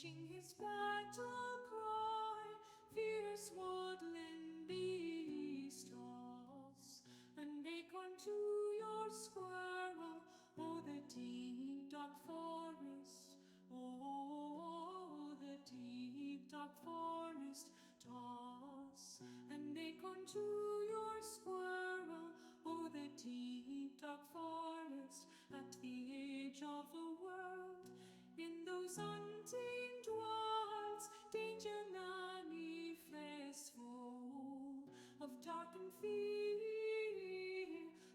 screeching his battle cry. Fierce woodland beast toss an acorn to your squirrel. Oh, the deep dark forest. Oh, the deep dark forest. Toss an acorn to your squirrel. Oh, the deep dark forest at the edge of the world. In those untamed wilds, danger manifestful of dark and fear.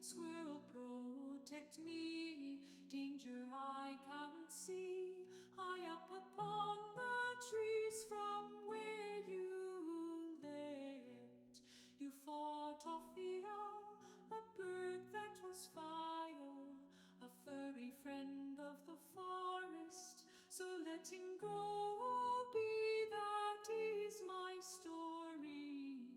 Squirrel, protect me, danger I can't see. High up upon the trees from where you lived, you fought off the owl, a bird that was fire, a furry friend of the forest. So let him go be, that is my story.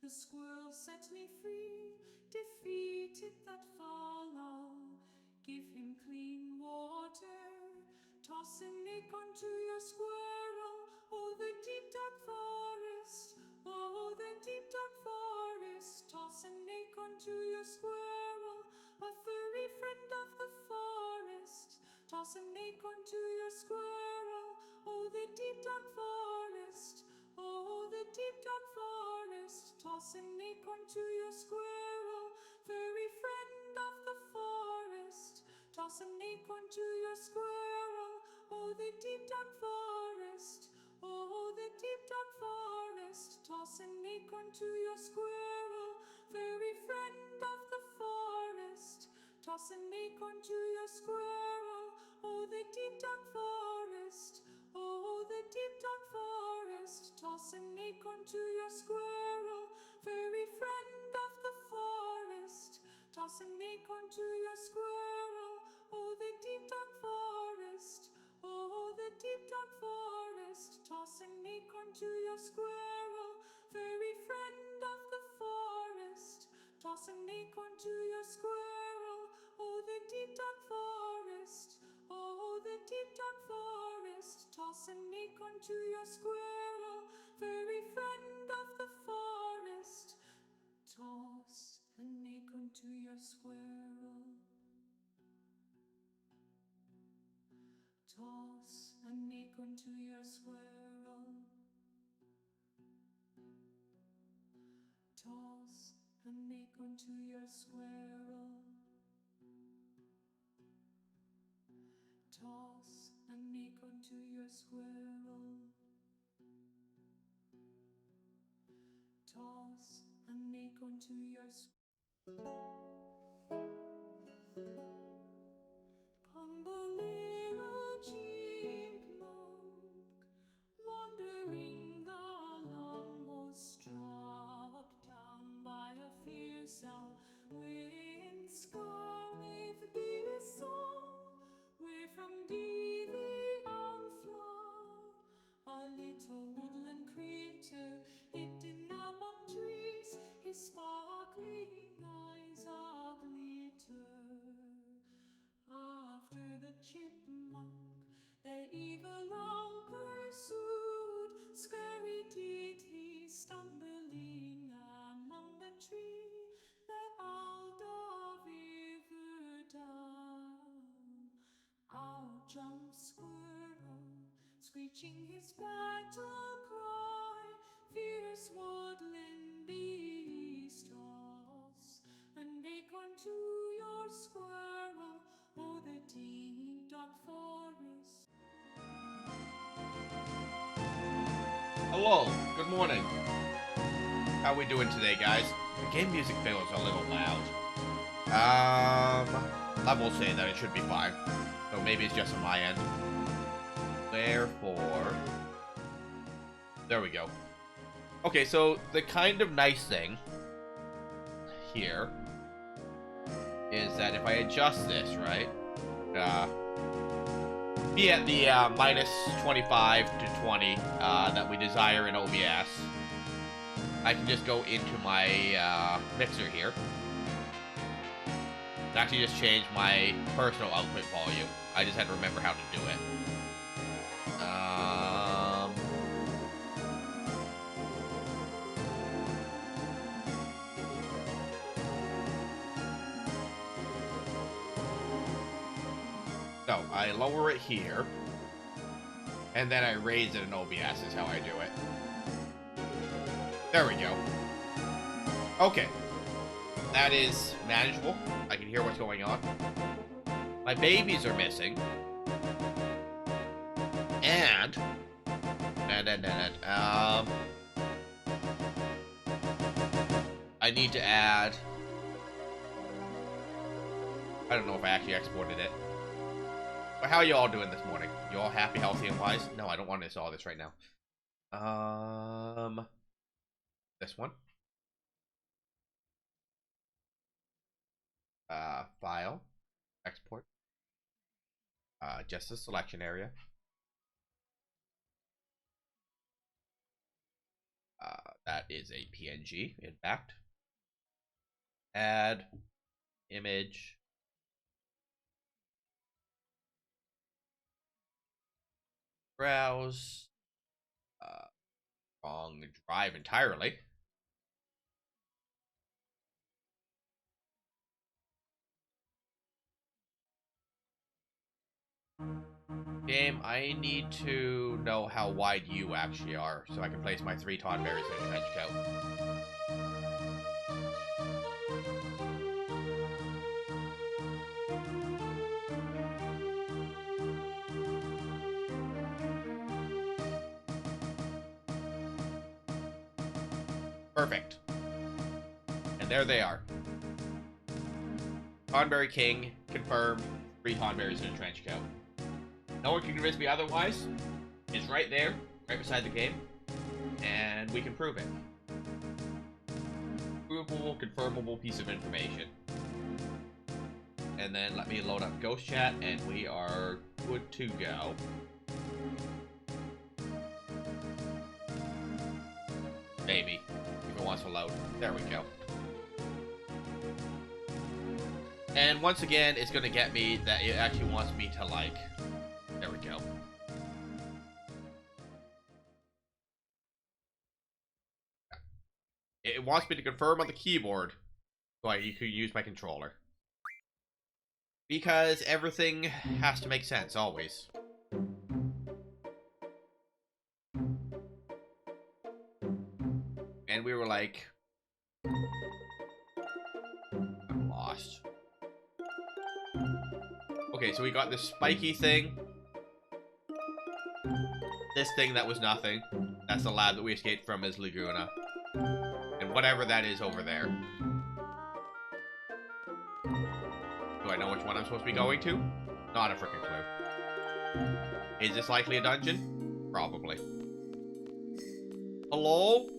The squirrel set me free, defeated that fowl. Give him clean water, toss an acorn to your squirrel. Oh, the deep dark forest, oh, the deep dark forest. Toss an acorn to your squirrel, a furry friend of the forest. Toss an acorn to your squirrel. Oh, the deep dark forest, oh, the deep dark forest. Toss an acorn to your squirrel, furry friend of the forest. Toss an acorn to your squirrel. Oh, the deep dark forest, oh, the deep dark forest. Toss an acorn to your squirrel, furry friend of the forest. Toss an acorn to your squirrel. Oh, the deep dark forest, oh, the deep dark forest. Toss an acorn to your squirrel, furry friend of the forest. Toss an acorn to your squirrel. Oh, the deep dark forest, oh, the deep dark forest. Toss an acorn to your squirrel, furry friend of the forest. Toss an acorn to your squirrel. Oh, the deep dark forest, oh, the deep dark forest. Toss an acorn to your squirrel, furry friend of the forest. Toss an acorn to your squirrel. Toss an acorn to your squirrel. Toss an acorn to your squirrel. Toss an acorn to your squirrel. Toss an acorn to your Little chipmunk, wandering along, was struck down by a fierce south wind, scarlet be song, where from thee the outflow, a little woodland creature hidden among trees, his sparkling eyes a glitter. After the chipmunk, the eagle long pursued, scary did he, stumbling among the tree, the owl dove ever down. Out jumps squirrel, screeching his battle cry, fierce woodland beast toss an acorn to your squirrel. Oh, the deep dark forest. Hello, good morning. How we doing today, guys? The game music feels a little loud. I will say that it should be fine. So maybe it's just on my end. Therefore... There we go. Okay, so the kind of nice thing here is that if I adjust this, right, be at the minus 25 to 20 that we desire in OBS, I can just go into my mixer here and actually just change my personal output volume. I just had to remember how to do it. No, I lower it here. And then I raise it in OBS is how I do it. There we go. Okay. That is manageable. I can hear what's going on. My babies are missing. And I need to add... I don't know if I actually exported it. But how are you all doing this morning? You all happy, healthy, and wise? No, I don't want to install this right now. This one. File. Export. Just the selection area. That is a PNG, in fact. Add. Image. Browse. Wrong drive entirely. Game, I need to know how wide you actually are, so I can place my 3 Tonberries in a trench coat. Perfect. And there they are. Tonberry King, confirmed, 3 Tonberries in a trench coat. No one can convince me otherwise. It's right there, right beside the game, and we can prove it. Provable, confirmable piece of information. And then let me load up Ghost Chat, and we are good to go. Maybe, if it wants to load. There we go. And once again, it's going to get me that it actually wants me to, like... There we go. It wants me to confirm on the keyboard so you can use my controller. Because everything has to make sense, always. And we were like... I'm lost. Okay, so we got this spiky thing. This thing that was nothing. That's the lab that we escaped from is Laguna. And whatever that is over there. Do I know which one I'm supposed to be going to? Not a freaking clue. Is this likely a dungeon? Probably. Hello?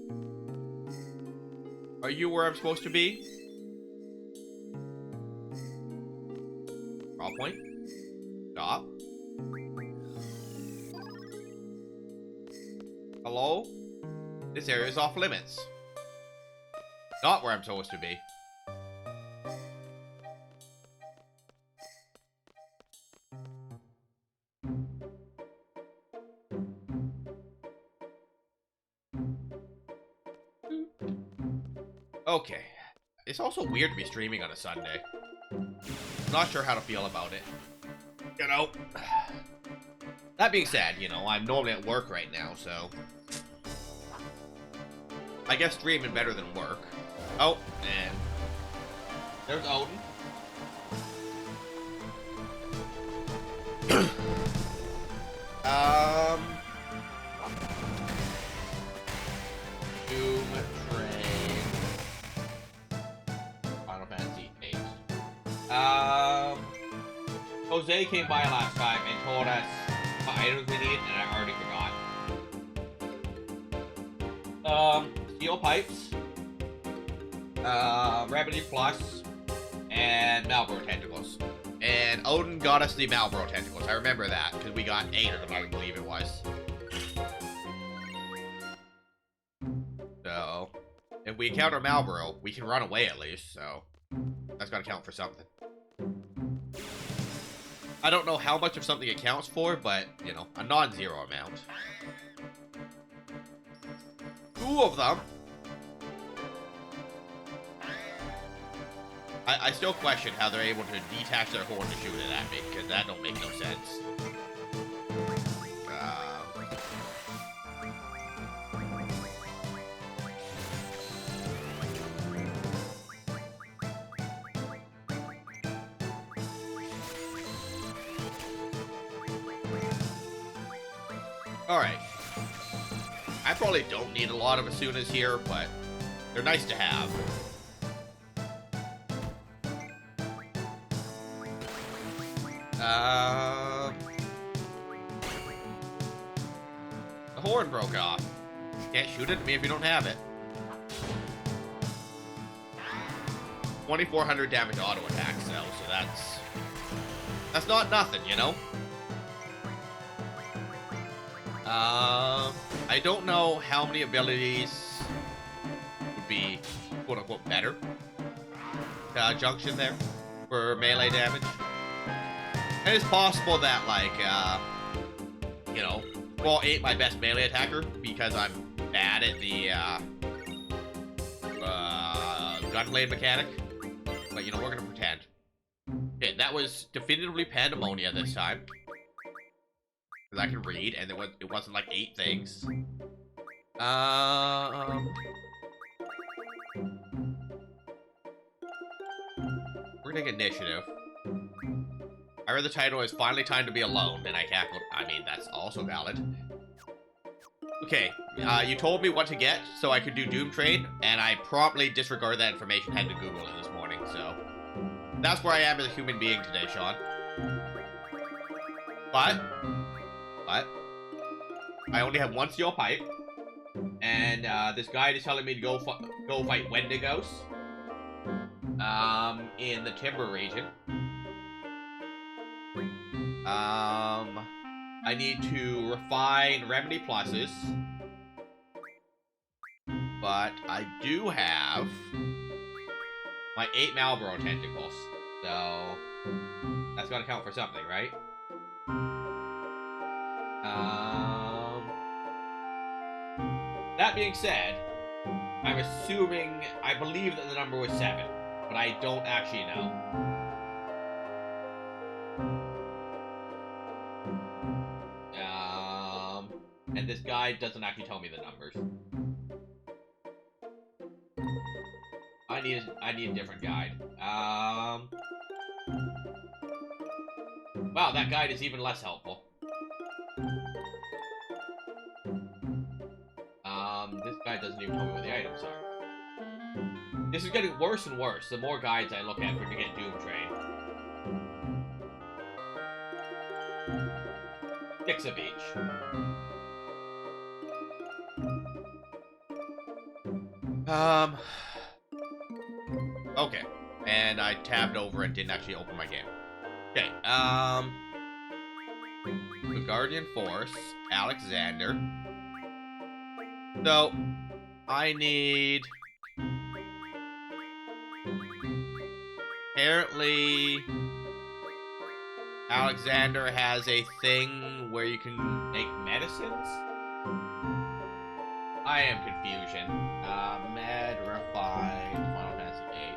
Are you where I'm supposed to be? Draw point. Stop. Hello? This area is off limits. Not where I'm supposed to be. Okay. It's also weird to be streaming on a Sunday. Not sure how to feel about it. You know. That being said, you know, I'm normally at work right now, so... I guess streaming better than work. Oh, and... There's Odin. Doom Train. Final Fantasy VIII. Jose came by last time and told us what items we need, and I already forgot. Steel Pipes, Remedy Plus, and Malboro Tentacles. And Odin got us the Malboro Tentacles. I remember that, because we got 8 of them, I believe it was. So, if we encounter Malboro, we can run away at least, so that's gotta count for something. I don't know how much of something it counts for, but, you know, a non-zero amount. 2 of them. I still question how they're able to detach their horn to shoot it at me, because that don't make no sense. Alright. I probably don't need a lot of Asunas here, but they're nice to have. The horn broke off. Can't shoot it at me if you don't have it. 2,400 damage auto attacks, though, so that's not nothing, you know? I don't know how many abilities would be quote-unquote better. Junction there for melee damage. And it's possible that, like, you know, Wall ain't my best melee attacker because I'm bad at the, gunblade mechanic. But, you know, we're gonna pretend. Okay, that was definitively Pandemonia this time. Because I can read, and it wasn't like 8 things. We're gonna take initiative. I read the title is Finally Time to Be Alone, and I tackled. I mean, that's also valid. Okay, you told me what to get, so I could do Doom Trade, and I promptly disregarded that information, had to Google it this morning, so... That's where I am as a human being today, Sean. But... I only have 1 steel pipe, and this guide is telling me to go fight Wendigos in the Timber region. I need to refine Remedy Pluses, but I do have my 8 Malboro tentacles, so that's gotta count for something, right? That being said, I'm assuming, I believe that the number was 7, but I don't actually know. And this guide doesn't actually tell me the numbers. I need a different guide. Wow, that guide is even less helpful. This guide doesn't even tell me what the items are. This is getting worse and worse the more guides I look at for to get Doom Train. 6 of each. Okay. And I tabbed over and didn't actually open my game. Okay, the Guardian Force, Alexander. So, I need... Apparently, Alexander has a thing where you can make medicines? I am confusion. Med, Refined, Final Fantasy VIII.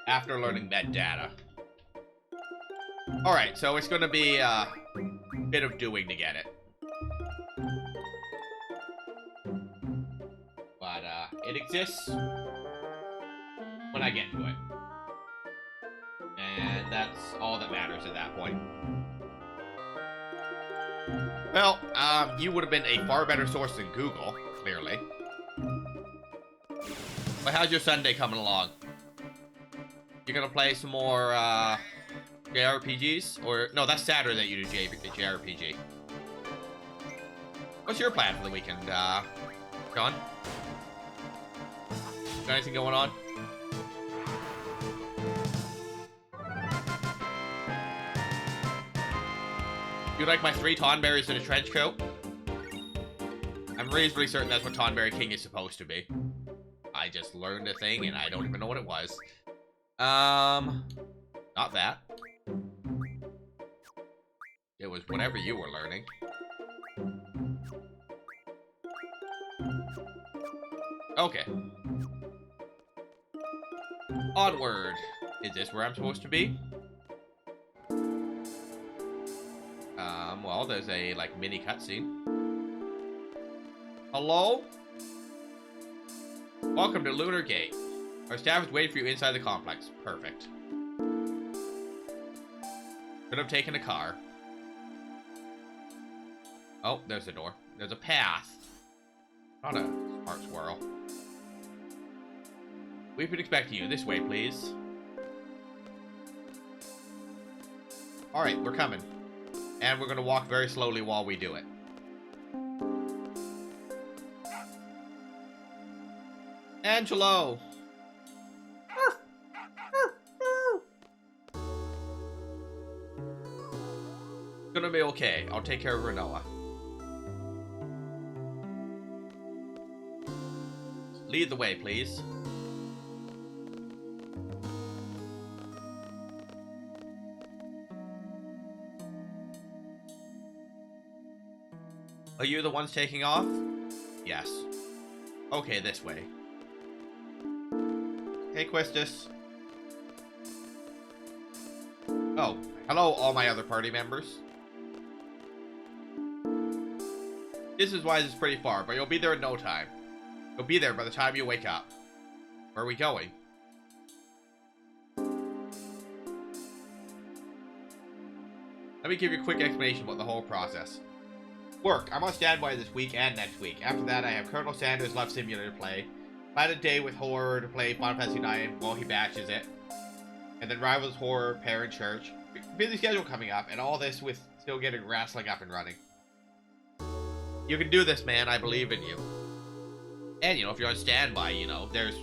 After learning med data. Alright, so it's gonna be a bit of doing to get it. But, it exists when I get to it. And that's all that matters at that point. Well, you would have been a far better source than Google, clearly. But how's your Sunday coming along? You gonna play some more, JRPGs? Or, no, that's Saturday that you do JRPG. What's your plan for the weekend, John? Got anything going on? You like my 3 Tonberries in a trench coat? I'm reasonably certain that's what Tonberry King is supposed to be. I just learned a thing and I don't even know what it was. Not that. It was whatever you were learning. Okay. Onward. Is this where I'm supposed to be? Well, there's a, like, mini cutscene. Hello? Welcome to Lunar Gate. Our staff is waiting for you inside the complex. Perfect. Could have taken a car. Oh, there's a door. There's a path. Not a smart squirrel. We've been expecting you. This way, please. Alright, we're coming. And we're going to walk very slowly while we do it. Angelo! Gonna be okay. I'll take care of Renoa. Lead the way, please. Are you the ones taking off? Yes. Okay, this way. Hey, Quistis. Oh, hello, all my other party members. This is why this is pretty far, but you'll be there in no time. You'll be there by the time you wake up. Where are we going? Let me give you a quick explanation about the whole process. Work. I'm on standby this week and next week. After that, I have Colonel Sanders' Love Simulator to play. Plan a day with Horror to play Final Fantasy IX while he batches it. And then Rivals, Horror, Parent Church. Busy schedule coming up, and all this with still getting wrestling up and running. You can do this, man. I believe in you. And, you know, if you're on standby, you know, there's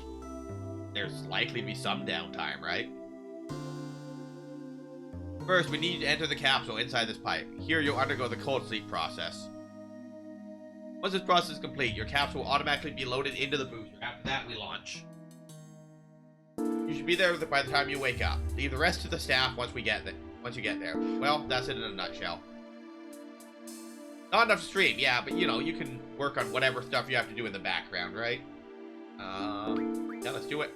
likely to be some downtime, right? First, we need to enter the capsule inside this pipe. Here, you'll undergo the cold sleep process. Once this process is complete, your capsule will automatically be loaded into the booster. After that, we launch. You should be there by the time you wake up. Leave the rest to the staff once you get there. Well, that's it in a nutshell. Not enough to stream, yeah, but you know, you can work on whatever stuff you have to do in the background, right? Yeah, let's do it.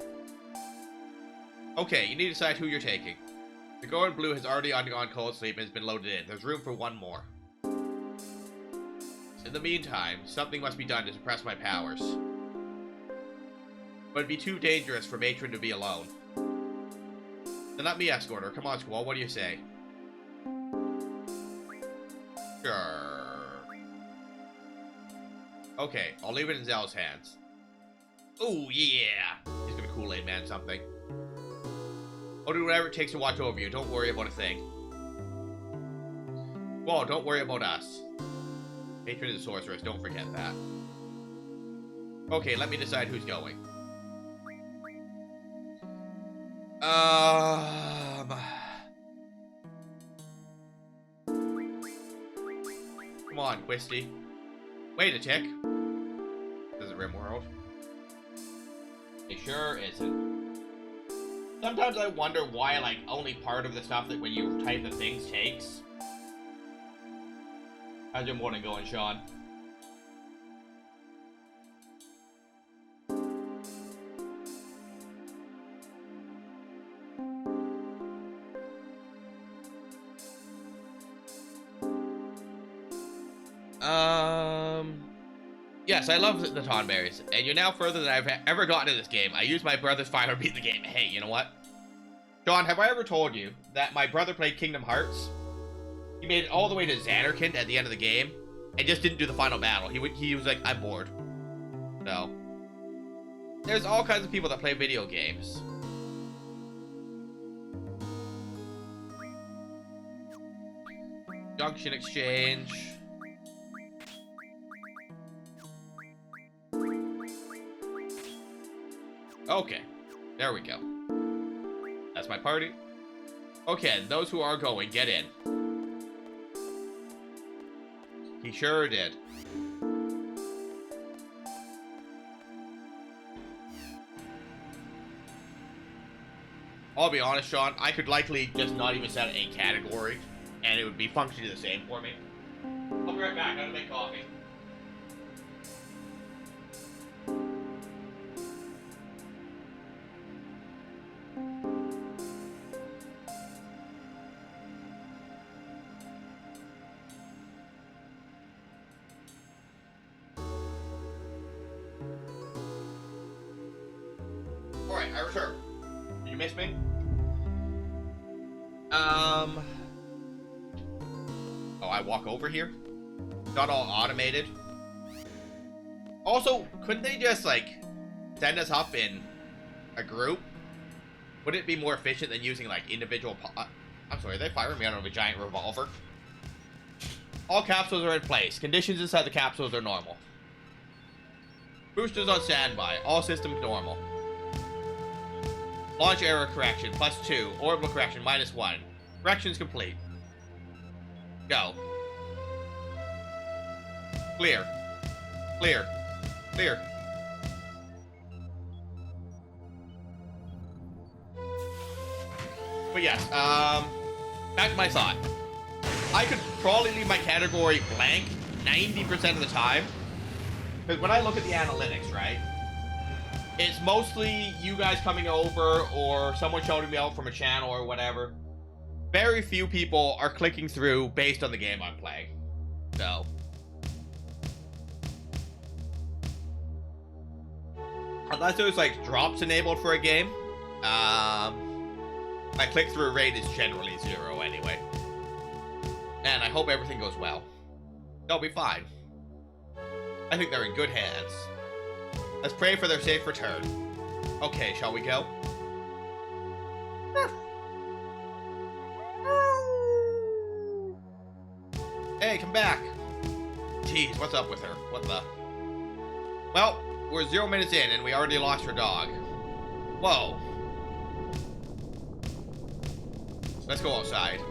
Okay, you need to decide who you're taking. The girl in blue has already undergone cold sleep and has been loaded in. There's room for one more. In the meantime, something must be done to suppress my powers. But it'd be too dangerous for Matron to be alone. Then let me escort her. Come on, Squall, what do you say? Sure. Okay, I'll leave it in Zell's hands. Oh, yeah! He's gonna Kool-Aid Man something. I'll do whatever it takes to watch over you. Don't worry about a thing. Well, don't worry about us. Patron is a sorceress, don't forget that. Okay, let me decide who's going. Come on, Quisty. Wait a tick. This is RimWorld. It sure isn't. Sometimes I wonder why, like, only part of the stuff that when you type the things takes. How's your morning going, Sean? Yes, I love the Tonberries, and you're now further than I've ever gotten in this game. I used my brother's fire to beat the game. Hey, you know what? Sean, have I ever told you that my brother played Kingdom Hearts? He made it all the way to Xanarkand at the end of the game, and just didn't do the final battle. He was like, I'm bored. So, there's all kinds of people that play video games. Junction Exchange. Okay, there we go. That's my party. Okay, those who are going, get in. He sure did. I'll be honest, Sean, I could likely just not even set a category, and it would be functioning the same for me. I'll be right back. I'm gonna make coffee. Alright, I return. Did you miss me? Oh, I walk over here? Not all automated. Also, couldn't they just, like, send us up in a group? Would it be more efficient than using, like, individual I'm sorry, they firing me out of a giant revolver? All capsules are in place. Conditions inside the capsules are normal. Boosters on standby. All systems normal. Launch error correction, +2. Orbital correction, -1. Corrections complete. Go. Clear. Clear. Clear. But yes, back to my thought. I could probably leave my category blank 90% of the time. Because when I look at the analytics, right? It's mostly you guys coming over or someone shouting me out from a channel or whatever. Very few people are clicking through based on the game I'm playing. So. Unless there's like drops enabled for a game, my click-through rate is generally 0 anyway. And I hope everything goes well. They'll be fine. I think they're in good hands. Let's pray for their safe return. Okay, shall we go? Hey, come back. Jeez, what's up with her? What the? Well, we're 0 minutes in and we already lost her dog. Whoa. Let's go outside.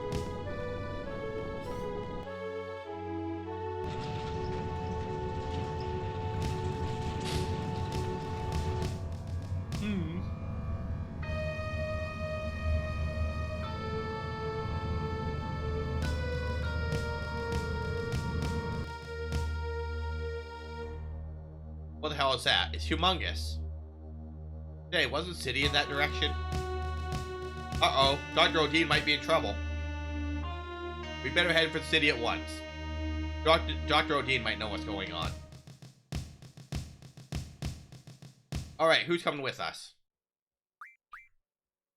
What the hell is that? It's humongous. Hey, wasn't City in that direction? Uh-oh, Dr. Odin might be in trouble. We better head for the city at once. Dr. Odin might know what's going on. Alright, who's coming with us?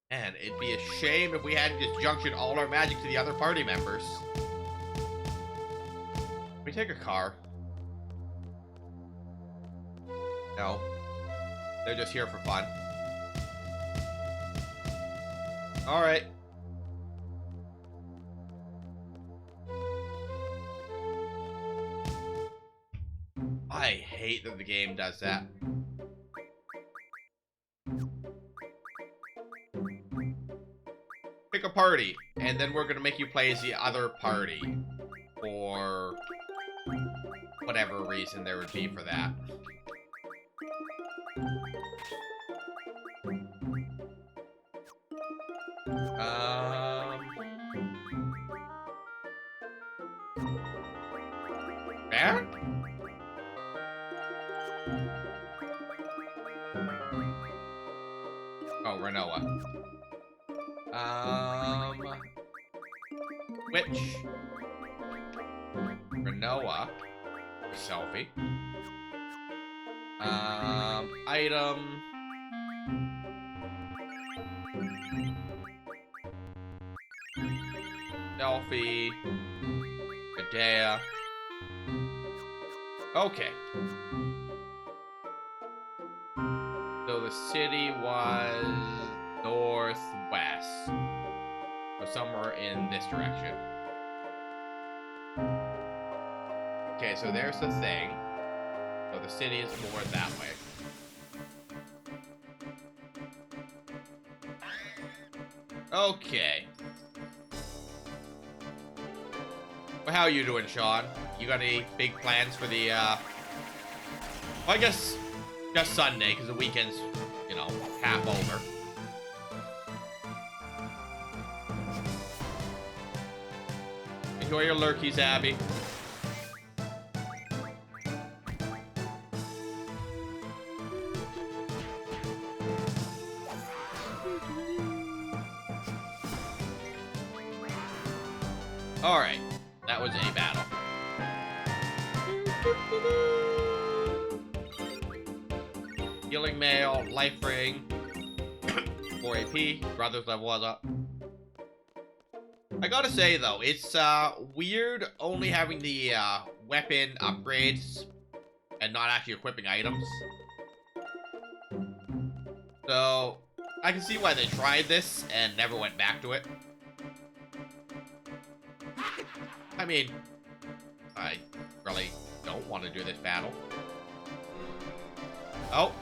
Man, it'd be a shame if we hadn't just junctioned all our magic to the other party members. Can we take a car? No. They're just here for fun. Alright. I hate that the game does that. Pick a party, and then we're gonna make you play as the other party. For whatever reason there would be for that. There? Oh, Renoa. Which? Renoa. Selfie. Item. Selfie. Medea. Okay. So the city was northwest. So somewhere in this direction. Okay, so there's the thing. So the city is more that way. Okay. Well, how are you doing, Sean? You got any big plans for the, well, I guess just Sunday, because the weekend's, you know, half over. Enjoy your lurkies, Abby. Alright, that was a battle. Healing Mail, Life Ring, 4 AP, Brothers level was up. I gotta say though, it's weird only having the weapon upgrades and not actually equipping items. So, I can see why they tried this and never went back to it. I mean, I really don't want to do this battle. Oh.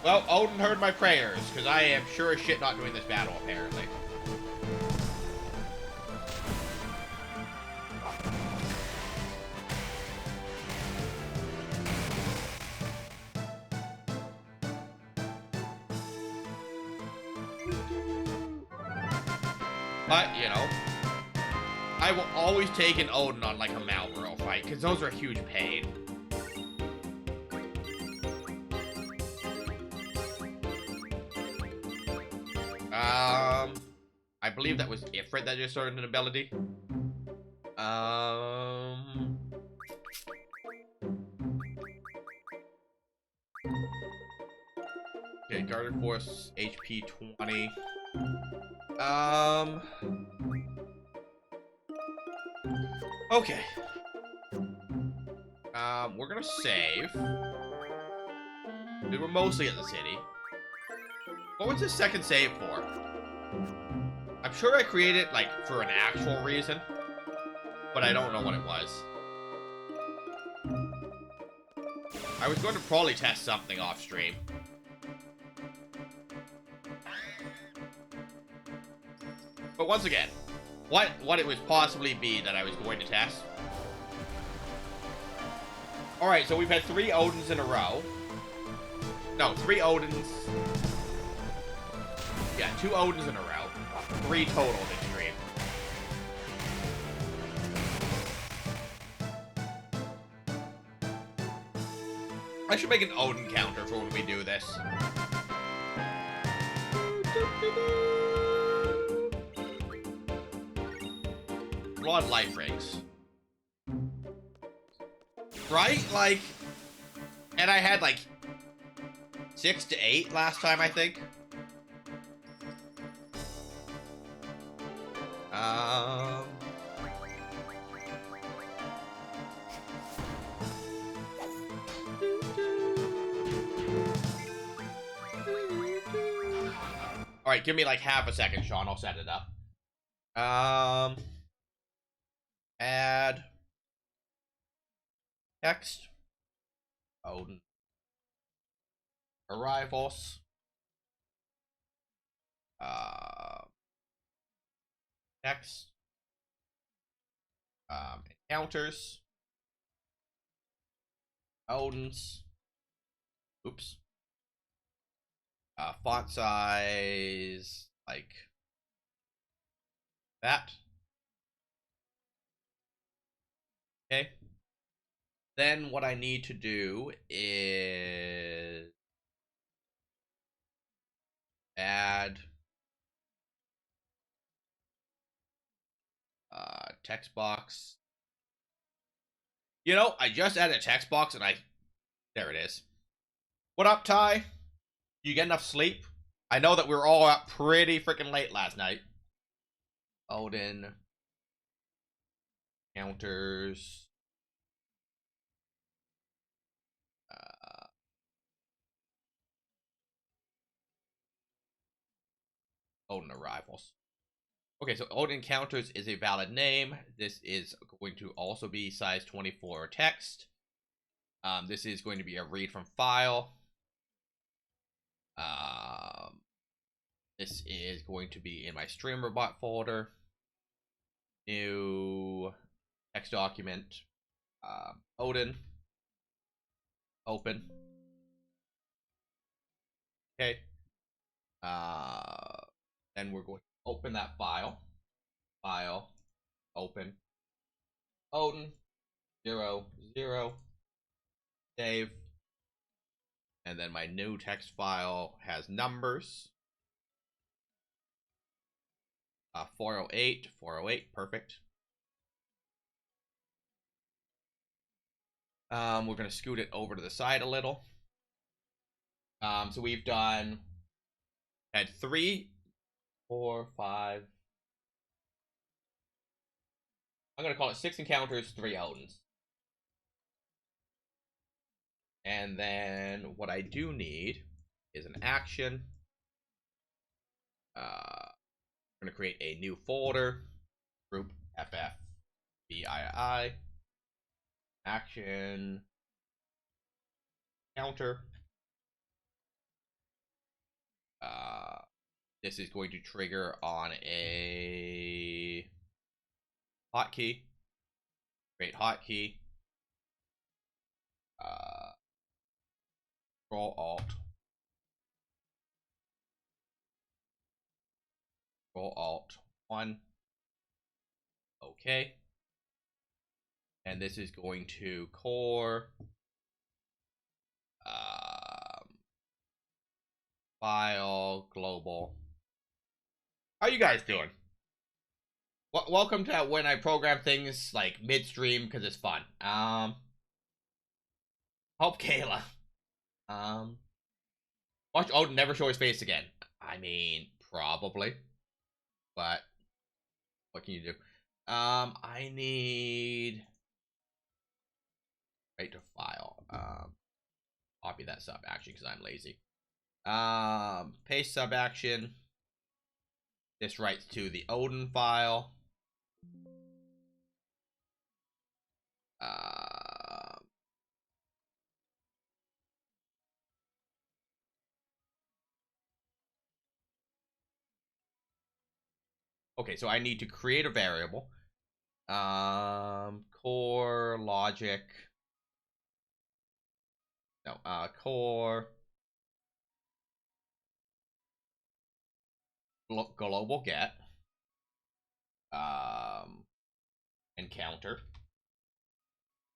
Well, Odin heard my prayers, because I am sure as shit not doing this battle, apparently. But, you know, I will always take an Odin on, like, a Malboro fight, because those are a huge pain. I believe that was Ifrit that just started an ability. Okay, Guarded Force, HP 20. Okay. We're gonna save. We were mostly at the city. What was this second save for? I'm sure I created it, like, for an actual reason. But I don't know what it was. I was going to probably test something off stream. But once again, what it would possibly be that I was going to test. Alright, so we've had 3 Odins in a row. No, 3 Odins. Yeah, 2 Odins in a row. 3 total this stream. I should make an Odin counter for when we do this. A lot of life rings. Right? Like, and I had like 6 to 8 last time, I think. Alright, give me like half a second, Sean. I'll set it up. Add text. Odin. Arrivals. Text. Encounters. Odins. Oops. Font size, like that. Okay. Then what I need to do is add text box. You know, I just added a text box and there it is. What up, Ty? You get enough sleep? I know that we were all up pretty freaking late last night. Odin. Counters. Odin arrivals. Okay, so Odin Encounters is a valid name. This is going to also be size 24 text. This is going to be a read from file. This is going to be in my streamer bot folder. New text document. Odin. Open. Okay. Then we're going to open that file. File. Open. Odin. 0, 0. Save. And then my new text file has numbers. 408, 408, perfect. We're gonna scoot it over to the side a little. So we've had 3, 4, 5. I'm gonna call it 6 encounters, 3 Odins. And then what I do need is an action. I'm gonna create a new folder, group FFBII, action, counter. This is going to trigger on a hotkey. Create hotkey. Control Alt. Control Alt 1. Okay. And this is going to core file global. How you guys doing? Welcome to when I program things like midstream because it's fun. Help Kayla. Watch Odin never show his face again. I mean, probably, but what can you do? I need right to file. Copy that sub action because I'm lazy. Paste sub action. This writes to the Odin file. Okay, so I need to create a variable. Core logic. No, core global get. Encounter.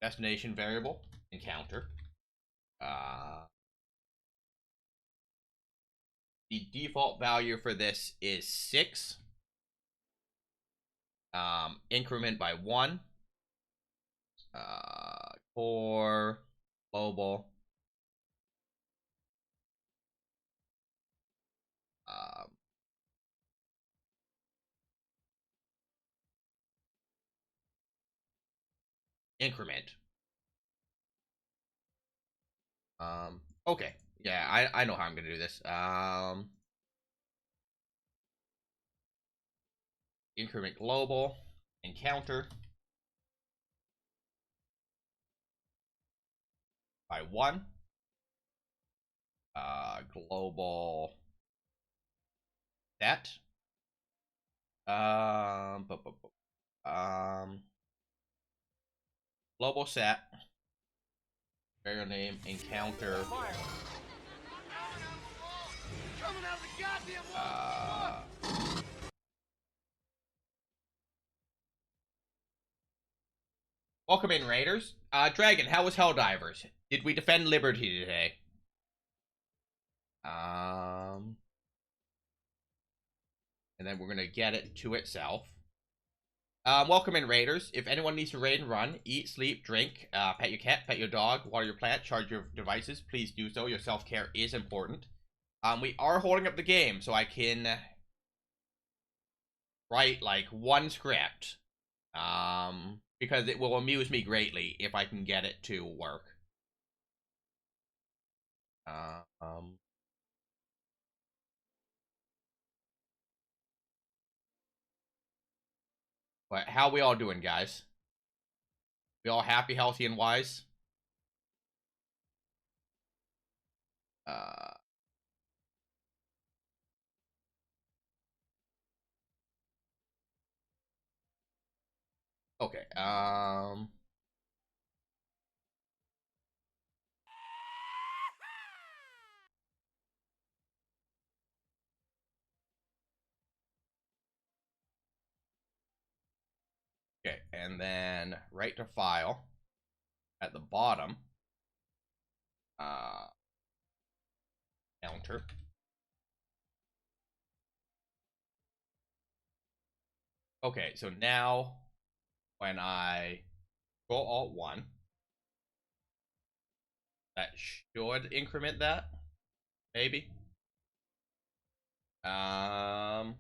Destination variable. Encounter. The default value for this is 6. Increment by 1. Core global. Increment. Okay. Yeah, I know how I'm gonna do this. Increment global. Encounter. By 1. Global set. Global set. Variable name encounter. Welcome in, Raiders. Dragon, how was Helldivers? Did we defend Liberty today? And then we're gonna get it to itself. Welcome in, Raiders. If anyone needs to raid and run, eat, sleep, drink, pet your cat, pet your dog, water your plant, charge your devices, please do so. Your self-care is important. We are holding up the game, so I can write, like, 1 script. Because it will amuse me greatly if I can get it to work. But how we all doing, guys? We all happy, healthy, and wise? Okay, and then right to file at the bottom. Counter. Okay, so now when I Control Alt 1, that should increment that, maybe. No.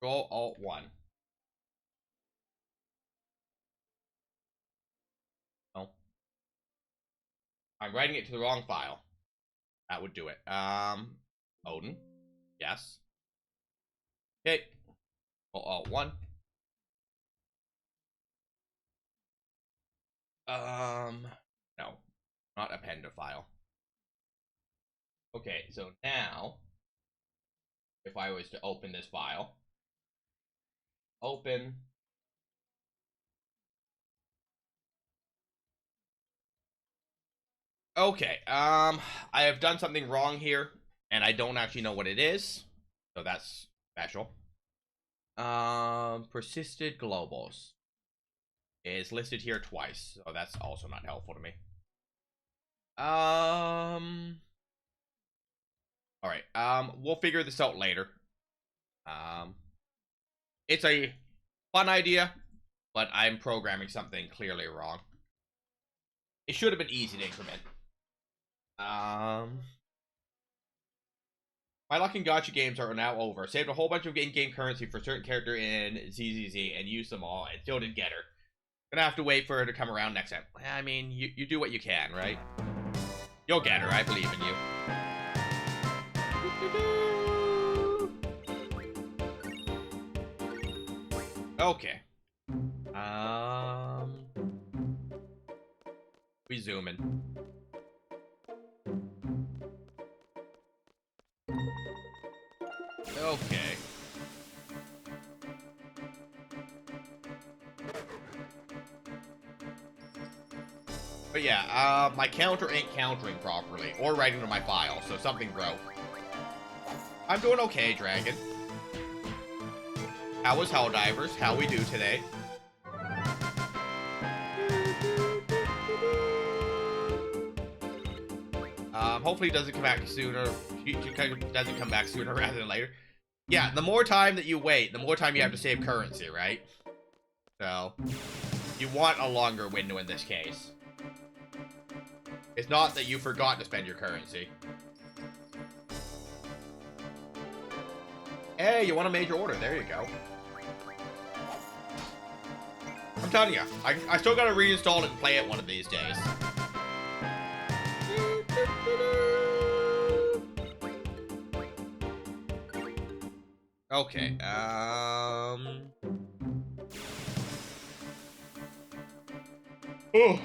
Control Alt 1. No. I'm writing it to the wrong file. That would do it. Odin. Yes. Okay. Control Alt 1. No. Not append to file. Okay, so now, if I was to open this file, open. Okay, I have done something wrong here, and I don't actually know what it is, so that's special. Persisted globals is listed here twice, so that's also not helpful to me. Alright, we'll figure this out later. It's a fun idea, but I'm programming something clearly wrong. It should have been easy to increment. My luck and gacha games are now over. Saved a whole bunch of in-game currency for a certain character in ZZZ and used them all, and still didn't get her. Gonna have to wait for her to come around next time. I mean, you do what you can, right? You'll get her, I believe in you. Okay. We zoom in. Okay. But yeah, my counter ain't countering properly, or writing to my file, so something broke. I'm doing okay, Dragon. How was Helldivers? How we do today? Hopefully it doesn't come back sooner. Doesn't come back sooner rather than later. Yeah, the more time that you wait, the more time you have to save currency, right? So, you want a longer window in this case. It's not that you forgot to spend your currency. Hey, you want a major order. There you go. I'm telling you, I still gotta reinstall it and play it one of these days. Okay, Oh.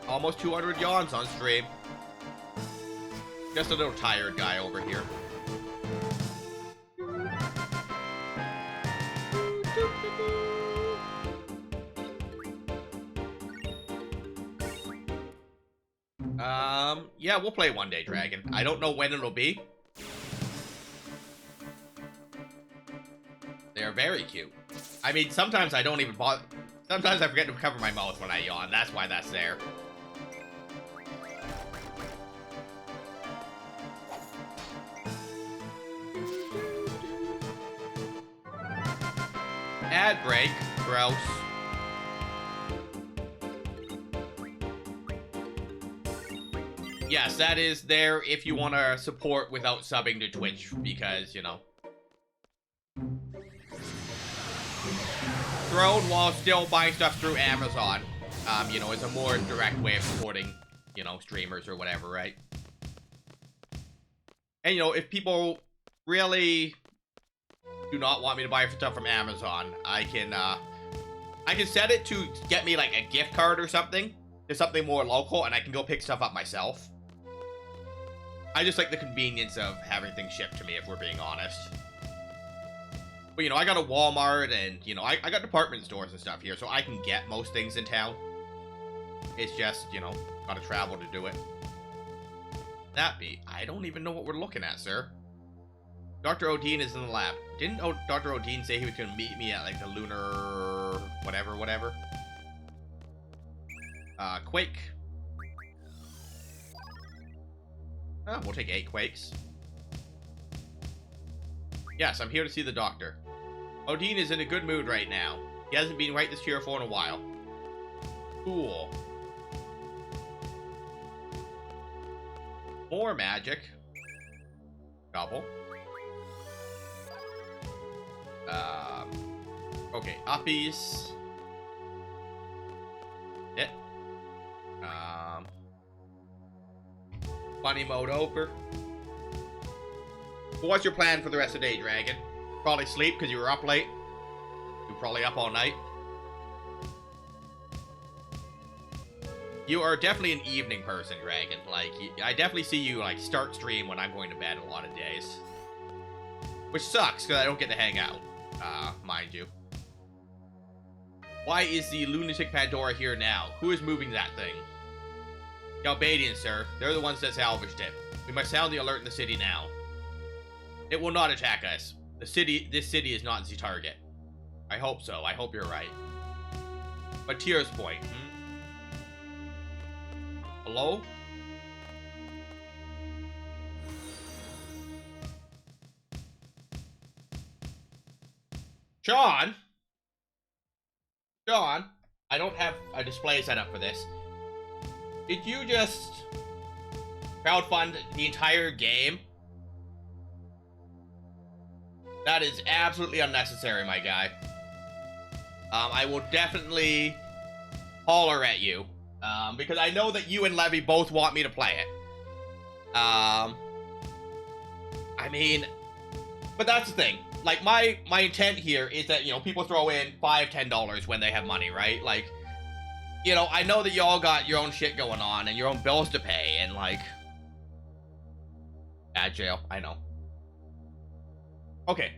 Almost 200 yawns on stream. Just a little tired guy over here. Yeah, we'll play one day, Dragon. I don't know when it'll be. They're very cute. I mean, sometimes I don't even bother. Sometimes I forget to cover my mouth when I yawn. That's why that's there. Ad break. Gross. Yes, that is there if you want to support without subbing to Twitch, because, you know. Throne while still buying stuff through Amazon, you know, is a more direct way of supporting, you know, streamers or whatever, right? And, you know, if people really do not want me to buy stuff from Amazon, I can set it to get me, like, a gift card or something, to something more local, and I can go pick stuff up myself. I just like the convenience of having things shipped to me, if we're being honest. But, you know, I got a Walmart, and, you know, I got department stores and stuff here, so I can get most things in town. It's just, you know, gotta travel to do it. That be? I don't even know what we're looking at, sir. Dr. Odin is in the lab. Didn't Dr. Odin say he was gonna meet me at, like, the lunar... whatever? Quake. We'll take 8 quakes. Yes, I'm here to see the doctor. Odin is in a good mood right now. He hasn't been quite this cheerful in a while. Cool. More magic. Double. Okay, uppies. Hit. Funny mode over. What's your plan for the rest of the day, Dragon? Probably sleep because you were up late. You're probably up all night. You are definitely an evening person, Dragon. Like, I definitely see you, like, start stream when I'm going to bed a lot of days. Which sucks, because I don't get to hang out. Mind you. Why is the lunatic Pandora here now? Who is moving that thing? Galbadians, sir. They're the ones that salvaged it. We must sound the alert in the city now. It will not attack us. This city is not the target. I hope so. I hope you're right. But Tier's point, Hello? Sean? Sean? I don't have a display set up for this. Did you just crowdfund the entire game? That is absolutely unnecessary, my guy. I will definitely holler at you. Because I know that you and Levy both want me to play it. I mean, but that's the thing. Like, my intent here is that, you know, people throw in $5, $10 when they have money, right? Like, you know, I know that y'all got your own shit going on and your own bills to pay and, like... Bad jail, I know. Okay.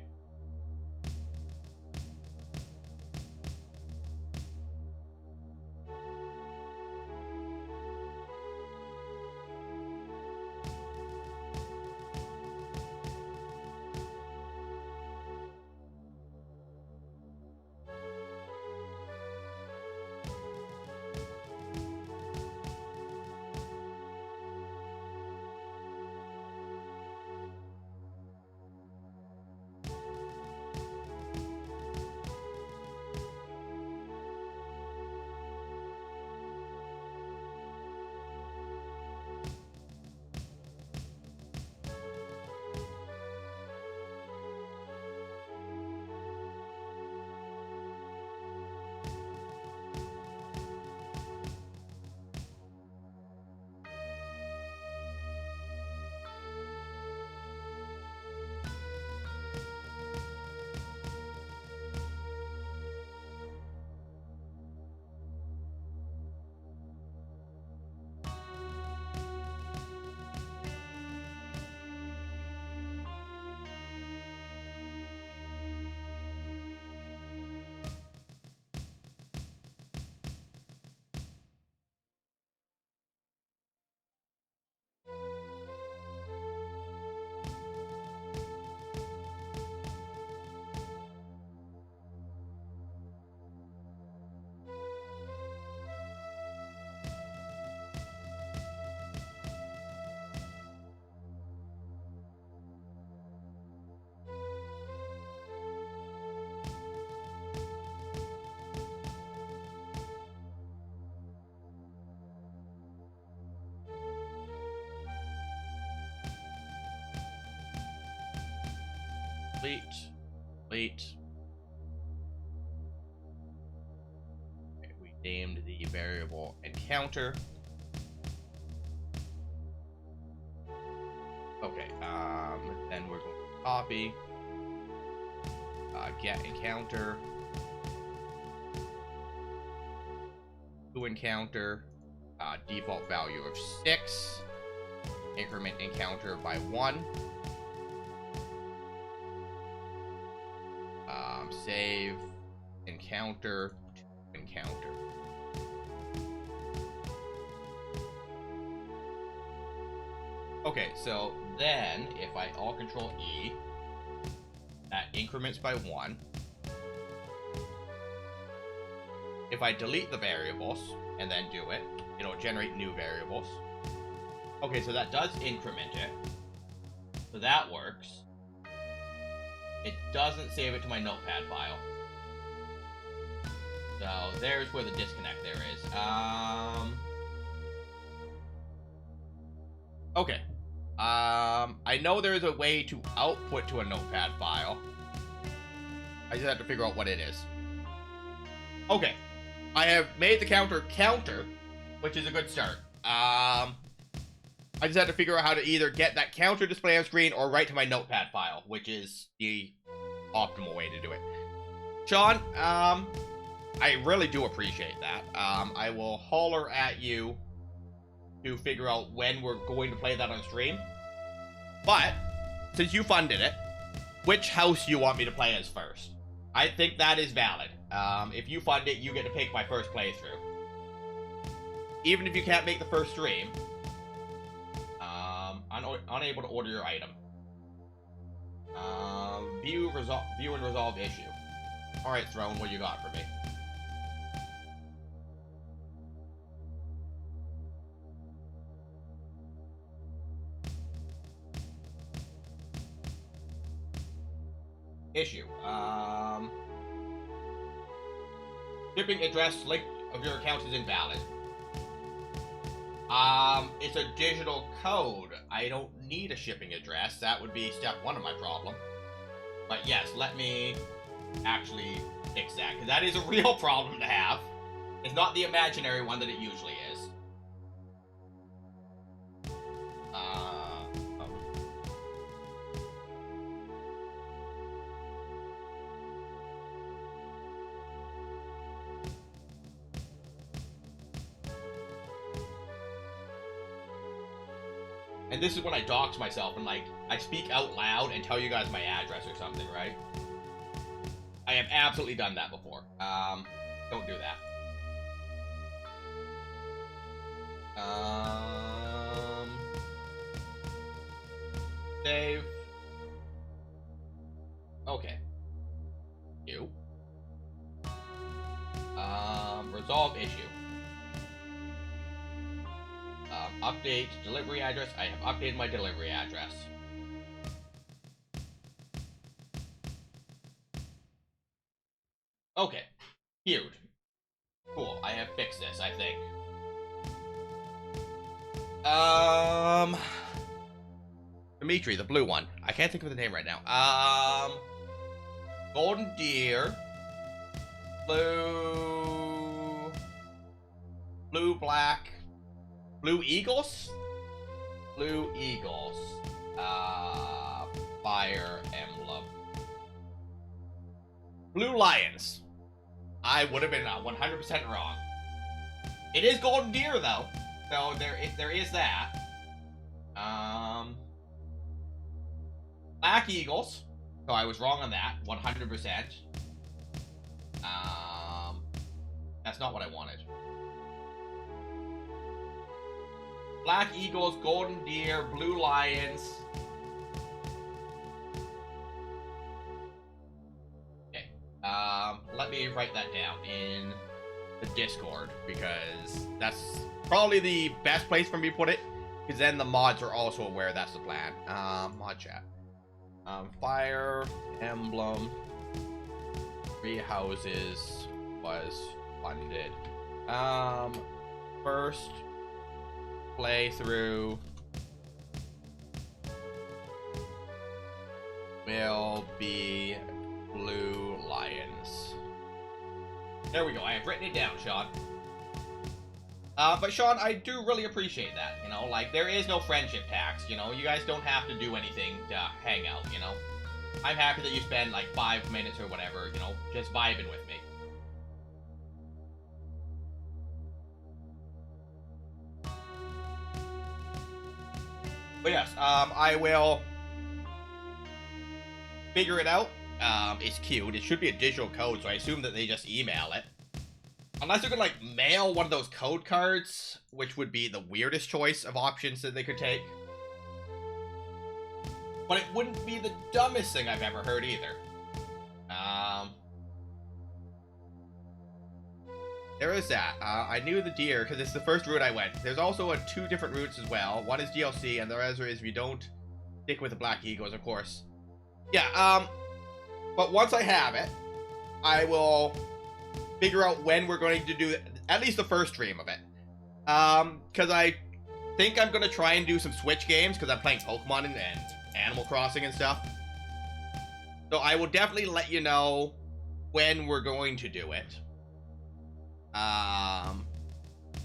Complete. Okay, we named the variable encounter. Okay, then we're going to copy, get encounter, to encounter, default value of 6, increment encounter by 1. Save encounter to encounter. Okay, so then if I alt control E, that increments by 1. If I delete the variables and then do it, it'll generate new variables. Okay, so that does increment it. So that works. It doesn't save it to my notepad file. So there's where the disconnect there is. Okay. I know there's a way to output to a notepad file. I just have to figure out what it is. Okay. I have made the counter, which is a good start. I just have to figure out how to either get that counter display on screen or write to my notepad file, which is the optimal way to do it. Sean, I really do appreciate that. I will holler at you to figure out when we're going to play that on stream. But, since you funded it, which house you want me to play as first? I think that is valid. If you fund it, you get to pick my first playthrough. Even if you can't make the first stream, unable to order your item. View and resolve issue. Alright, Throne, what you got for me? Issue. Shipping address link of your account is invalid. It's a digital code. I don't need a shipping address. That would be step 1 of my problem. But yes, let me actually fix that, because that is a real problem to have. It's not the imaginary one that it usually is. And this is when I dox myself and, like, I speak out loud and tell you guys my address or something, right? I have absolutely done that before. Don't do that. Save. Okay. You. Resolve issue. Update delivery address. I have updated my delivery address. Okay. Huge. Cool. I have fixed this, I think. Dimitri, the blue one. I can't think of the name right now. Golden Deer. Blue, black. Blue Eagles? Blue Eagles. Fire Emblem. Blue Lions. I would have been 100% wrong. It is Golden Deer, though. So there is that. Black Eagles. So I was wrong on that, 100%. That's not what I wanted. Black Eagles, Golden Deer, Blue Lions. Okay. Let me write that down in the Discord, because that's probably the best place for me to put it, because then the mods are also aware that's the plan. Mod chat. Fire Emblem 3 Houses was funded. First playthrough will be Blue Lions. There we go. I have written it down, Sean. But Sean, I do really appreciate that. You know, like, there is no friendship tax. You know, you guys don't have to do anything to hang out, you know. I'm happy that you spend like 5 minutes or whatever, you know, just vibing with me. But yes, I will figure it out. It's cute. It should be a digital code, so I assume that they just email it. Unless they're gonna, like, mail one of those code cards, which would be the weirdest choice of options that they could take. but it wouldn't be the dumbest thing I've ever heard either. There is that. I knew the deer because it's the first route I went. There's also 2 different routes as well. One is DLC, and the other is if you don't stick with the Black Eagles, of course. Yeah, but once I have it, I will figure out when we're going to do at least the first stream of it. Because I think I'm going to try and do some Switch games because I'm playing Pokemon and Animal Crossing and stuff. So I will definitely let you know when we're going to do it. And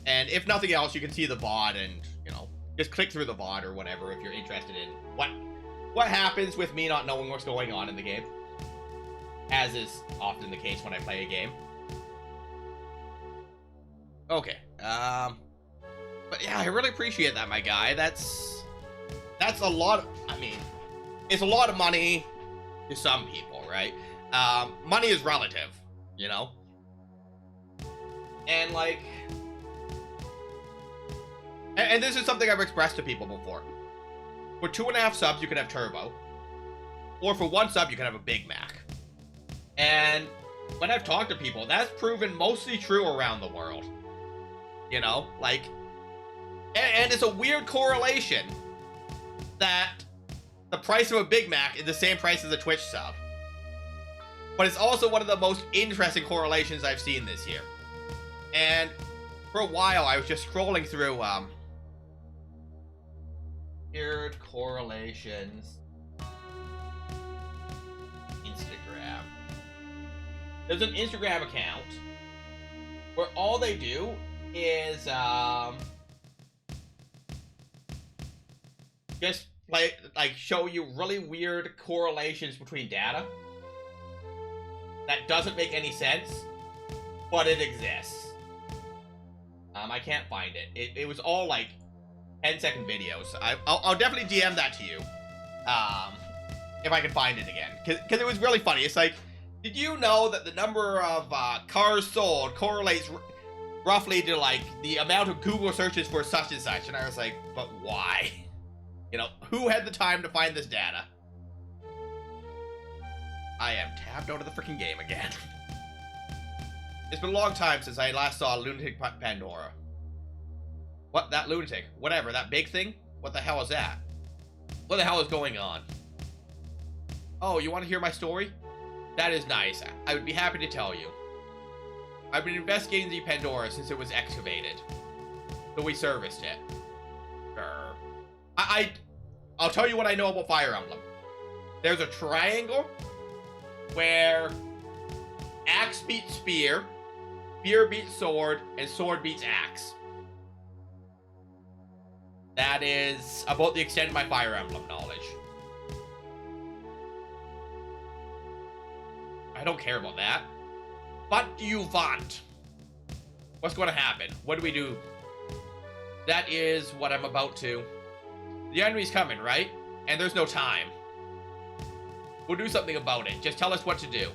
if nothing else, you can see the VOD and, you know, just click through the VOD or whatever if you're interested in what happens with me not knowing what's going on in the game. As is often the case when I play a game. Okay, but yeah, I really appreciate that, my guy. That's a lot of, I mean, it's a lot of money to some people, right? Money is relative, you know? And like, and this is something I've expressed to people before. For 2.5 subs, you can have Turbo. Or for 1 sub, you can have a Big Mac. And when I've talked to people, that's proven mostly true around the world. You know, like, and it's a weird correlation that the price of a Big Mac is the same price as a Twitch sub. But it's also one of the most interesting correlations I've seen this year. And for a while, I was just scrolling through, weird correlations. Instagram. There's an Instagram account where all they do is, just play, like, show you really weird correlations between data that doesn't make any sense, but it exists. I can't find it. It was all like 10-second videos. I'll definitely DM that to you, if I can find it again, because it was really funny. It's like, did you know that the number of cars sold correlates roughly to like the amount of Google searches for such and such? And I was like, but why? You know, who had the time to find this data? I am tabbed out of the freaking game again. It's been a long time since I last saw Lunatic Pandora. What? That lunatic? Whatever, that big thing? What the hell is that? What the hell is going on? Oh, you want to hear my story? That is nice. I would be happy to tell you. I've been investigating the Pandora since it was excavated. So we serviced it. I'll tell you what I know about Fire Emblem. There's a triangle where axe beats spear, spear beats sword, and sword beats axe. That is about the extent of my Fire Emblem knowledge. I don't care about that. What do you want? What's going to happen? What do we do? That is what I'm about to. The enemy's coming, right? And there's no time. We'll do something about it. Just tell us what to do.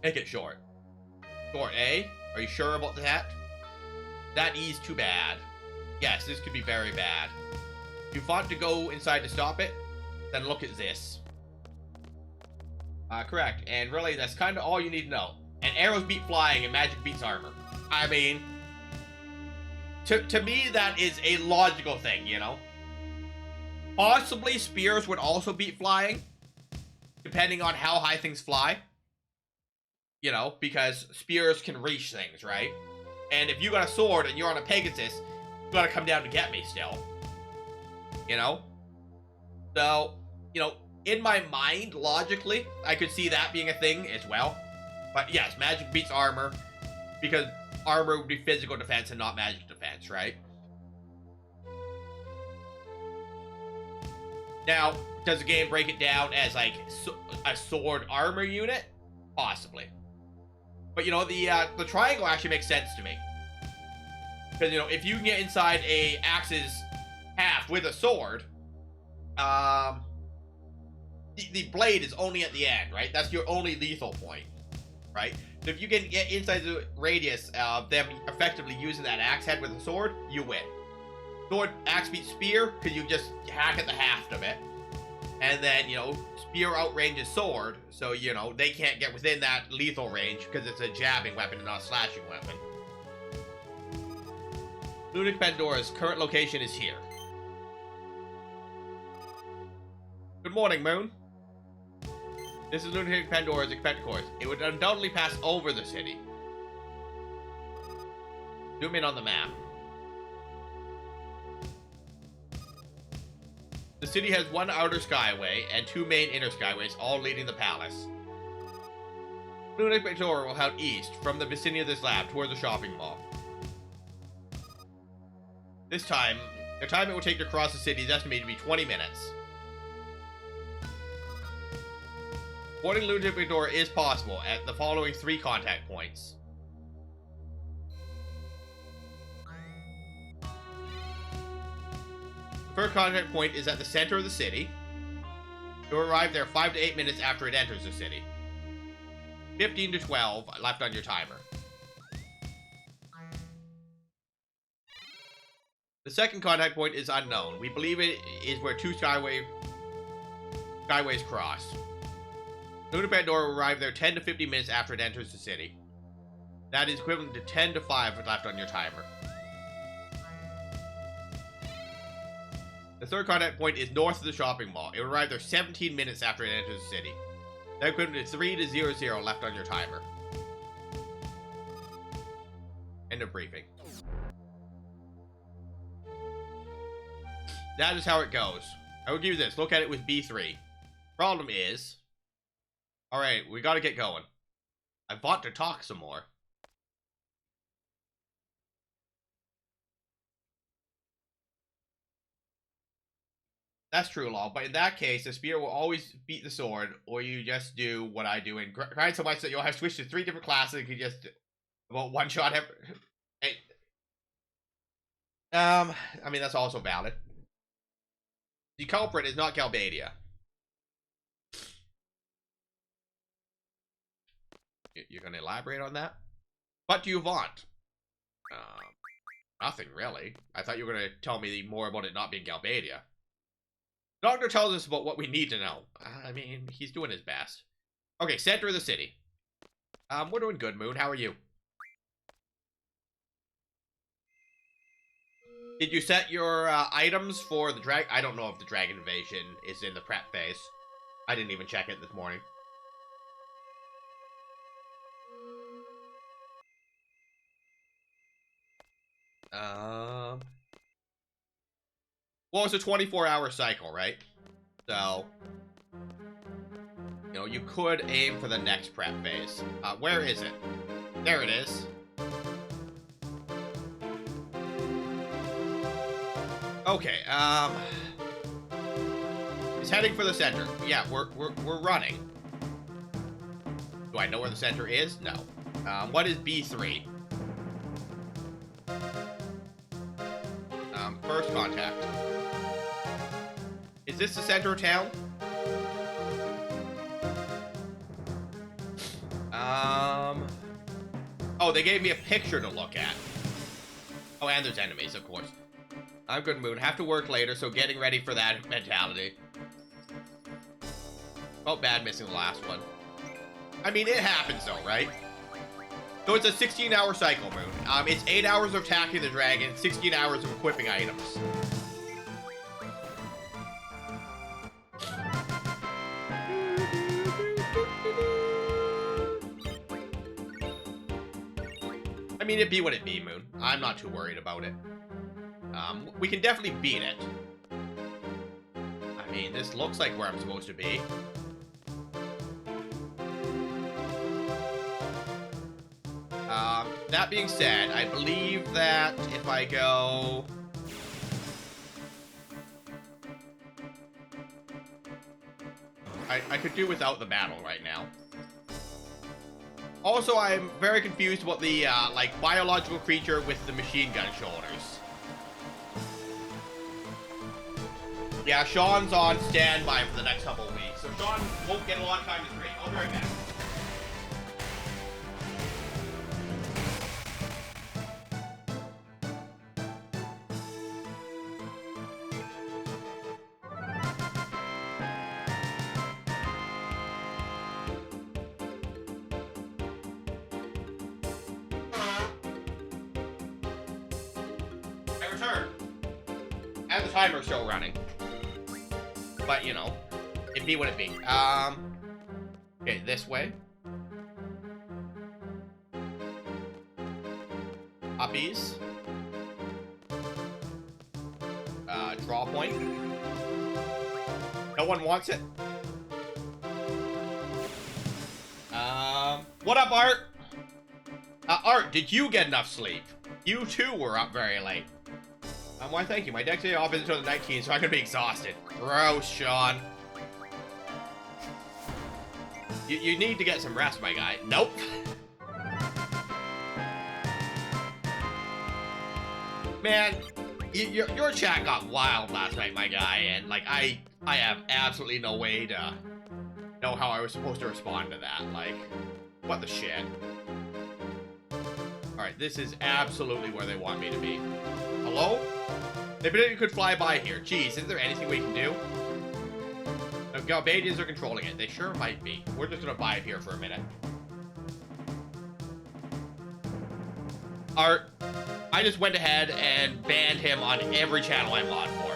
Make it short. Short, eh? Are you sure about that? That is too bad. Yes, this could be very bad. If you want to go inside to stop it, then look at this. Correct. And really, that's kind of all you need to know. And arrows beat flying and magic beats armor. I mean, to me, that is a logical thing, you know? Possibly spears would also beat flying, depending on how high things fly. You know, because spears can reach things, right? And if you got a sword and you're on a Pegasus, you gotta come down to get me still. You know? So, you know, in my mind, logically, I could see that being a thing as well. But yes, magic beats armor, because armor would be physical defense and not magic defense, right? Now, does the game break it down as like a sword armor unit? Possibly. But you know, the triangle actually makes sense to me. Because, you know, if you can get inside a axe's half with a sword, the blade is only at the end, right? That's your only lethal point, right? So if you can get inside the radius of them effectively using that axe head with a sword, you win. Sword, axe beats spear, because you just hack at the haft of it. And then, you know, spear outranges sword, so, you know, they can't get within that lethal range because it's a jabbing weapon and not a slashing weapon. Lunatic Pandora's current location is here. Good morning, Moon. This is Lunatic Pandora's expected course. It would undoubtedly pass over the city. Zoom in on the map. The city has one outer skyway and two main inner skyways, all leading the palace. Lunatic Pandora will head east from the vicinity of this lab toward the shopping mall. This time, the time it will take to cross the city is estimated to be 20 minutes. Boarding Lunatic Pandora is possible at the following 3 contact points. The first contact point is at the center of the city. You'll arrive there 5 to 8 minutes after it enters the city. 15 to 12 left on your timer. The second contact point is unknown. We believe it is where 2 skyways cross. Lunatic Pandora will arrive there 10 to 50 minutes after it enters the city. That is equivalent to 10 to 5 left on your timer. The third contact point is north of the shopping mall. It will arrive there 17 minutes after it enters the city. That equivalent to 3 to 00 left on your timer. End of briefing. That is how it goes. I will give you this. Look at it with B3. Problem is... Alright, we gotta get going. I want to talk some more. That's true, Law, but in that case, the spear will always beat the sword, or you just do what I do and grind so much that you'll have switched to 3 different classes and you can just about one shot every... Hey. I mean, that's also valid. The culprit is not Galbadia. You're gonna elaborate on that? What do you want? Nothing, really. I thought you were gonna tell me more about it not being Galbadia. The doctor tells us about what we need to know. I mean, he's doing his best. Okay, center of the city. We're doing good, Moon. How are you? Did you set your items for the drag? I don't know if the dragon invasion is in the prep phase. I didn't even check it this morning. Well, it's a 24-hour cycle, right? So, you know, you could aim for the next prep phase. Where is it? There it is. Okay, it's heading for the center. Yeah, we're running. Do I know where the center is? No. What is B3? First contact. Is this the center of town? Oh, they gave me a picture to look at. Oh, and there's enemies, of course. I'm good, Moon. Have to work later, so getting ready for that mentality. Felt bad missing the last one. I mean, it happens though, right? So it's a 16-hour cycle, Moon. It's 8 hours of attacking the dragon, 16 hours of equipping items. I mean, it be what it be, Moon. I'm not too worried about it. We can definitely beat it. I mean, this looks like where I'm supposed to be. That being said, I believe that if I go... I could do without the battle right now. Also, I'm very confused about the, like, biological creature with the machine gun shoulders. Yeah, Sean's on standby for the next couple of weeks, so Sean won't get a lot of time to stream. I'll be right back. And the timer's still running. But, you know, it be what it be. Okay, this way. Uppies. Draw point. No one wants it. What up, Art? Art, did you get enough sleep? You too were up very late. Why, thank you. My next day off is until the 19th, so I'm gonna be exhausted. Gross, Sean. You need to get some rest, my guy. Nope. Man, your chat got wild last night, my guy, and like I have absolutely no way to know how I was supposed to respond to that. Like, what the shit? Alright, this is absolutely where they want me to be. Hello? They predicted it could fly by here. Geez, is there anything we can do? The Galbadians are controlling it. They sure might be. We're just gonna vibe here for a minute. Art, I just went ahead and banned him on every channel I'm on for.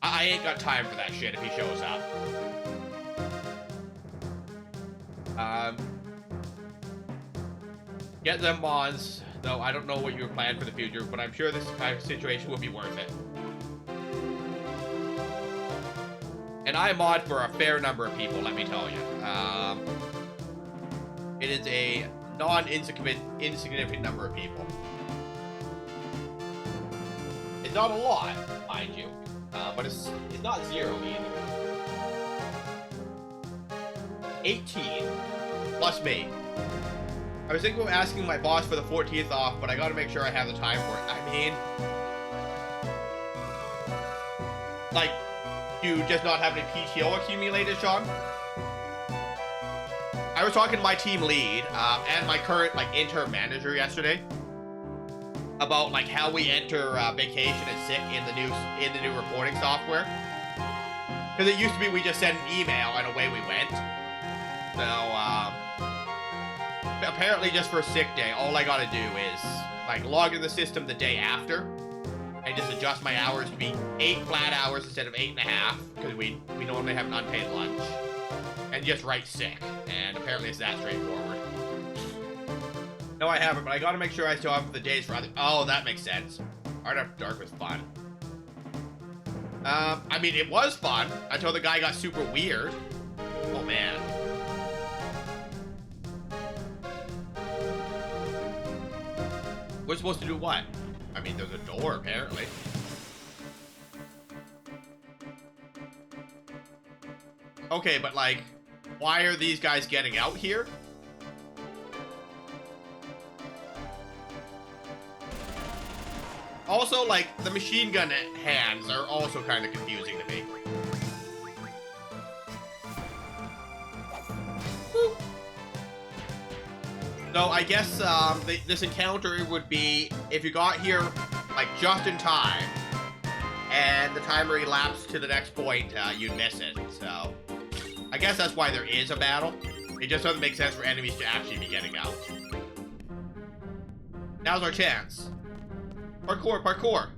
I ain't got time for that shit if he shows up. Get them mods, though I don't know what you planned for the future, but I'm sure this kind of situation will be worth it. And I mod for a fair number of people, let me tell you. It is a non-insignificant number of people. It's not a lot, mind you, but it's not zero either. 18 plus me. I was thinking of asking my boss for the 14th off, but I gotta make sure I have the time for it. I mean, like, you just not have any PTO accumulated, Sean? I was talking to my team lead and my current like interim manager yesterday about like how we enter vacation and sick in the new reporting software. Because it used to be we just sent an email and away we went. So apparently just for a sick day, all I gotta do is like log in the system the day after and just adjust my hours to be 8 flat hours instead of 8.5, because we normally have an unpaid lunch, and just write sick. And apparently it's that straightforward. No, I haven't, but I gotta make sure I still have the days for other. Oh, that makes sense. Art After Dark was fun. I mean, it was fun until the guy got super weird. Oh man. We're supposed to do what? I mean, there's a door, apparently. Okay, but like, why are these guys getting out here? Also, like, the machine gun hands are also kind of confusing to me. Woo. So I guess this encounter would be if you got here like just in time and the timer elapsed to the next point, you'd miss it. So I guess that's why there is a battle. It just doesn't make sense for enemies to actually be getting out. Now's our chance. Parkour, parkour.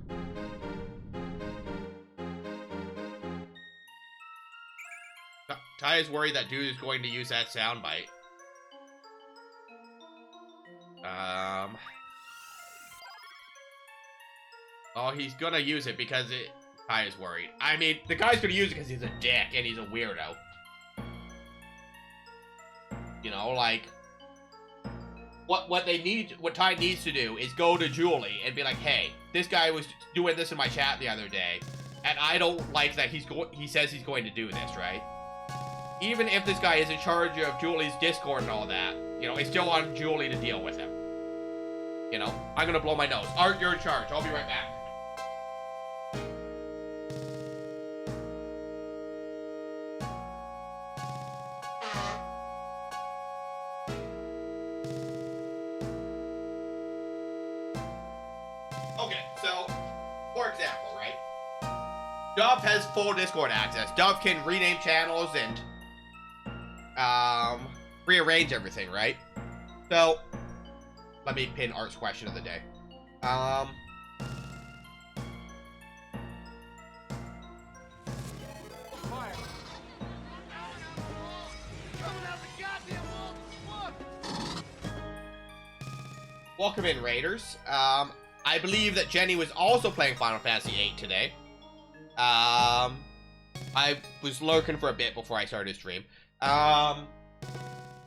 Ty is worried that dude is going to use that soundbite. Oh, he's gonna use it because Ty is worried. I mean, the guy's gonna use it because he's a dick and he's a weirdo. You know, like, what Ty needs to do is go to Julie and be like, hey, this guy was doing this in my chat the other day, and I don't like that he says he's going to do this, right? Even if this guy is in charge of Julie's Discord and all that, you know, it's still on Julie to deal with him. You know, I'm gonna blow my nose. Art, you're in charge. I'll be right back. Okay, so, for example, right? Dove has full Discord access. Dove can rename channels and rearrange everything, right? So, let me pin Art's question of the day. welcome in, Raiders. I believe that Jenny was also playing Final Fantasy VIII today. I was lurking for a bit before I started stream.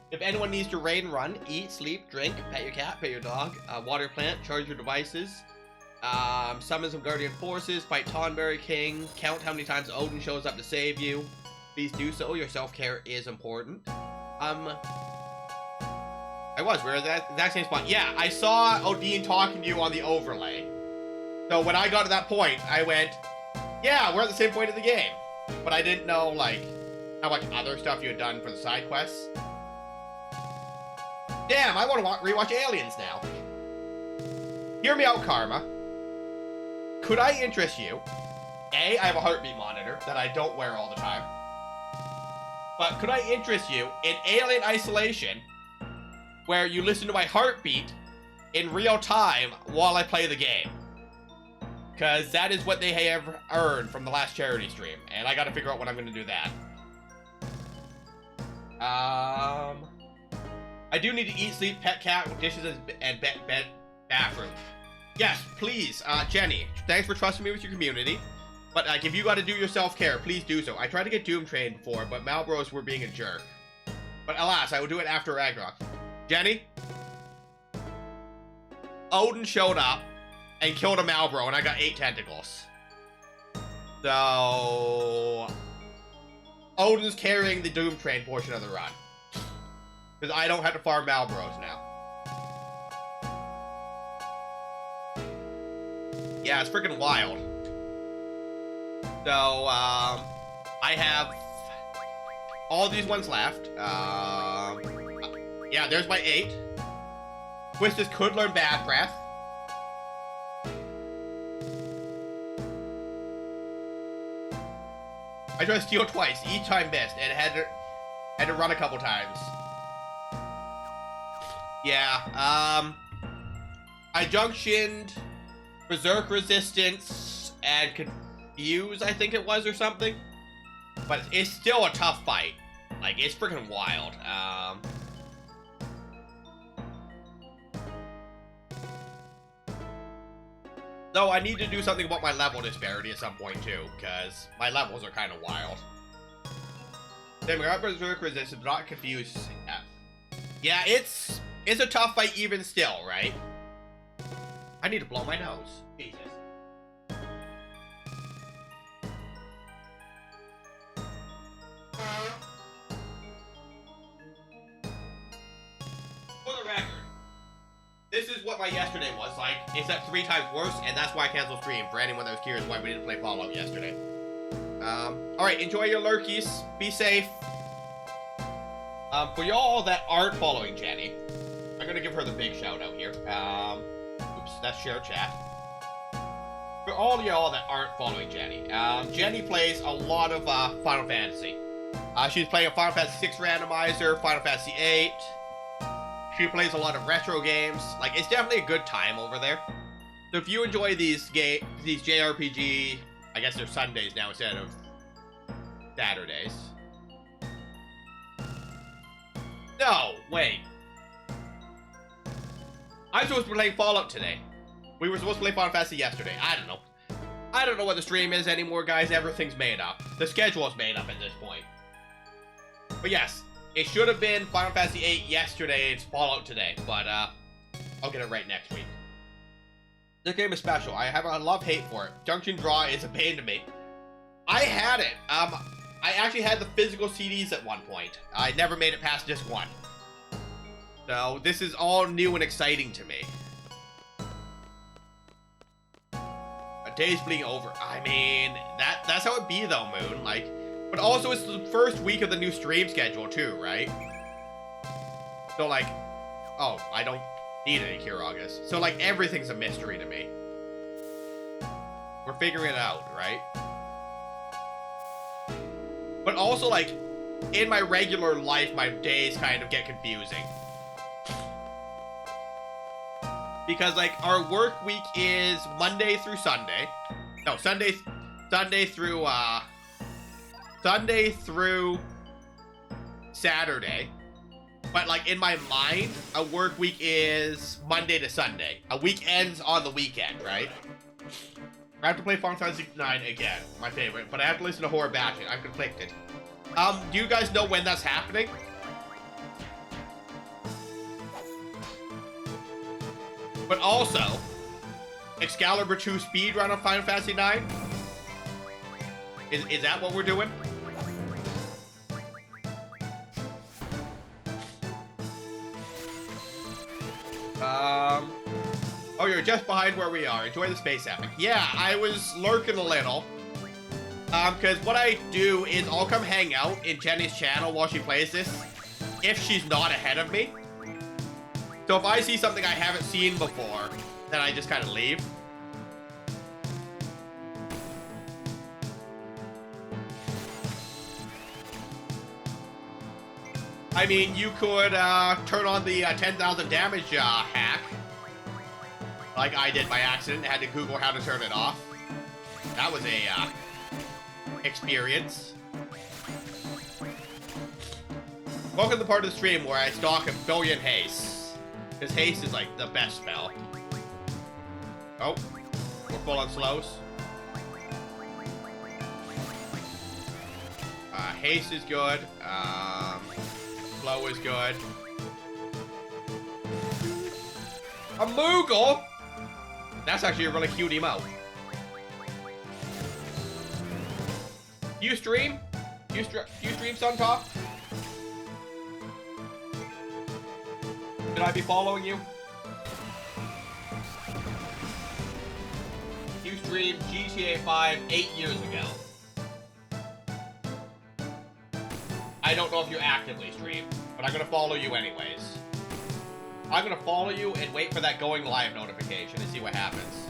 If anyone needs to raid and run, eat, sleep, drink, pet your cat, pet your dog, water your plant, charge your devices, summon some guardian forces, fight Tonberry King, count how many times Odin shows up to save you, please do so. Your self-care is important. We're at the exact same spot. Yeah, I saw Odin talking to you on the overlay. So when I got to that point, I went, yeah, we're at the same point of the game. But I didn't know, like, how much other stuff you had done for the side quests. Damn, I want to rewatch Aliens now. Hear me out, Karma. Could I interest you? A, I have a heartbeat monitor that I don't wear all the time. But could I interest you in Alien Isolation, where you listen to my heartbeat in real time while I play the game? Because that is what they have earned from the last charity stream, and I gotta figure out when I'm gonna do that. I do need to eat, sleep, pet cat, dishes, and bed, bathroom. Yes, please, Jenny, thanks for trusting me with your community. But, if you gotta do your self-care, please do so. I tried to get Doom Train before, but Malbros were being a jerk. But alas, I will do it after Ragnarok. Jenny? Odin showed up and killed a Malbro, and I got 8 tentacles. So... Odin's carrying the Doom Train portion of the run. Because I don't have to farm Malbros now. Yeah, it's freaking wild. So, I have all these ones left. Yeah, there's my 8. Twistus could learn Bad Breath. I tried to steal twice, each time missed, and had to run a couple times. Yeah, I junctioned Berserk Resistance and Confuse, I think it was, or something. But it's still a tough fight. Like, it's freaking wild. So I need to do something about my level disparity at some point too, because my levels are kind of wild. Then we got Berserk Resistance, not Confuse. Yeah, it's a tough fight even still, right? I need to blow my nose. Jesus. For the record, this is what my yesterday was like, except 3 times worse, and that's why I canceled stream, for anyone that was curious why we didn't play Fallout yesterday. Alright, enjoy your lurkies, be safe. For y'all that aren't following Jenny, I'm gonna give her the big shout out here. Oops, that's share chat. For all y'all that aren't following Jenny, Jenny plays a lot of Final Fantasy. She's playing a Final Fantasy VI randomizer, Final Fantasy VIII. She plays a lot of retro games. Like, it's definitely a good time over there. So if you enjoy these JRPG, I guess they're Sundays now instead of Saturdays. No, wait. I'm supposed to be playing Fallout today. We were supposed to play Final Fantasy yesterday. I don't know. I don't know what the stream is anymore, guys. Everything's made up. The schedule is made up at this point. But yes, it should have been Final Fantasy VIII yesterday. It's Fallout today. But, I'll get it right next week. This game is special. I have a love-hate for it. Junction Draw is a pain to me. I had it. I actually had the physical CDs at one point. I never made it past disc 1. So, this is all new and exciting to me. A day's bleeding over. I mean, that's how it be though, Moon. Like, but also it's the first week of the new stream schedule too, right? So like, oh, I don't need any Cure August. So like, everything's a mystery to me. We're figuring it out, right? But also like, in my regular life, my days kind of get confusing. Because, like, our work week is Monday through Sunday. No, Sunday through Saturday. But, like, in my mind, a work week is Monday to Sunday. A week ends on the weekend, right? I have to play Final Fantasy IX again, my favorite, but I have to listen to Horror Bastion. I'm conflicted. Do you guys know when that's happening? But also, Excalibur 2 speedrun on Final Fantasy IX? Is that what we're doing? Oh, you're just behind where we are. Enjoy the space epic. Yeah, I was lurking a little. Because what I do is I'll come hang out in Jenny's channel while she plays this, if she's not ahead of me. So if I see something I haven't seen before, then I just kind of leave. I mean, you could turn on the 10,000 damage hack, like I did by accident. I had to Google how to turn it off. That was a experience. Welcome to the part of the stream where I stalk a billion haste. Because haste is like the best spell. Oh, we're full on slows. Haste is good. Flow is good. A Moogle? That's actually a really cute emote. You stream? You stream Suntop? Should I be following you? You streamed GTA 5 8 years ago. I don't know if you actively stream, but I'm gonna follow you anyways. I'm gonna follow you and wait for that going live notification and see what happens.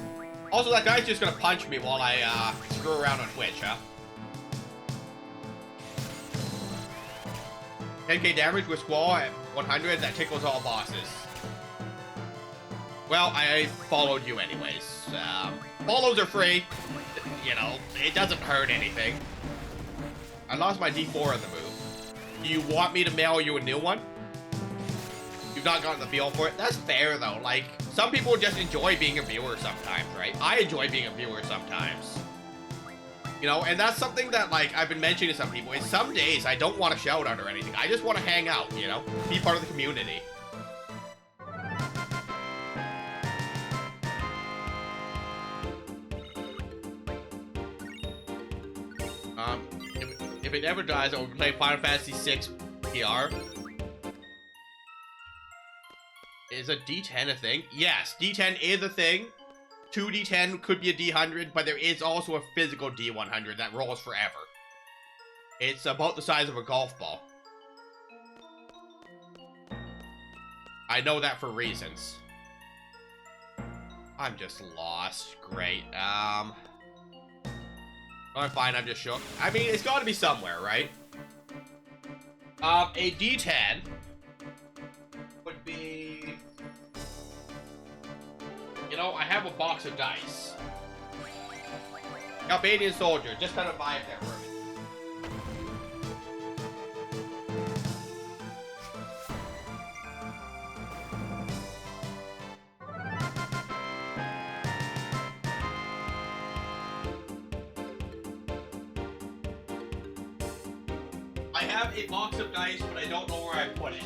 Also, that guy's just gonna punch me while I screw around on Twitch, huh? 10k damage with Squall at 100, that tickles all bosses. Well, I followed you anyways. Follows are free. You know, it doesn't hurt anything. I lost my D4 in the move. Do you want me to mail you a new one? You've not gotten the feel for it? That's fair, though. Like, some people just enjoy being a viewer sometimes, right? I enjoy being a viewer sometimes. You know, and that's something that, like, I've been mentioning to some people. Is some days I don't want to shout out or anything. I just want to hang out, you know? Be part of the community. If it ever dies, I will play Final Fantasy VI PR. Is a D10 a thing? Yes, D10 is a thing. 2D10 could be a D100, but there is also a physical D100 that rolls forever. It's about the size of a golf ball. I know that for reasons. I'm just lost. Great. Oh, I'm fine, I'm just shook. I mean, it's gotta be somewhere, right? A D10 would be... You know, I have a box of dice. Albanian soldier, just kind of vibe there for me. I have a box of dice, but I don't know where I put it.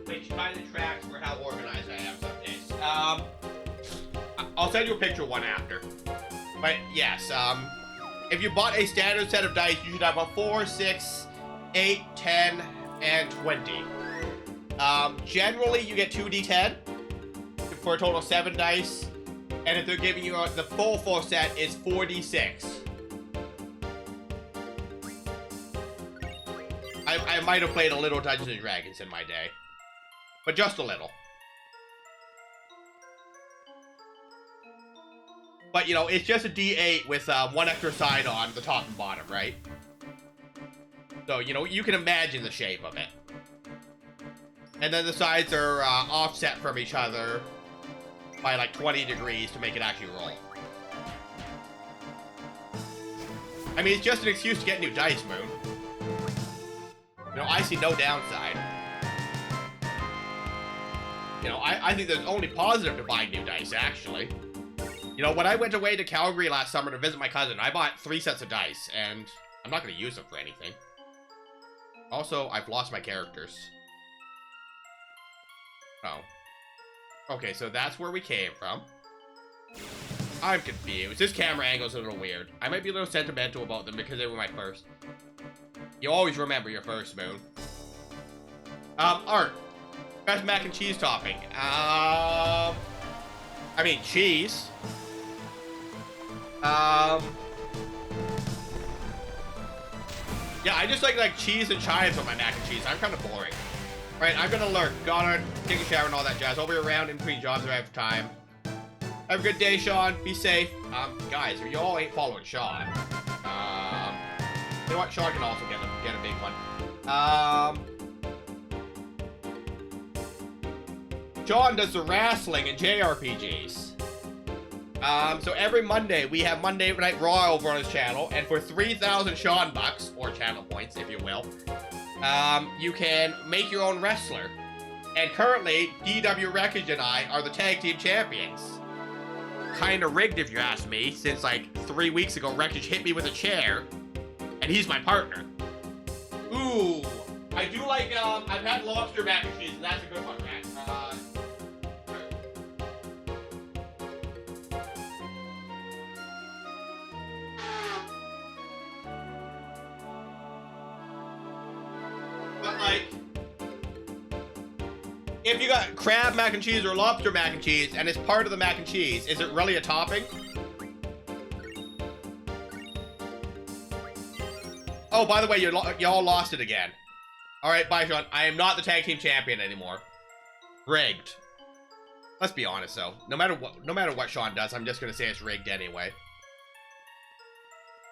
Which kind of tracks for how organized I am some days. I'll send you a picture one after. But yes, if you bought a standard set of dice, you should have a 4, 6, 8, 10, and 20. Generally, you get 2d10 for a total of 7 dice. And if they're giving you the full set, is 4d6. I might have played a little Dungeons & Dragons in my day. But just a little. But, you know, it's just a D8 with one extra side on the top and bottom, right? So, you know, you can imagine the shape of it. And then the sides are offset from each other by like 20 degrees to make it actually roll. I mean, it's just an excuse to get new dice, Moon. You know, I see no downside. You know, I think there's only positive to buying new dice, actually. You know, when I went away to Calgary last summer to visit my cousin, I bought 3 sets of dice, and I'm not going to use them for anything. Also, I've lost my characters. Oh. Okay, so that's where we came from. I'm confused. This camera angle's a little weird. I might be a little sentimental about them because they were my first. You always remember your first, Moon. Art. Best mac and cheese topping. I mean, cheese. Yeah, I just like cheese and chives on my mac and cheese. I'm kind of boring. Right, I'm gonna lurk. Gotta take a shower and all that jazz. I'll be around in between jobs if I have time. Have a good day, Sean. Be safe. Guys, if you all ain't following Sean, you know what? Sean can also get a big one. Sean does the wrestling and JRPGs. So every Monday, we have Monday Night Raw over on his channel, and for 3,000 Sean bucks, or channel points, if you will, you can make your own wrestler. And currently, DW Wreckage and I are the tag team champions. Kinda rigged, if you ask me, since like 3 weeks ago, Wreckage hit me with a chair, and he's my partner. Ooh, I do like, I've had lobster mac and cheese, and that's a good one, Matt. But like, if you got crab mac and cheese or lobster mac and cheese, and it's part of the mac and cheese, is it really a topping? Oh, by the way, y'all lost it again. Alright, bye, Sean. I am not the tag team champion anymore. Rigged. Let's be honest, though. No matter what Sean does, I'm just gonna say it's rigged anyway.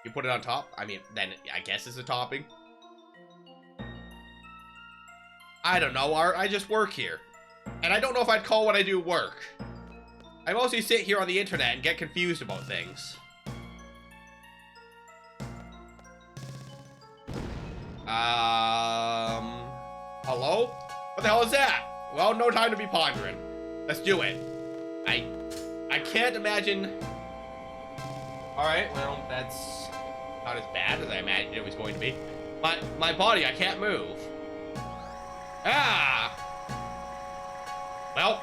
You put it on top? I mean, then I guess it's a topping. I don't know, Art. I just work here. And I don't know if I'd call what I do work. I mostly sit here on the internet and get confused about things. Hello? What the hell is that? Well, no time to be pondering. Let's do it. I can't imagine... Alright, well, that's not as bad as I imagined it was going to be. My body, I can't move. Ah! Well.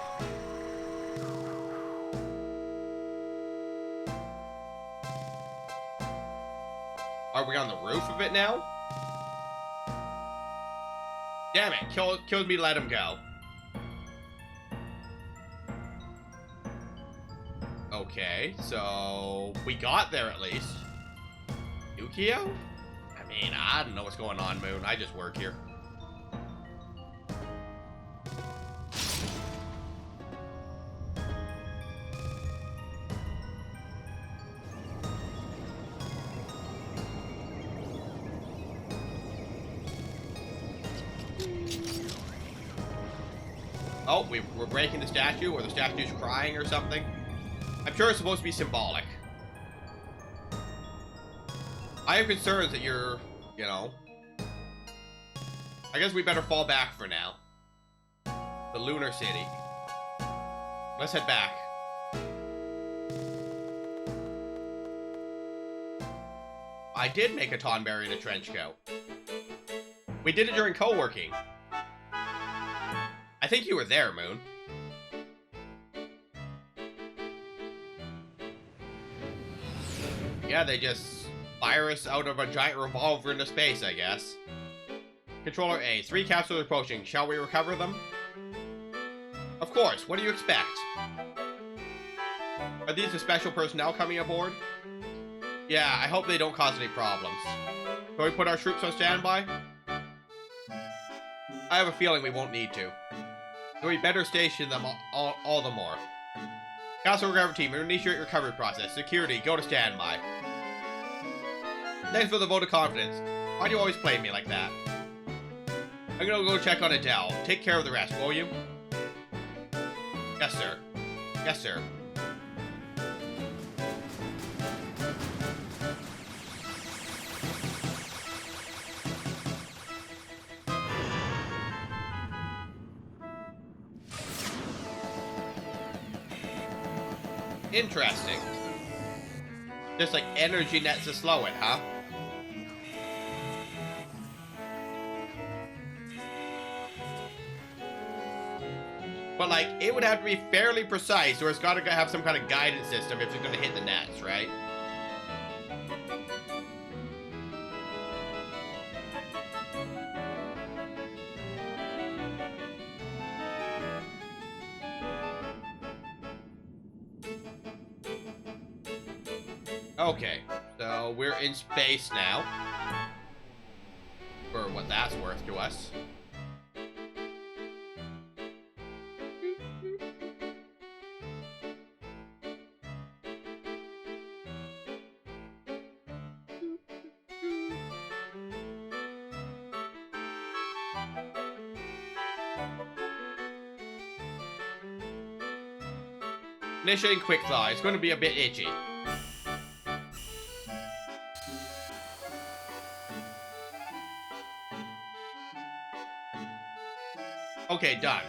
Are we on the roof of it now? Damn it, kills me to let him go. Okay, so we got there at least. Yukio? I mean, I don't know what's going on, Moon. I just work here. Oh, we're breaking the statue, or the statue's crying or something. I'm sure it's supposed to be symbolic. I have concerns that you're, you know... I guess we better fall back for now. The Lunar City. Let's head back. I did make a Tonberry in a trench coat. We did it during co-working. I think you were there, Moon. Yeah, they just fire us out of a giant revolver into space, I guess. Controller A, 3 capsules approaching. Shall we recover them? Of course, what do you expect? Are these the special personnel coming aboard? Yeah, I hope they don't cause any problems. Can we put our troops on standby? I have a feeling we won't need to. So we better station them all the more. Castle recovery team, initiate recovery process. Security, go to standby. Thanks for the vote of confidence. Why do you always play me like that? I'm gonna go check on Adele. Take care of the rest, will you? Yes, sir. Yes, sir. Interesting. Just like energy nets to slow it, huh? But like, it would have to be fairly precise, or it's gotta have some kind of guidance system if it's gonna hit the nets, right? Okay, so we're in space now. For what that's worth to us. Initiating quick thaw. It's going to be a bit itchy. Okay, done.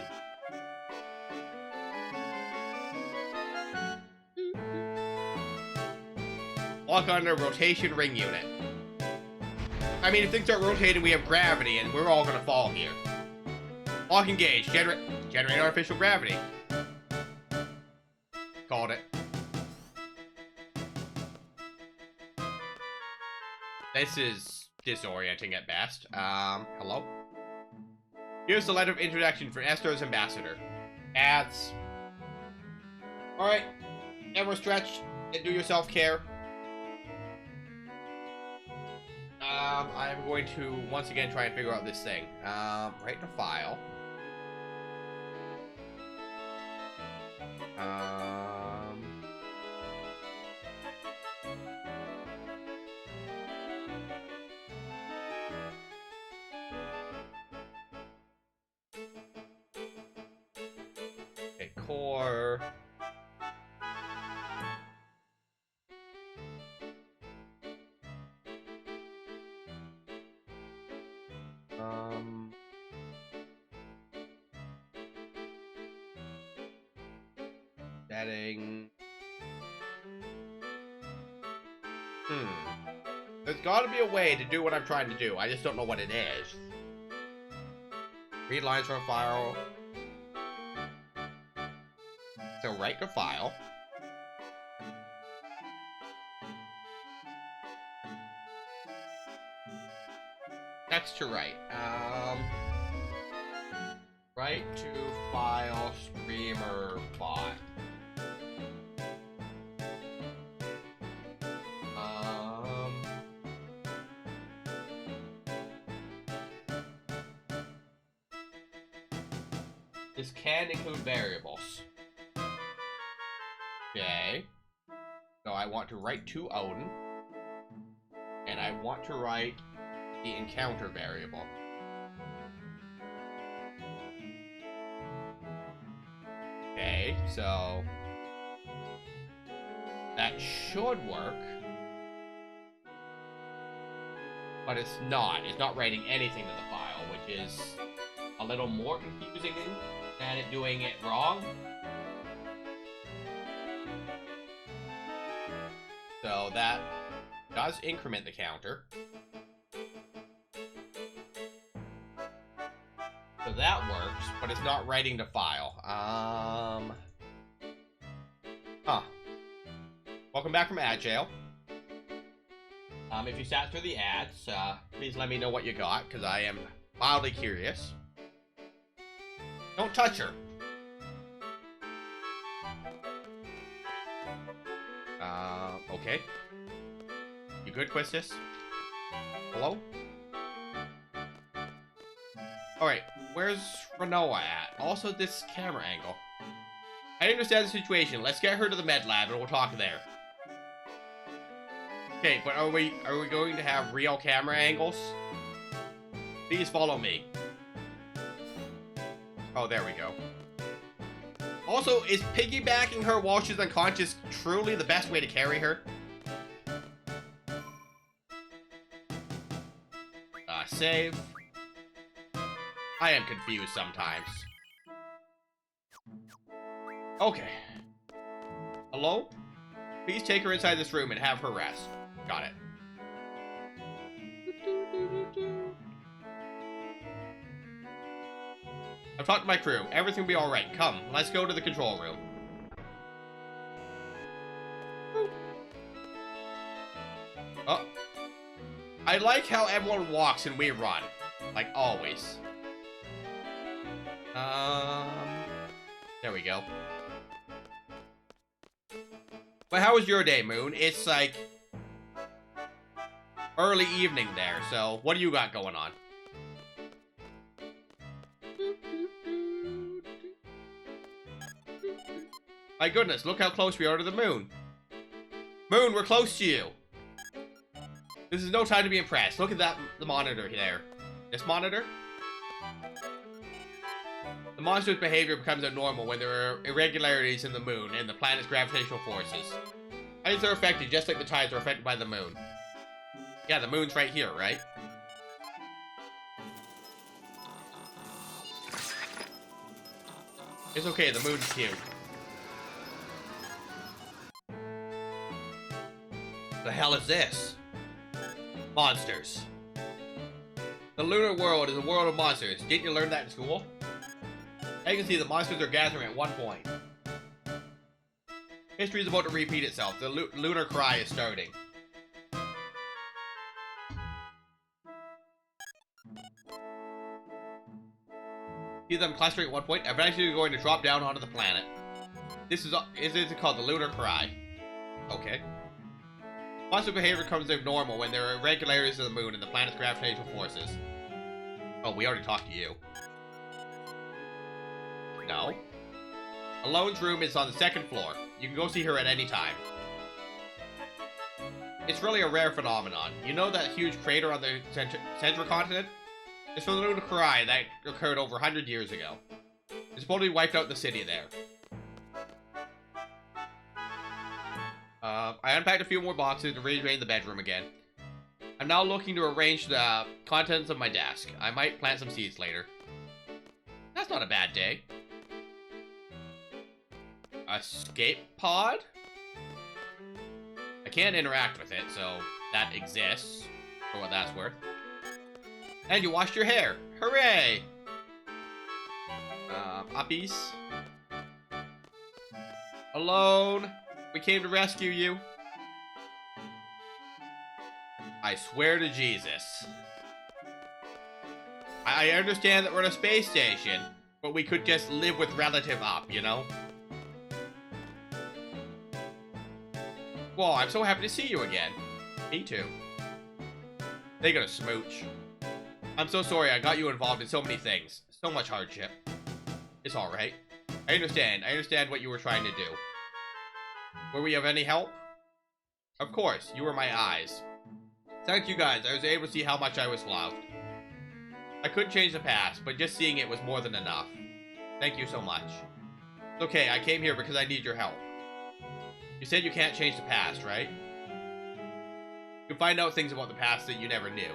Lock on the rotation ring unit. I mean, if things start rotating, we have gravity, and we're all gonna fall here. Lock engage. Generate artificial gravity. Called it. This is disorienting at best. Hello? Here's the letter of introduction for Esther's ambassador. Ads. Alright. Ever stretch and do your self-care. I'm going to once again try and figure out this thing. Write the file. Okay, core. Setting. There's gotta be a way to do what I'm trying to do. I just don't know what it is. Read lines from a file. So write the file. Text to write. Write to file streamer bot. This can include variables. Okay. So I want to write to Odin. And I want to write the encounter variable. Okay, so that should work. But it's not. It's not writing anything to the file, which is a little more confusing than it doing it wrong. So that does increment the counter. So that works, but it's not writing the file. Welcome back from ad jail. If you sat through the ads, please let me know what you got, because I am mildly curious. Don't touch her. Okay. You good, Quistis? Hello? Alright, where's Renoa at? Also, this camera angle. I understand the situation. Let's get her to the med lab and we'll talk there. Okay, but are we going to have real camera angles? Please follow me. Oh, there we go. Also, is piggybacking her while she's unconscious truly the best way to carry her? Save. I am confused sometimes. Okay. Hello? Please take her inside this room and have her rest. Got it. I've talked to my crew. Everything will be alright. Come, let's go to the control room. Oh. I like how everyone walks and we run. Like always. There we go. But how was your day, Moon? It's like early evening there, so what do you got going on? My goodness, look how close we are to the moon. Moon, we're close to you. This is no time to be impressed. Look at that, the monitor there. This monitor? The monster's behavior becomes abnormal when there are irregularities in the moon and the planet's gravitational forces. Tides are affected just like the tides are affected by the moon. Yeah, the moon's right here, right? It's okay, the moon's cute. The hell is this? Monsters. The lunar world is a world of monsters. Didn't you learn that in school? As you can see, the monsters are gathering at one point. History is about to repeat itself. The lunar cry is starting. See them clustering at one point, eventually going to drop down onto the planet. This is called the lunar cry. Okay. Monster behavior becomes abnormal when there are irregularities of the moon and the planet's gravitational forces. Oh, we already talked to you. No. Ellone's room is on the second floor. You can go see her at any time. It's really a rare phenomenon. You know that huge crater on the central continent? It's from the lunar cry that occurred over 100 years ago. It supposedly wiped out the city there. I unpacked a few more boxes and rearranged the bedroom again. I'm now looking to arrange the contents of my desk. I might plant some seeds later. That's not a bad day. Escape pod? I can't interact with it, so that exists, for what that's worth. And you washed your hair! Hooray! Uppies. Ellone! We came to rescue you. I swear to Jesus. I understand that we're in a space station, but we could just live with relative up, you know? Well, I'm so happy to see you again. Me too. They got a smooch. I'm so sorry I got you involved in so many things. So much hardship. It's alright. I understand what you were trying to do. Were we of any help? Of course, you were my eyes. Thank you guys, I was able to see how much I was loved. I couldn't change the past, but just seeing it was more than enough. Thank you so much. It's okay, I came here because I need your help. You said you can't change the past, right? You find out things about the past that you never knew.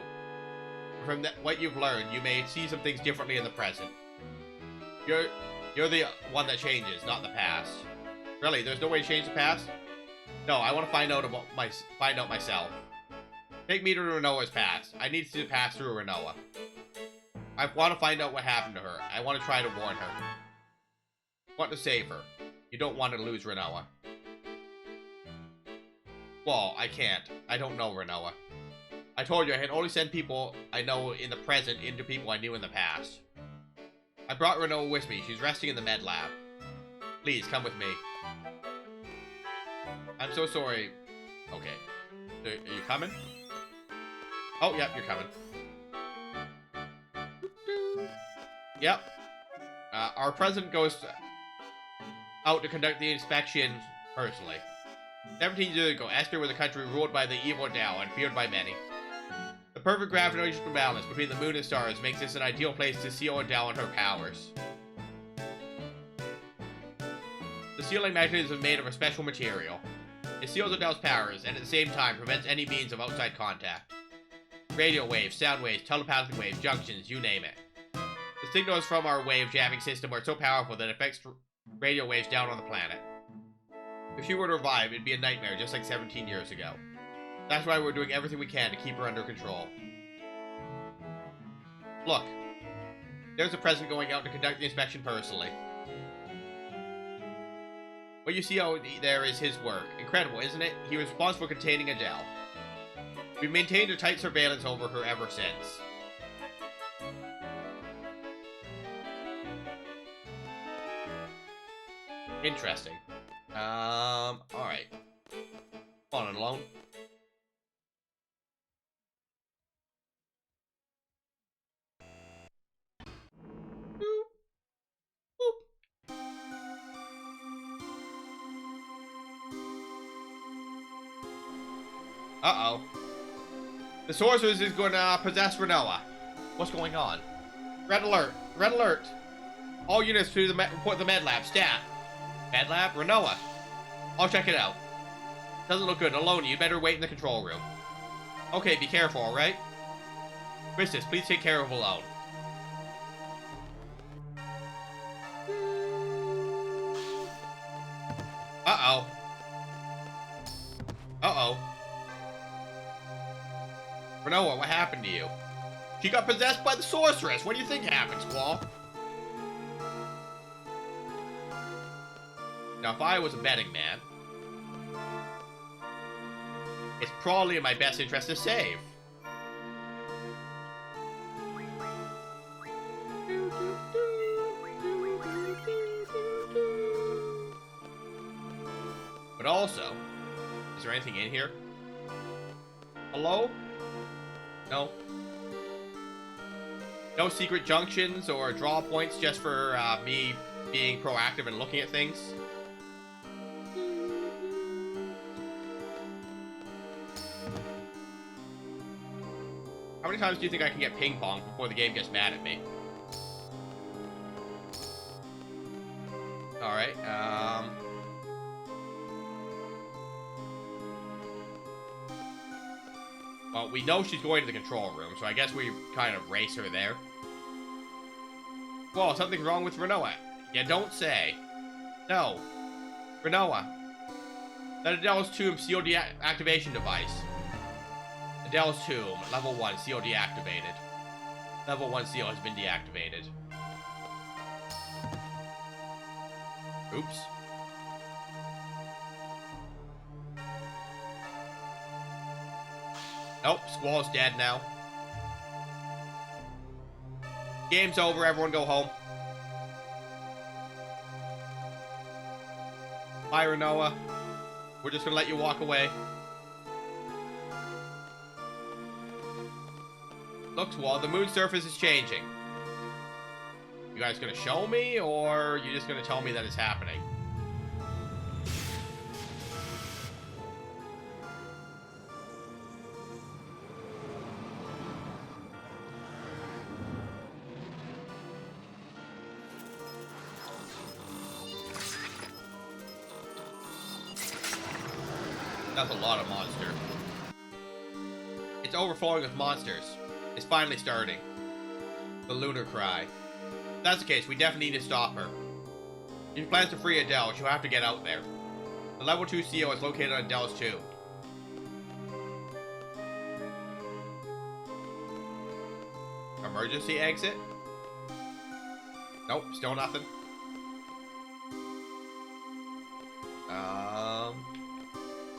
From what you've learned, you may see some things differently in the present. You're the one that changes, not the past. Really, there's no way to change the past? No, I want to find out myself. Take me to Renoa's past. I need to see the past through Renoa. I want to find out what happened to her. I want to try to warn her. I want to save her. You don't want to lose Renoa. Well, I can't. I don't know Renoa. I told you I can only send people I know in the present into people I knew in the past. I brought Renoa with me. She's resting in the med lab. Please, come with me. I'm so sorry. Okay. Are you coming? Oh, yep, you're coming. Yep. Our president goes out to conduct the inspection personally. 17 years ago, Esther was a country ruled by the evil Tao and feared by many. The perfect gravitational balance between the moon and stars makes this an ideal place to seal Tao and her powers. The sealing mechanism is made of a special material. It seals Adele's powers, and at the same time prevents any means of outside contact. Radio waves, sound waves, telepathic waves, junctions, you name it. The signals from our wave jamming system are so powerful that it affects radio waves down on the planet. If she were to revive, it'd be a nightmare, just like 17 years ago. That's why we're doing everything we can to keep her under control. Look. There's a president going out to conduct the inspection personally. What you see out there is his work. Incredible, isn't it? He was responsible for containing Adele. We've maintained a tight surveillance over her ever since. Interesting. Alright. Come on, Ellone. Uh-oh. The sorceress is gonna possess Renoa. What's going on? Red alert! Red alert! All units to the report the med lab. Stat. Med lab? Renoa. I'll check it out. Doesn't look good. Ellone, you'd better wait in the control room. Okay, be careful, alright? Christus, please take care of Ellone. Uh-oh. Uh-oh. Renoa, what happened to you? She got possessed by the sorceress. What do you think happened, Squall? Now, if I was a betting man, it's probably in my best interest to save. But also, is there anything in here? Hello? No. No secret junctions or draw points just for me being proactive and looking at things? How many times do you think I can get ping-ponged before the game gets mad at me? Alright, well, we know she's going to the control room, so I guess we kind of race her there. Whoa, something's wrong with Renoa. You don't say. No. Renoa. That Adele's Tomb COD activation device. Adele's Tomb, level 1, seal deactivated. Level 1 seal has been deactivated. Oops. Nope, Squall's dead now. Game's over, everyone go home. Bye, Renoa. We're just gonna let you walk away. Look, Squall, the moon's surface is changing. You guys gonna show me, or you just gonna tell me that it's happening? That's a lot of monster. It's overflowing with monsters. It's finally starting. The lunar cry. If that's the case, we definitely need to stop her. If she plans to free Adele, she'll have to get out there. The level 2 CO is located on Adele's tomb. Emergency exit? Nope, still nothing.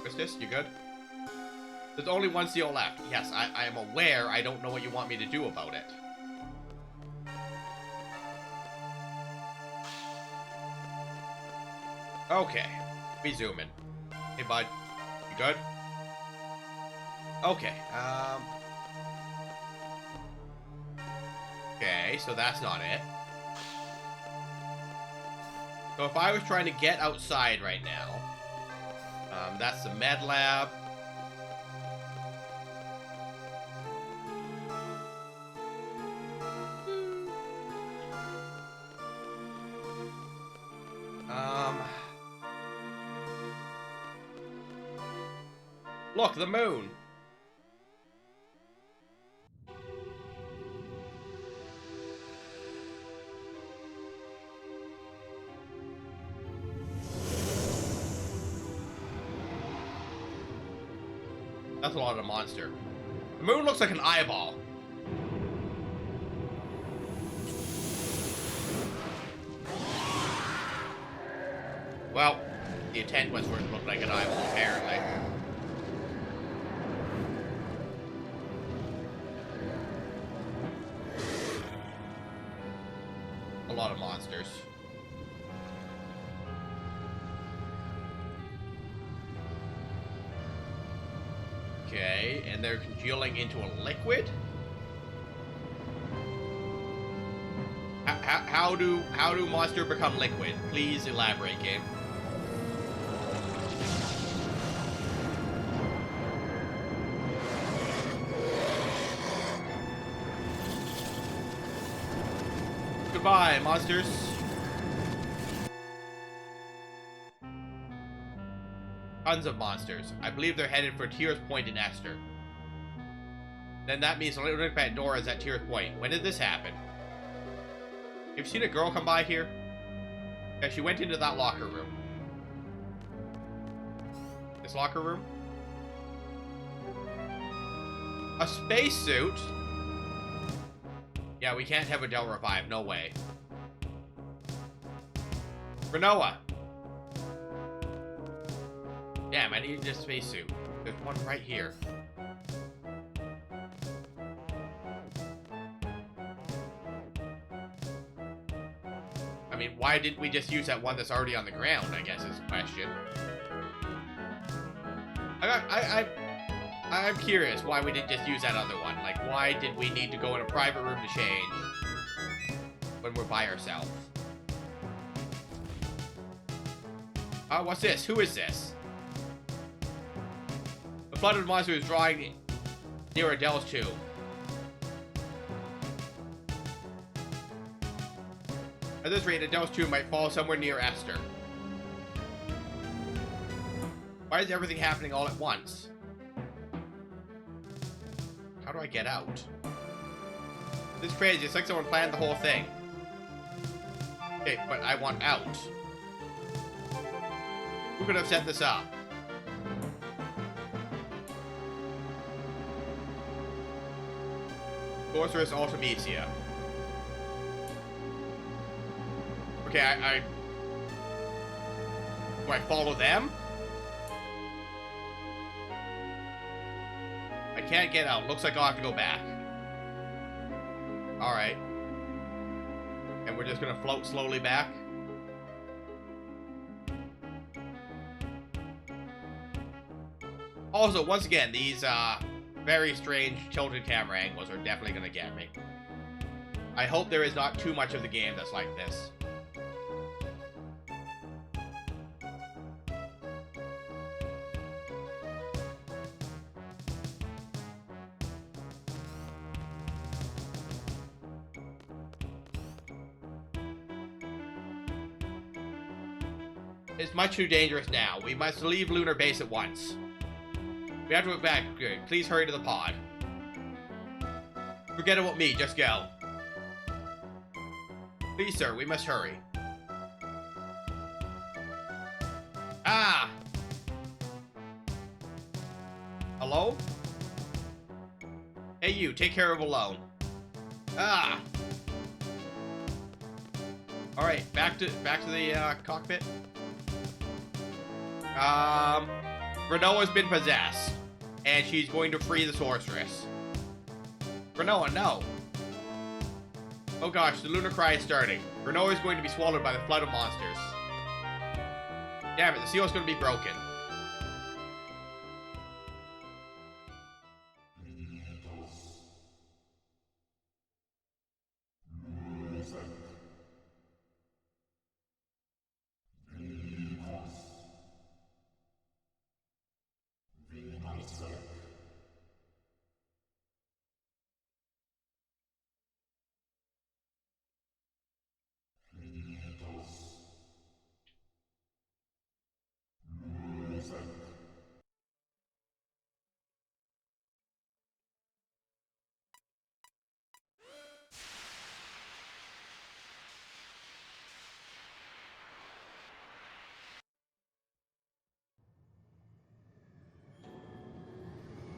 Christus, you good? There's only one seal left. Yes, I am aware. I don't know what you want me to do about it. Okay, we zoom in. Hey, bud. You good? Okay, okay, so that's not it. So if I was trying to get outside right now, that's the med lab. Look, the moon. That's a lot of monster. The moon looks like an eyeball. Well, the intent was for it to look like an eyeball, apparently. A lot of monsters. Okay, and they're congealing into a liquid? How do monsters become liquid? Please elaborate, game. Goodbye, monsters. Tons of monsters. I believe they're headed for Tier's Point in Esther. Then that means the little Pandora is at Tier's Point. When did this happen? You've seen a girl come by here? Yeah, she went into that locker room. This locker room? A spacesuit? Yeah, we can't have Adele revive. No way. Renoa! Damn, I need a spacesuit. There's one right here. I mean, why didn't we just use that one that's already on the ground, I guess is the question. I'm curious why we didn't just use that other one. Like, why did we need to go in a private room to change when we're by ourselves? What's this? Who is this? The flooded monster is drawing near Adele's tomb. At this rate, Adele's tomb might fall somewhere near Esther. Why is everything happening all at once? How do I get out? This is crazy. It's like someone planned the whole thing. Okay, but I want out. Who could have set this up? Sorceress Artemisia. Okay, do I follow them? I can't get out. Looks like I'll have to go back. Alright. And we're just gonna float slowly back. Also, once again, these very strange tilted camera angles are definitely gonna get me. I hope there is not too much of the game that's like this. It's much too dangerous now. We must leave Lunar Base at once. We have to evacuate. Please hurry to the pod. Forget about me. Just go. Please, sir. We must hurry. Ah! Hello? Hey, you. Take care of Ellone. Ah! Alright, back to the cockpit. Renoa's been possessed, and she's going to free the sorceress. Renoa, no. Oh gosh, the lunar cry is starting. Renoa is going to be swallowed by the flood of monsters. Damn it, the seal's going to be broken.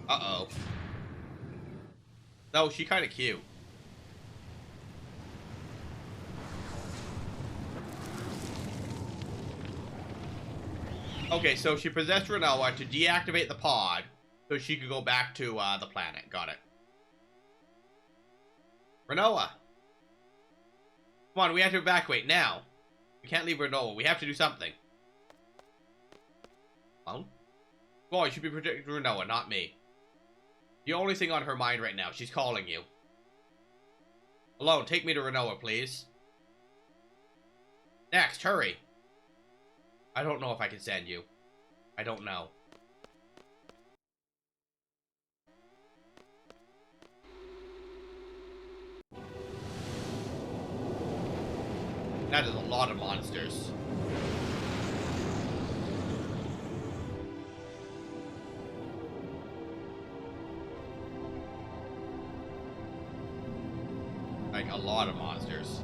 Uh-oh. No, she kind of cute. Okay, so she possessed Renoa to deactivate the pod so she could go back to the planet. Got it. Renoa! Come on, we have to evacuate now. We can't leave Renoa. We have to do something. Well? Boy, you should be protecting Renoa, not me. The only thing on her mind right now. She's calling you. Ellone, take me to Renoa, please. Next, hurry. I don't know if I can send you. I don't know. That is a lot of monsters. Like, a lot of monsters.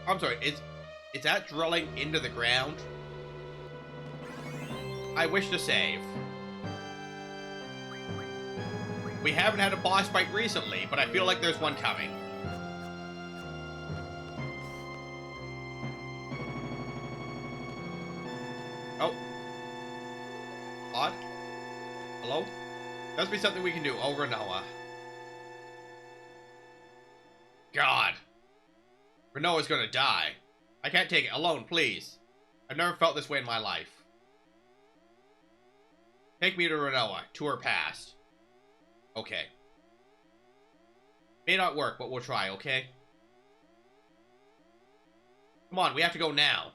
I'm sorry, is that drilling into the ground? I wish to save. We haven't had a boss fight recently, but I feel like there's one coming. Oh. Odd? Hello? Must be something we can do. Oh, Renoa. God. Renoa's gonna die. I can't take it. Ellone, please. I've never felt this way in my life. Take me to Renoa, to her past. Okay. May not work, but we'll try, okay? Come on, we have to go now.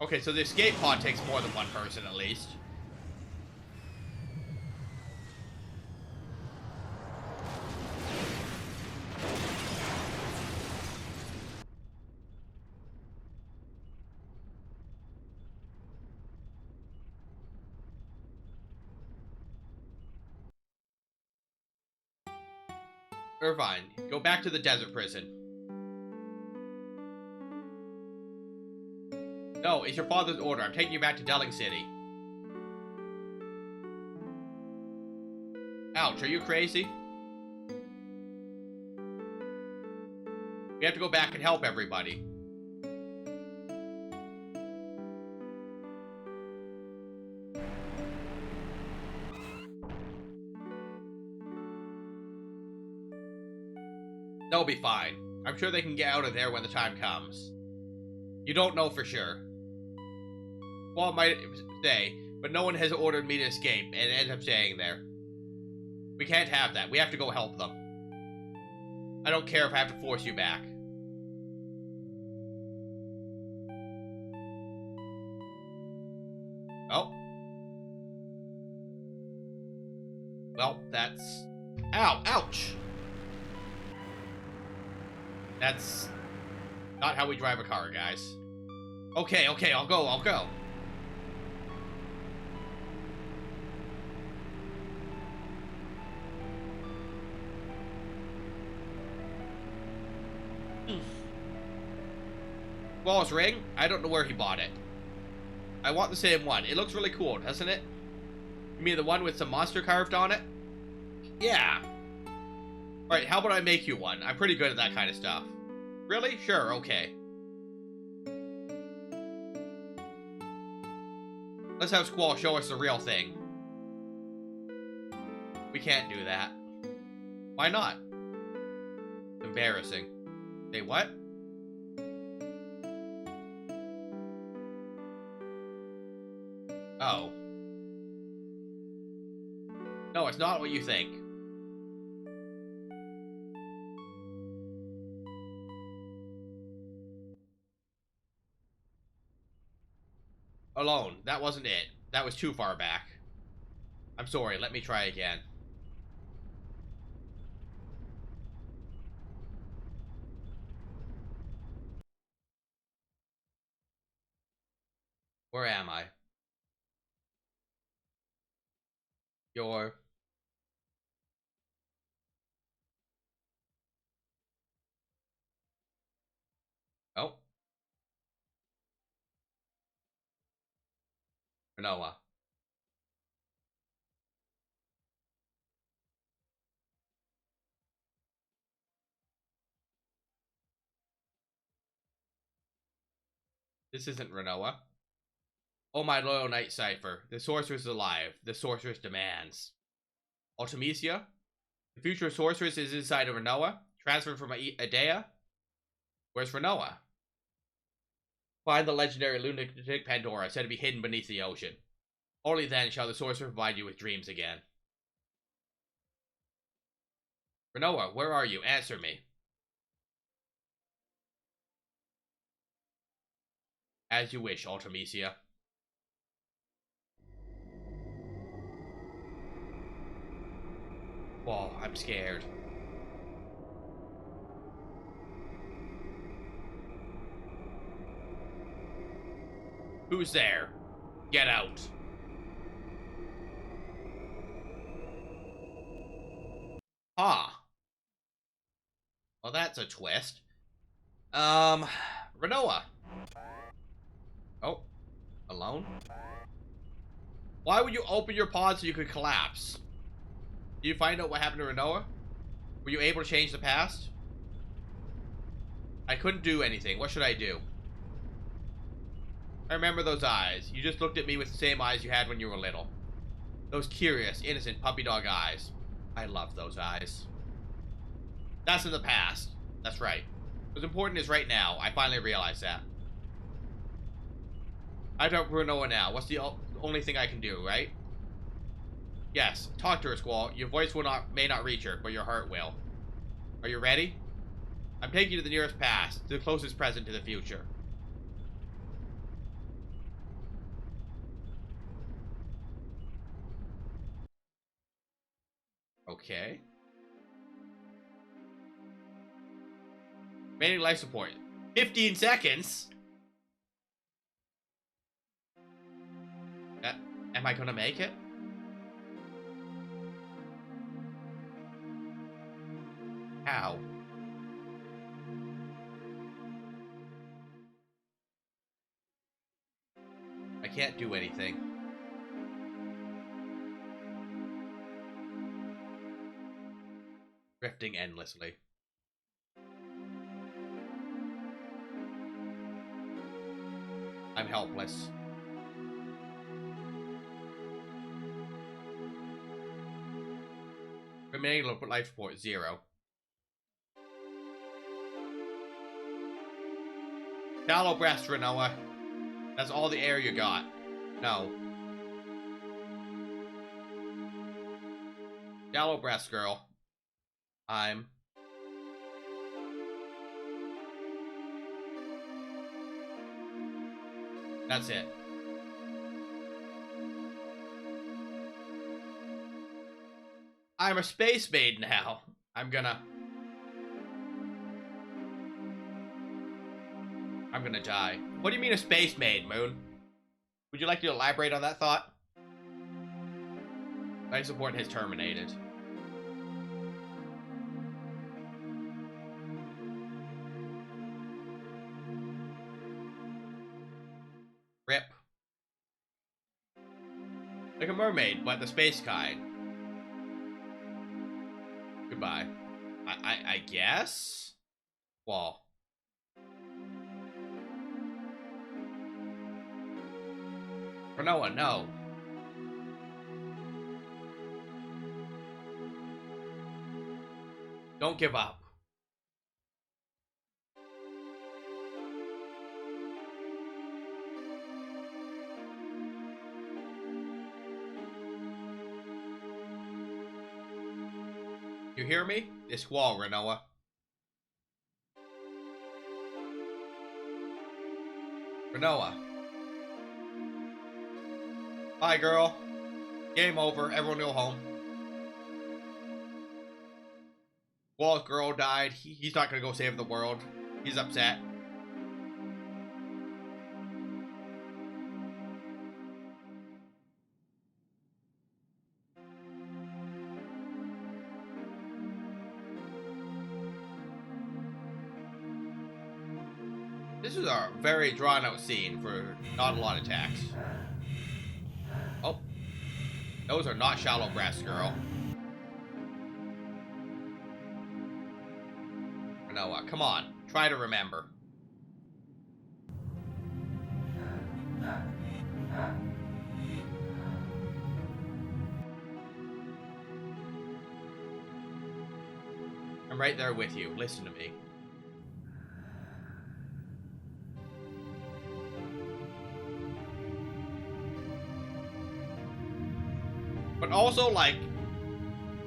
Okay, so the escape pod takes more than one person at least. Irvine, go back to the desert prison. No, it's your father's order. I'm taking you back to Delling City. Ouch, are you crazy? We have to go back and help everybody. They'll be fine. I'm sure they can get out of there when the time comes. You don't know for sure. Well, might say, but no one has ordered me to escape and end up staying there. We can't have that. We have to go help them. I don't care if I have to force you back. Oh. Well, that's... Ow! Ouch! That's not how we drive a car, guys. Okay, okay, I'll go. Wallace ring? I don't know where he bought it. I want the same one. It looks really cool, doesn't it? You mean the one with some monster carved on it? Yeah. Alright, how about I make you one? I'm pretty good at that kind of stuff. Really? Sure, okay. Let's have Squall show us the real thing. We can't do that. Why not? Embarrassing. Say what? Oh. No, it's not what you think. Ellone, that wasn't it. That was too far back. I'm sorry, let me try again. Where am I? You're... Oh. Renoa. This isn't Renoa. Oh, my loyal knight Cypher. The sorceress is alive. The sorceress demands. Ultimecia? The future sorceress is inside of Renoa. Transferred from Adea. Where's Renoa? Find the legendary lunatic Pandora, said to be hidden beneath the ocean. Only then shall the sorcerer provide you with dreams again. Renoa, where are you? Answer me. As you wish, Ultimecia. Whoa, I'm scared. Who's there? Get out. Huh. Well, that's a twist. Renoa. Oh, Ellone? Why would you open your pod so you could collapse? Did you find out what happened to Renoa? Were you able to change the past? I couldn't do anything. What should I do? I remember those eyes. You just looked at me with the same eyes you had when you were little. Those curious, innocent puppy dog eyes. I love those eyes. That's in the past. That's right. What's important is right now. I finally realized that. I don't Renoa now. What's the only thing I can do, right? Yes. Talk to her, Squall. Your voice may not reach her, but your heart will. Are you ready? I'm taking you to the nearest past, to the closest present to the future. Okay. Remaining life support. 15 seconds? Am I gonna make it? How? I can't do anything. Drifting endlessly. I'm helpless. Remaining life support 0. Shallow breast, Renoa. That's all the air you got. No. Shallow breast, girl. I'm... That's it. I'm a space maid now. I'm gonna die. What do you mean a space maid, Moon? Would you like to elaborate on that thought? Life support has terminated. Rip. Like a mermaid, but the space kind. Goodbye. I guess? Well. Renoa, no. Don't give up. You hear me? This wall, Renoa. Renoa. Bye, girl. Game over. Everyone go home. Well, girl died. He's not gonna go save the world. He's upset. This is a very drawn-out scene for not a lot of text. Oh. Those are not shallow breaths, girl. Noah, come on. Try to remember. I'm right there with you. Listen to me. But also, like,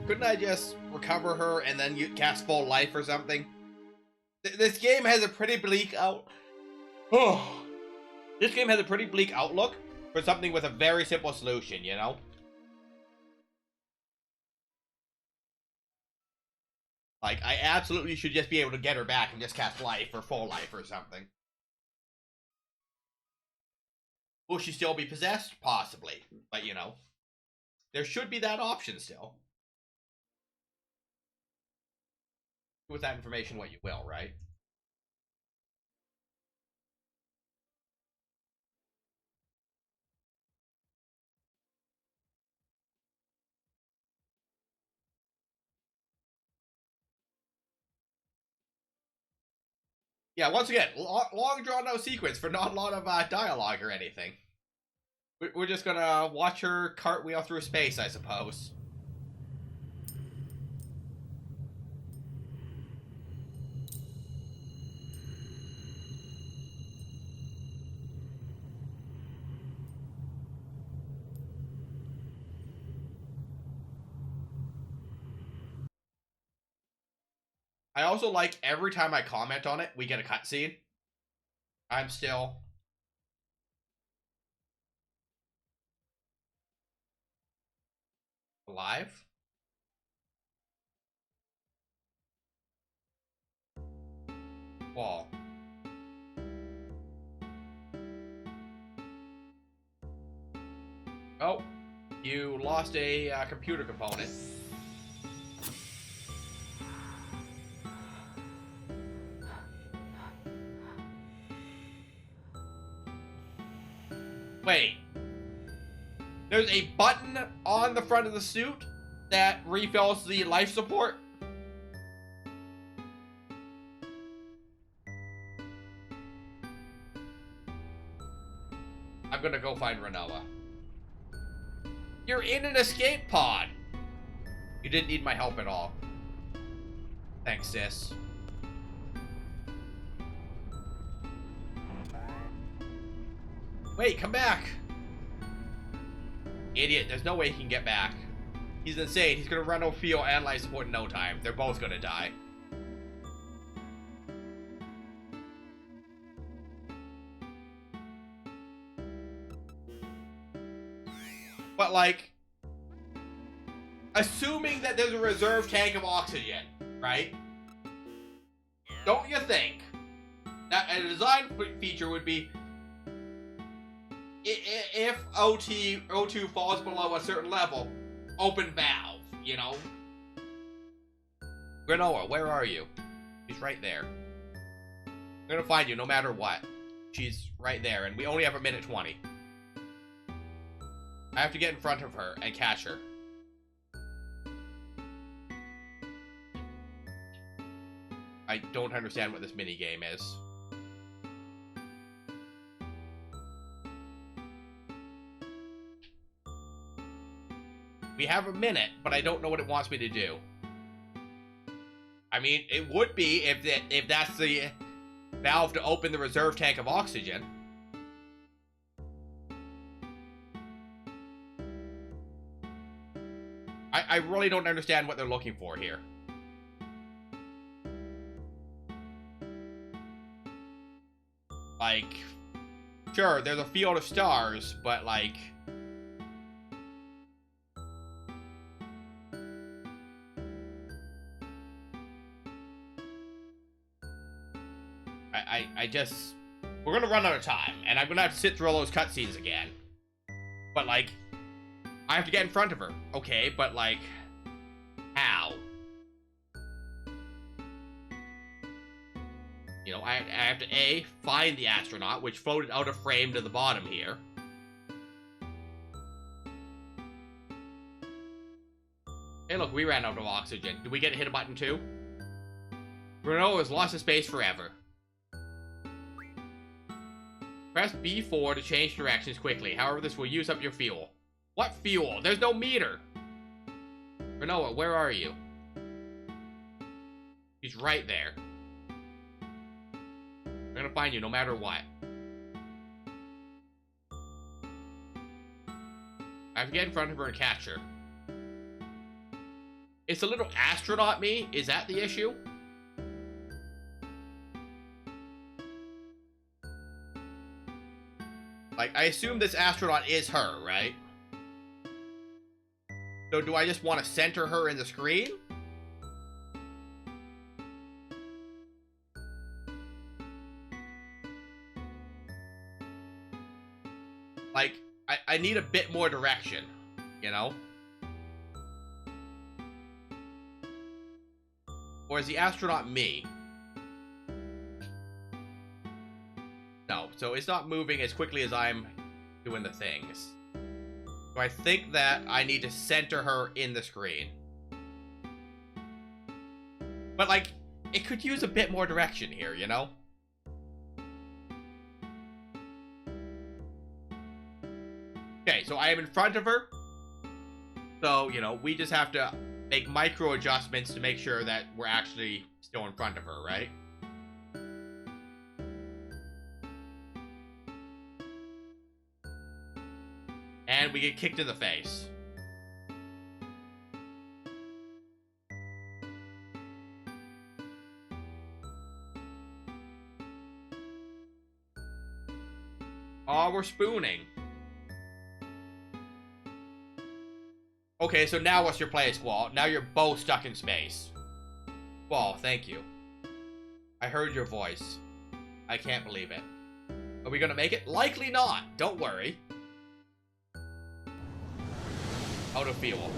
couldn't I just recover her and then you cast full life or something? This game has a pretty bleak This game has a pretty bleak outlook for something with a very simple solution, you know? Like, I absolutely should just be able to get her back and just cast life or full life or something. Will she still be possessed? Possibly. But, you know, there should be that option still. Do with that information what you will, right? Yeah, once again, long drawn out sequence for not a lot of dialogue or anything. We're just gonna watch her cartwheel through space, I suppose. I also like every time I comment on it, we get a cutscene. I'm still alive. Wall. Oh, you lost a computer component. Wait. There's a button on the front of the suit that refills the life support? I'm gonna go find Renoa. You're in an escape pod! You didn't need my help at all. Thanks, sis. Wait, come back! Idiot, there's no way he can get back. He's insane. He's gonna run over fuel and life support in no time. They're both gonna die. But, like, assuming that there's a reserve tank of oxygen, right? Don't you think that a design feature would be if O2 falls below a certain level, open valve, you know? Granola, where are you? She's right there. I'm gonna find you no matter what. She's right there, and we only have a minute 20. I have to get in front of her and catch her. I don't understand what this minigame is. We have a minute, but I don't know what it wants me to do. I mean, it would be if that's the valve to open the reserve tank of oxygen. I really don't understand what they're looking for here. Like, sure, there's a field of stars, but like, I just... We're gonna run out of time, and I'm gonna have to sit through all those cutscenes again. But, like, I have to get in front of her. Okay, but, like, how? You know, I have to, A, find the astronaut, which floated out of frame to the bottom here. Hey, look, we ran out of oxygen. Did we get to hit a button, too? Renault has lost his space forever. Press B4 to change directions quickly. However, this will use up your fuel. What fuel? There's no meter! Renault, where are you? He's right there. I'm gonna find you no matter what. I have to get in front of her and catch her. It's a little astronaut me? Is that the issue? Like, I assume this astronaut is her, right? So do I just want to center her in the screen? Like, I need a bit more direction, you know? Or is the astronaut me? No, so it's not moving as quickly as I'm doing the things. So I think that I need to center her in the screen. But, like, it could use a bit more direction here, you know? Okay, so I am in front of her. So, you know, we just have to make micro adjustments to make sure that we're actually still in front of her, right? And we get kicked in the face. Oh, we're spooning. Okay, so now what's your play, Squall? Now you're both stuck in space. Squall, thank you. I heard your voice. I can't believe it. Are we gonna make it? Likely not. Don't worry. Out of fuel.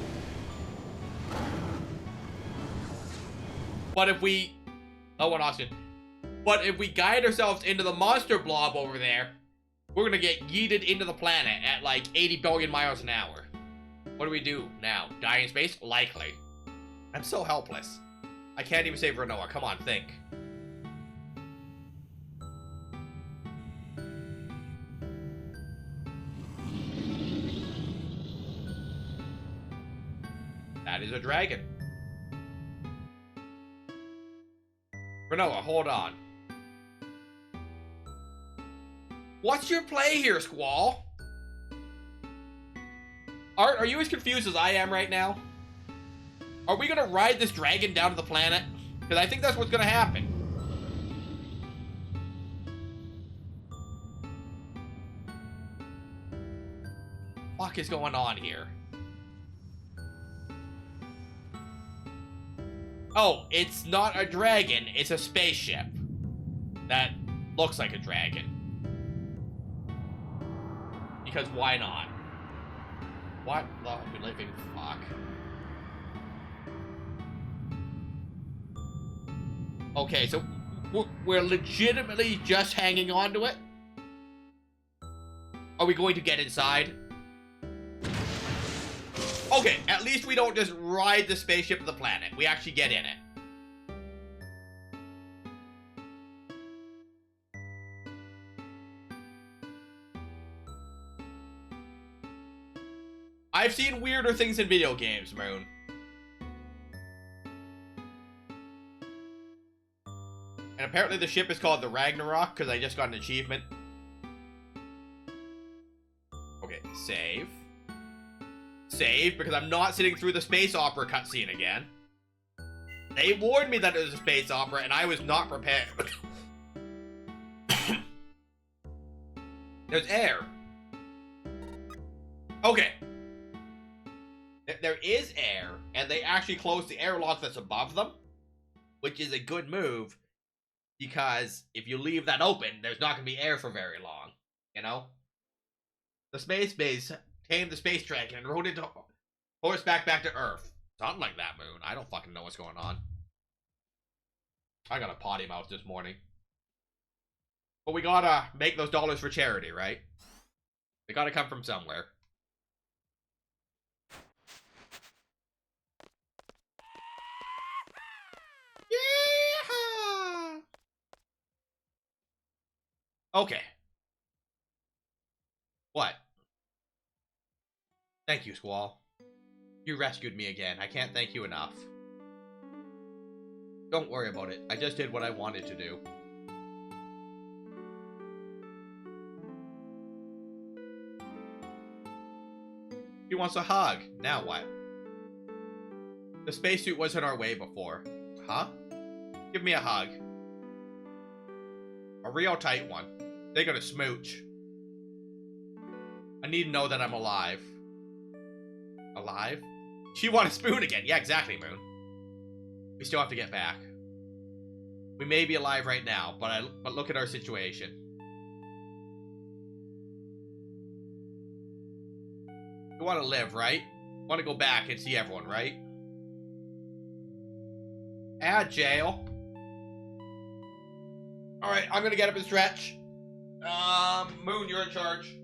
But if we... Oh, one oxygen. But if we guide ourselves into the monster blob over there, we're gonna get yeeted into the planet at like 80 billion miles an hour. What do we do now? Die in space? Likely. I'm so helpless. I can't even save Renoa. Come on, think. That is a dragon. Renoa, hold on. What's your play here, Squall? Are you as confused as I am right now? Are we gonna ride this dragon down to the planet? Because I think that's what's gonna happen. What is going on here? Oh, it's not a dragon, it's a spaceship. That looks like a dragon. Because why not? What the living fuck? Okay, so we're legitimately just hanging on to it? Are we going to get inside? Okay, at least we don't just ride the spaceship of the planet. We actually get in it. I've seen weirder things in video games, Moon. And apparently the ship is called the Ragnarok, because I just got an achievement. Okay, save. Save, because I'm not sitting through the space opera cutscene again. They warned me that it was a space opera, and I was not prepared. There's air. Okay. There is air, and they actually closed the airlock that's above them, which is a good move. Because if you leave that open, there's not going to be air for very long. You know? The space base tamed the space dragon and rode into horseback back to Earth. Something like that, Moon. I don't fucking know what's going on. I got a potty mouth this morning. But we gotta make those dollars for charity, right? They gotta come from somewhere. Yeah. Okay. What? Thank you, Squall. You rescued me again. I can't thank you enough. Don't worry about it. I just did what I wanted to do. He wants a hug. Now what? The spacesuit was in our way before. Huh? Give me a hug. A real tight one. They got a smooch. I need to know that I'm alive. Alive? She want a spoon again. Yeah, exactly, Moon. We still have to get back. We may be alive right now, but look at our situation. You want to live, right? Want to go back and see everyone, right? Jail. Alright, I'm gonna get up and stretch. Moon, you're in charge.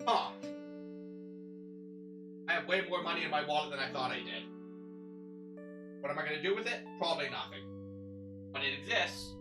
Huh. I have way more money in my wallet than I thought I did. What am I gonna do with it? Probably nothing. But it exists.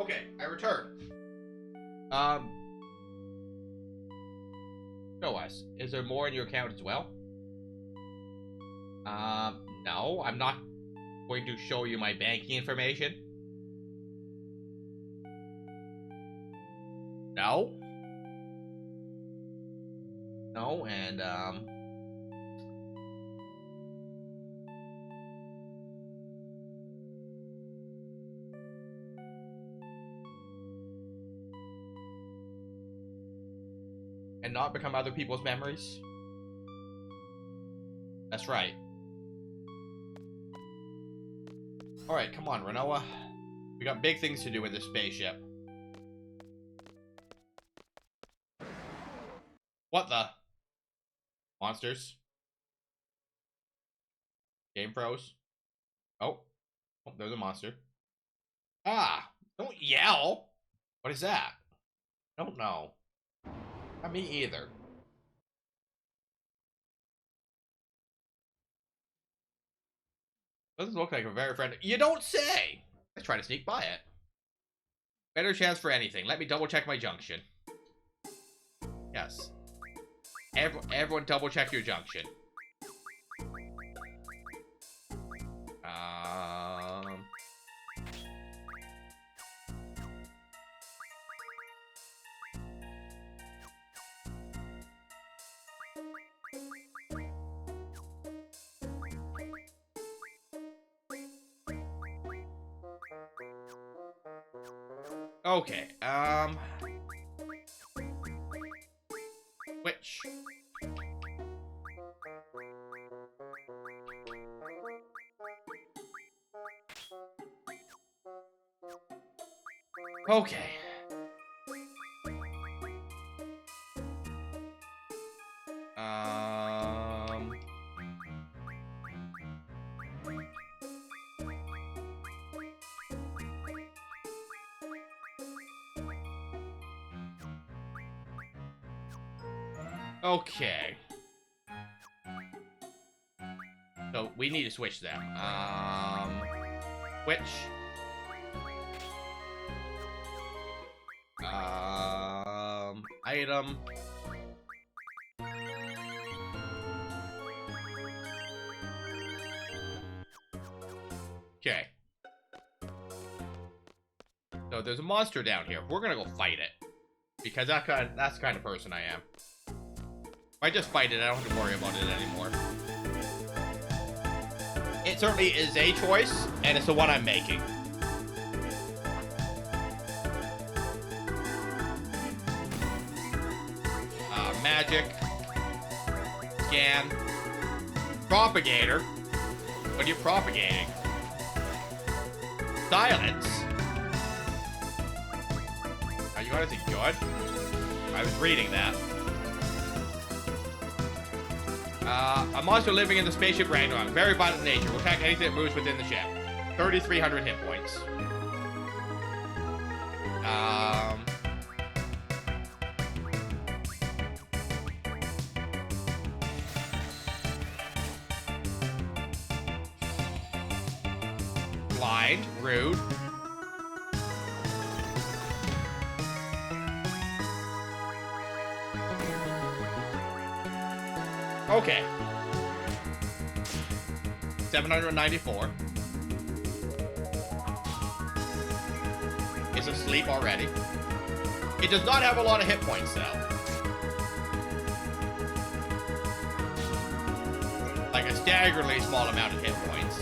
Okay, I return. Show us. Is there more in your account as well? No, I'm not going to show you my banking information. No. No, and, and not become other people's memories? That's right. Alright, come on, Renoa. We got big things to do with this spaceship. What the? Monsters? Game froze? Oh. Oh, there's a monster. Ah! Don't yell! What is that? Don't know. Not me either. Doesn't look like a very friendly. You don't say! Let's try to sneak by it. Better chance for anything. Let me double check my junction. Yes. Everyone double check your junction. Okay, which? Okay. Okay. So we need to switch them. Which? Item. Okay. So there's a monster down here. We're gonna go fight it. Because that's the kind of person I am. If I just fight it, I don't have to worry about it anymore. It certainly is a choice, and it's the one I'm making. Magic. Scan. Propagator. What are you propagating? Silence. Are you anything good? I was reading that. A monster living in the spaceship Ragnarok. Very violent in nature. Will attack anything that moves within the ship. 3,300 hit points. Blind. Rude. Okay. 794. It's asleep already. It does not have a lot of hit points, though. Like a staggeringly small amount of hit points.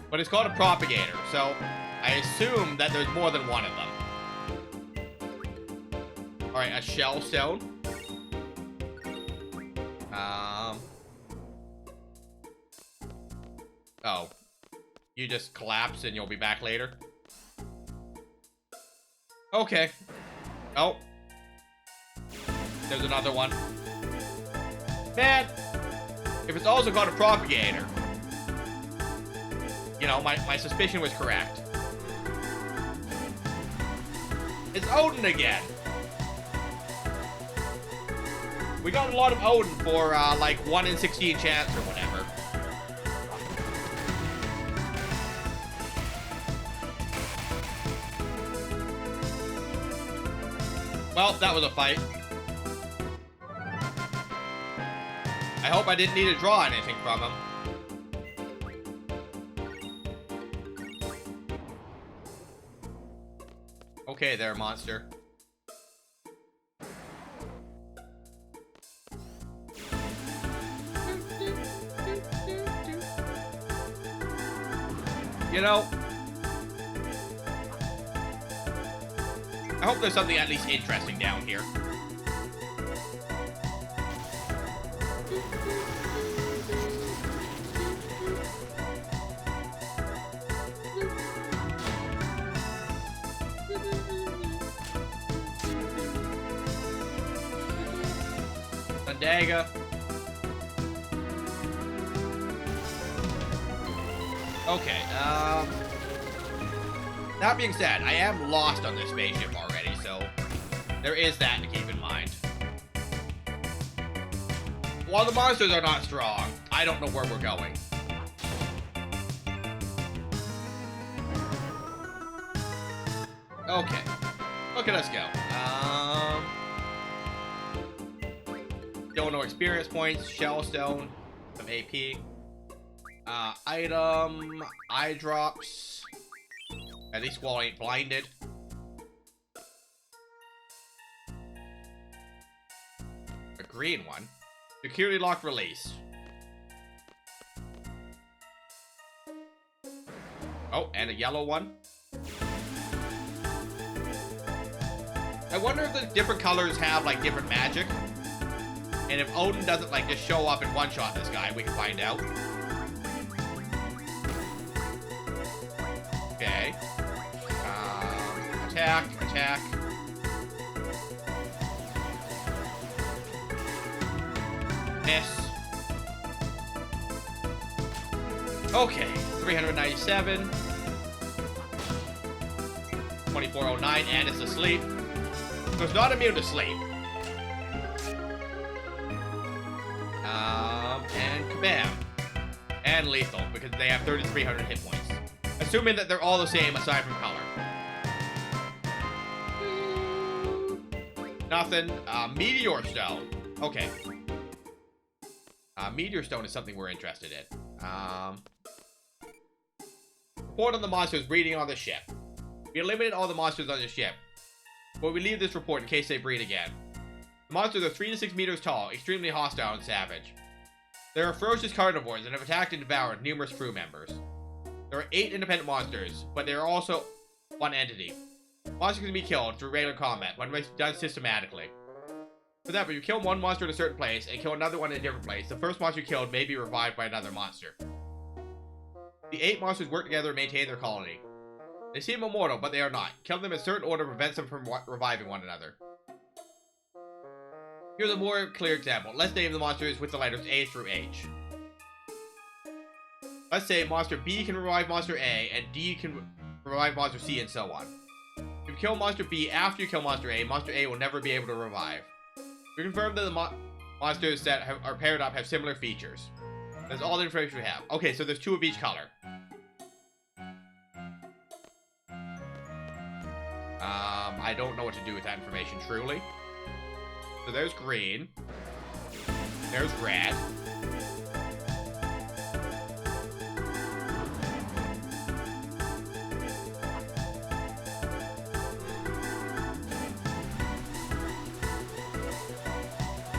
But it's called a propagator, so I assume that there's more than one of them. Alright, a shell stone. Oh. You just collapse and you'll be back later? Okay. Oh. There's another one. Man! If it's also called a propagator. You know, my suspicion was correct. It's Odin again! We got a lot of Odin for, like, 1 in 16 chance or whatever. Well, that was a fight. I hope I didn't need to draw anything from him. Okay there, monster. You know, I hope there's something at least interesting down here. Sandaga. Okay, that being said, I am lost on this spaceship already, so there is that to keep in mind. While the monsters are not strong, I don't know where we're going. Okay, look at us go. Don't know experience points, shell stone, some AP. Item, eye drops. At least Squall ain't blinded. A green one. Security lock release. Oh, and a yellow one. I wonder if the different colors have like different magic. And if Odin doesn't like just show up and one-shot this guy, we can find out. Okay. Attack, attack. Miss. Okay, 397. 2409, and it's asleep. So it's not immune to sleep. And kabam. And lethal, because they have 3,300 hit points. Assuming that they're all the same aside from color. Nothing. Meteor Stone. Okay. Meteor Stone is something we're interested in. Report on the monsters breeding on the ship. We eliminated all the monsters on the ship, but we leave this report in case they breed again. The monsters are 3 to 6 meters tall, extremely hostile and savage. They are ferocious carnivores and have attacked and devoured numerous crew members. There are 8 independent monsters, but they are also one entity. Monsters can be killed through regular combat, when it's done systematically. For example, you kill one monster in a certain place and kill another one in a different place. The first monster you killed may be revived by another monster. The 8 monsters work together and maintain their colony. They seem immortal, but they are not. Killing them in a certain order prevents them from reviving one another. Here's a more clear example. Let's name the monsters with the letters A through H. Let's say monster B can revive monster A, and D can revive monster C, and so on. If you kill monster B after you kill monster A will never be able to revive. We confirm that the monsters that are paired up have similar features. That's all the information we have. Okay, so there's 2 of each color. I don't know what to do with that information, truly. So there's green. There's red.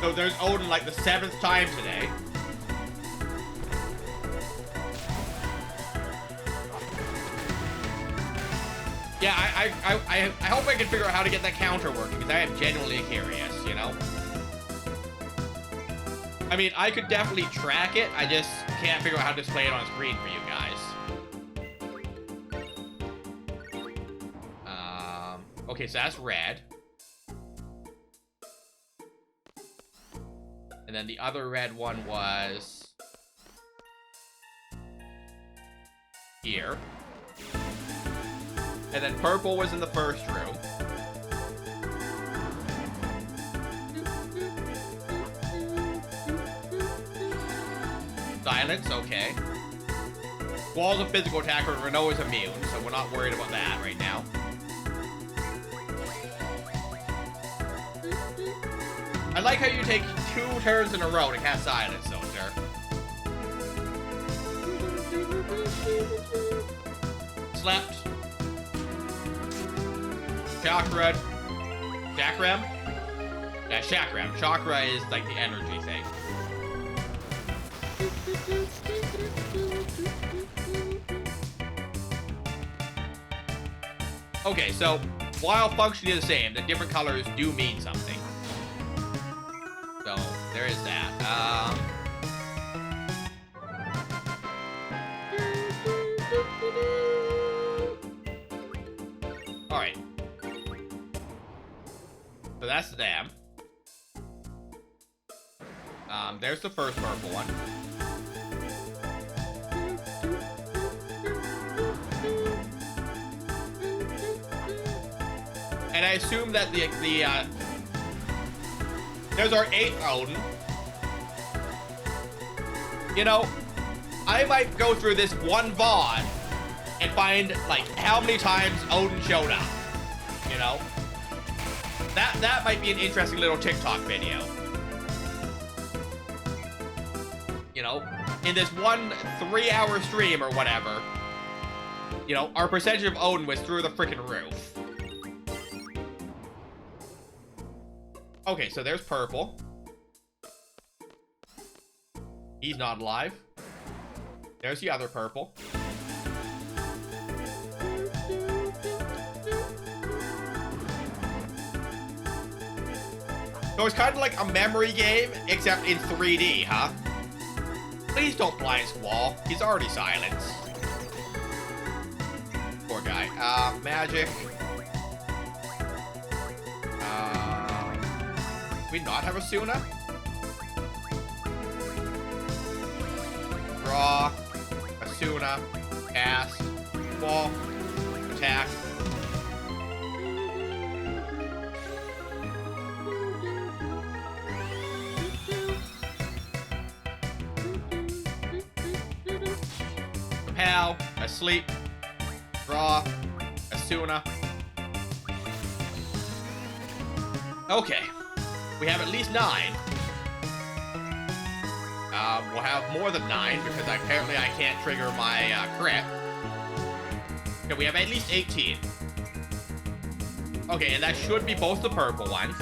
So there's Odin like the 7th time today. Yeah, I hope I can figure out how to get that counter working, because I am genuinely curious, you know? I mean, I could definitely track it, I just can't figure out how to display it on screen for you guys. Okay, so that's red. And then the other red one was here. And then purple was in the first room. Silence, okay. Wall's a physical attacker, Renault is immune, so we're not worried about that right now. I like how you take 2 turns in a row to cast silence, though, sir. Slept. Chakra. Chakram? Yeah, Chakram. Chakra is like the energy thing. Okay, so while functioning the same, the different colors do mean something. So there is that. All right. So that's them. There's the first purple one. And I assume that there's our 8th Odin. You know, I might go through this one VOD and find, like, how many times Odin showed up. You know? That might be an interesting little TikTok video. You know, in this one 3-hour stream or whatever, you know, our percentage of Odin was through the freaking roof. Okay, so there's purple. He's not alive. There's the other purple. So it's kind of like a memory game, except in 3D, huh? Please don't blind Squall. He's already silenced. Poor guy. Magic. Do we not have a Suna? Draw. Asuna. Cast. Wall. Attack. Pal. Asleep. Draw. Asuna. Okay. We have at least 9. We'll have more than 9 because apparently I can't trigger my crit. Okay, we have at least 18. Okay, and that should be both the purple ones.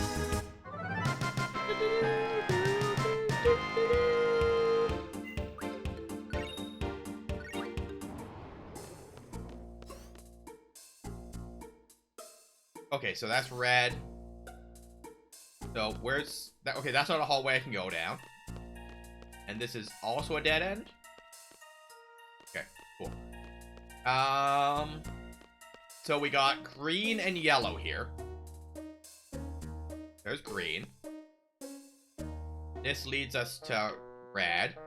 Okay, so that's red. So where's that? Okay, that's not a hallway I can go down. And this is also a dead end. Okay, cool. So we got green and yellow here. There's green. This leads us to red.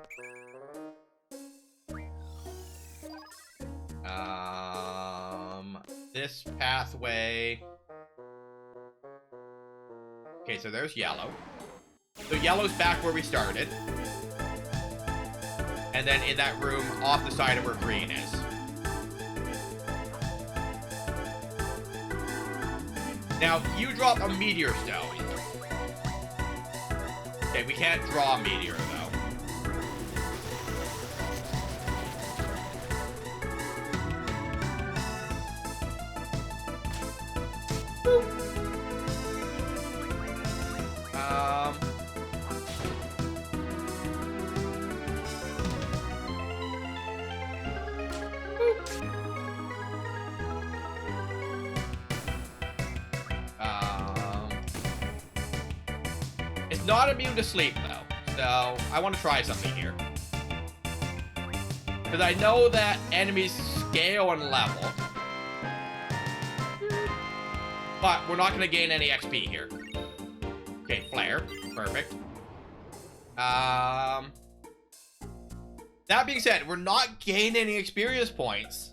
This pathway. Okay, so there's yellow. So yellow's back where we started. And then in that room off the side of where green is. Now, you drop a meteor stone. Okay, we can't draw a meteor, though. It's not immune to sleep, though, so I want to try something here. Because I know that enemies scale and level. But we're not going to gain any XP here. Okay, flare. Perfect. That being said, we're not gaining any experience points.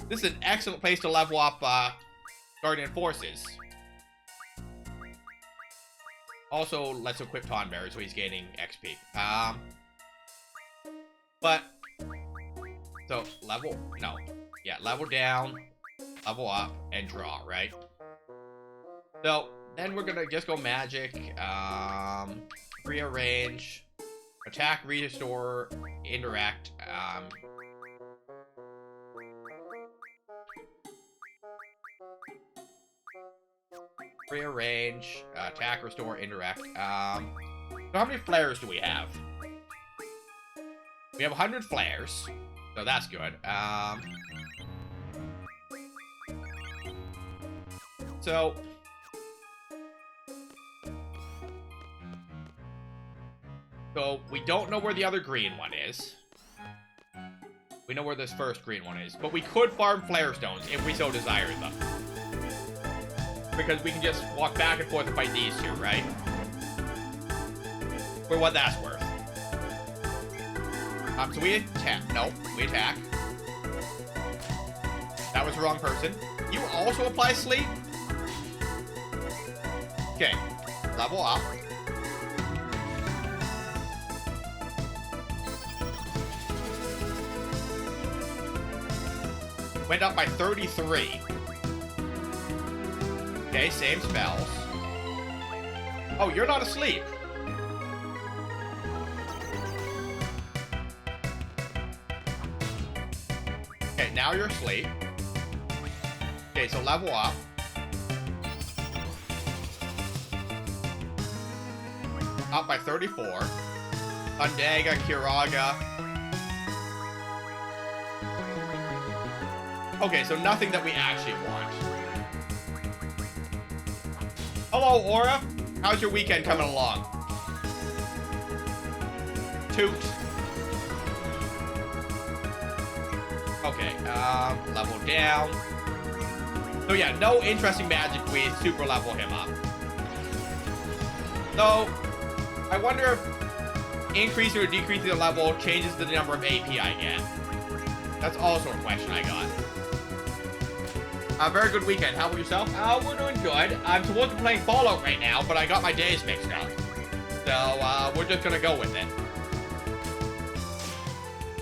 This is an excellent place to level up Guardian Forces. Also, let's equip Tonberry so he's gaining XP. But, so, level, no. Yeah, level down, level up, and draw, right? So, then we're gonna just go magic, rearrange, attack, restore, interact, rearrange, attack, restore, interact. So how many flares do we have? We have 100 flares, so that's good. So we don't know where the other green one is. We know where this first green one is, but we could farm flare stones if we so desire them. Because we can just walk back and forth and fight these two, right? For what that's worth. So we attack. No, we attack. That was the wrong person. You also apply sleep? Okay, level up. Went up by 33. Okay, same spells. Oh, you're not asleep. Okay, now you're asleep. Okay, so level up. Up by 34. Undaga, Kiraga. Okay, so nothing that we actually want. Hello, Aura. How's your weekend coming along? Toot. Okay, level down. So yeah, no interesting magic we super level him up. Though, I wonder if increasing or decreasing the level changes the number of AP I get. That's also a question I got. Very good weekend. How about yourself? We're doing good. I'm supposed to be playing Fallout right now, but I got my days mixed up. So, we're just gonna go with it.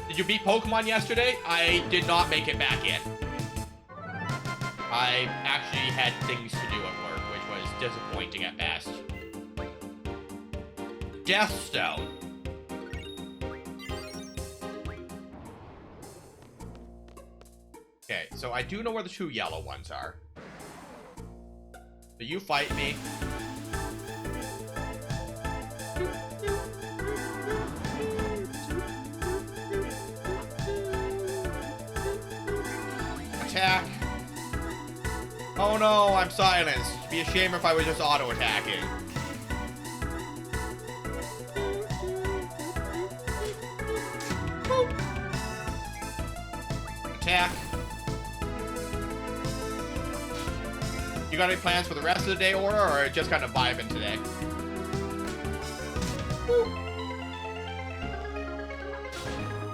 Did you beat Pokemon yesterday? I did not make it back in. I actually had things to do at work, which was disappointing at best. Deathstone. Okay, so I do know where the two yellow ones are. So you fight me. Attack. Oh no, I'm silenced. It'd be a shame if I was just auto-attacking. Attack. You got any plans for the rest of the day, Aura, or just kind of vibing today? Woo.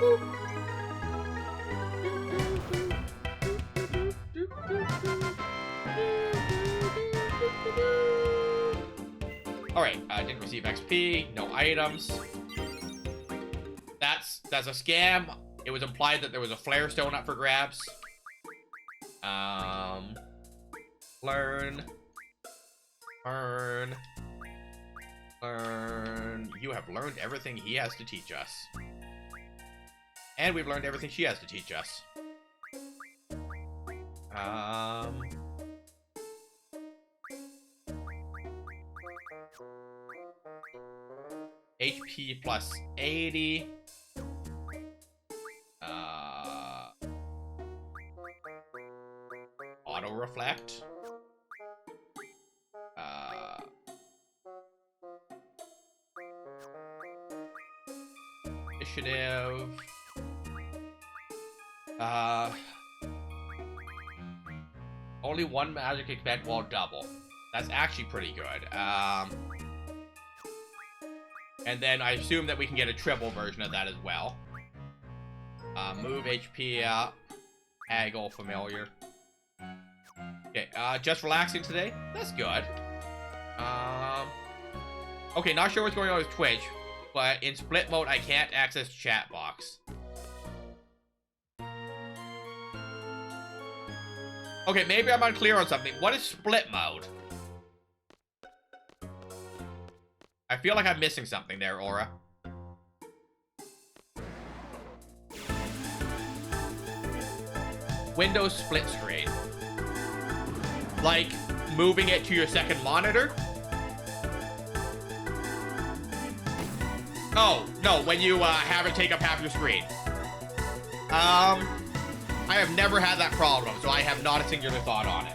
Woo. Alright, I didn't receive XP, no items. That's a scam. It was implied that there was a flare stone up for grabs. Learn. You have learned everything he has to teach us. And we've learned everything she has to teach us. HP plus 80. Auto reflect. Initiative. Only one magic expend while double. That's actually pretty good. And then I assume that we can get a triple version of that as well. Move HP up. Haggle familiar. Okay, just relaxing today? That's good. Okay, not sure what's going on with Twitch, but in split mode I can't access chat box. Okay, maybe I'm unclear on something. What is split mode? I feel like I'm missing something there, Aura. Windows split screen. Like, moving it to your second monitor? Oh, no, when you have it take up half your screen. I have never had that problem, so I have not a singular thought on it.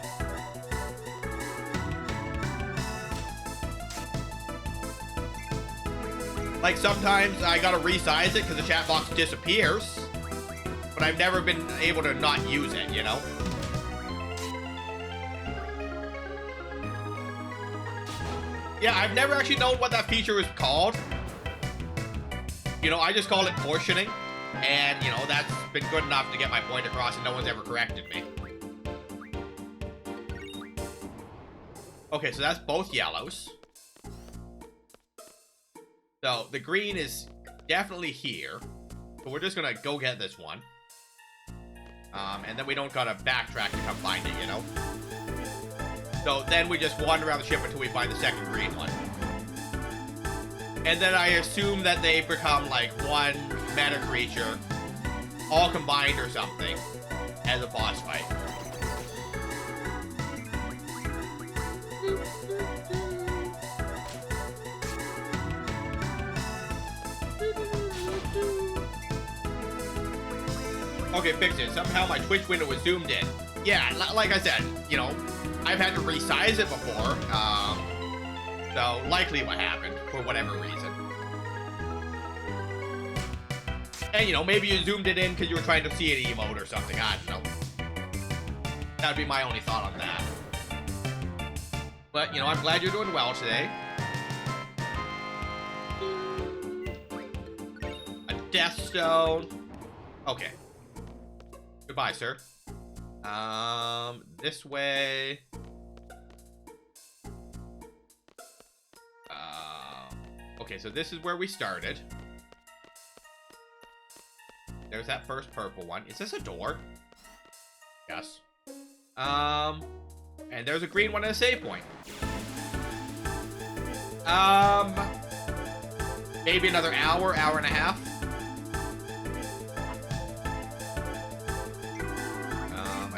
Like, sometimes I gotta resize it because the chat box disappears, but I've never been able to not use it, you know? Yeah, I've never actually known what that feature is called. You know, I just call it portioning, and, you know, that's been good enough to get my point across, and no one's ever corrected me. Okay, so that's both yellows. So the green is definitely here. So we're just gonna go get this one. And then we don't gotta backtrack to come find it, you know? So then we just wander around the ship until we find the second green one. And then I assume that they become like one meta creature, all combined or something, as a boss fight. Okay, fix it. Somehow my Twitch window was zoomed in. Yeah, like I said, you know, I've had to resize it before. So likely what happened, for whatever reason. And, you know, maybe you zoomed it in because you were trying to see an emote or something. I don't know. That would be my only thought on that. But, you know, I'm glad you're doing well today. A Death Stone. Okay. Goodbye, sir. This way. Okay, so this is where we started. There's that first purple one. Is this a door? Yes. And there's a green one and a save point. Maybe another hour, hour and a half.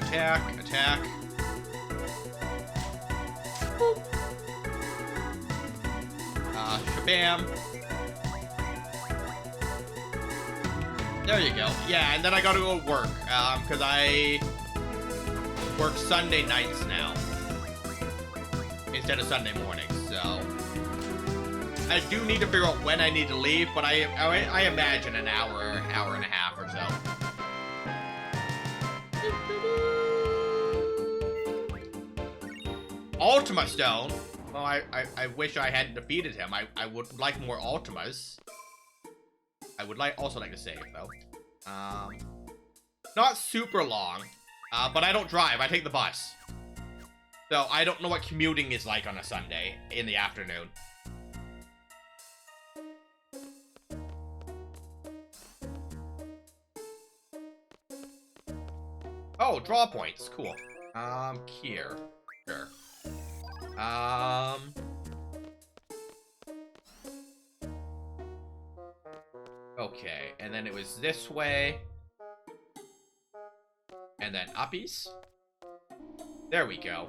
Attack. Shabam. There you go. Yeah, and then I gotta go to work, because I work Sunday nights now instead of Sunday mornings, so I do need to figure out when I need to leave, but I imagine an hour, hour and a half or so. Ultima Stone. Well, I wish I hadn't defeated him. I would like more Ultimas. I would also like to save, though. Not super long, but I don't drive. I take the bus. So I don't know what commuting is like on a Sunday in the afternoon. Oh, draw points. Cool. Here. Sure. Okay, and then it was this way. And then uppies. There we go.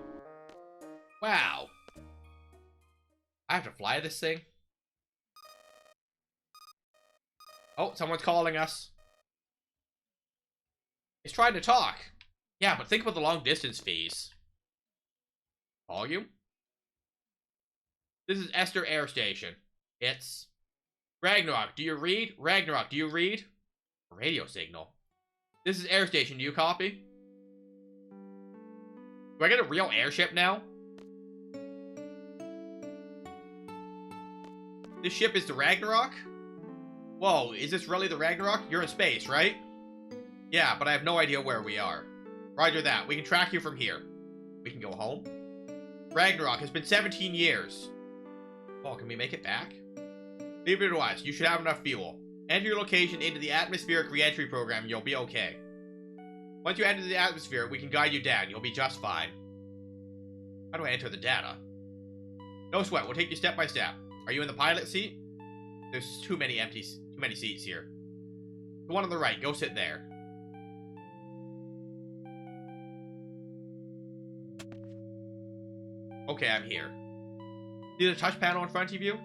Wow. I have to fly this thing? Oh, someone's calling us. He's trying to talk. Yeah, but think about the long distance fees. Volume? This is Esther Air Station. It's Ragnarok, do you read? Ragnarok, do you read? Radio signal. This is Air Station, do you copy? Do I get a real airship now? This ship is the Ragnarok? Whoa, is this really the Ragnarok? You're in space, right? Yeah, but I have no idea where we are. Roger that, we can track you from here. We can go home? Ragnarok, it's been 17 years. Oh, can we make it back? Leave it to us. You should have enough fuel. Enter your location into the atmospheric re-entry program and you'll be okay. Once you enter the atmosphere, we can guide you down. You'll be just fine. How do I enter the data? No sweat. We'll take you step by step. Are you in the pilot seat? There's too many seats here. The one on the right. Go sit there. Okay, I'm here. See the touch panel in front of you?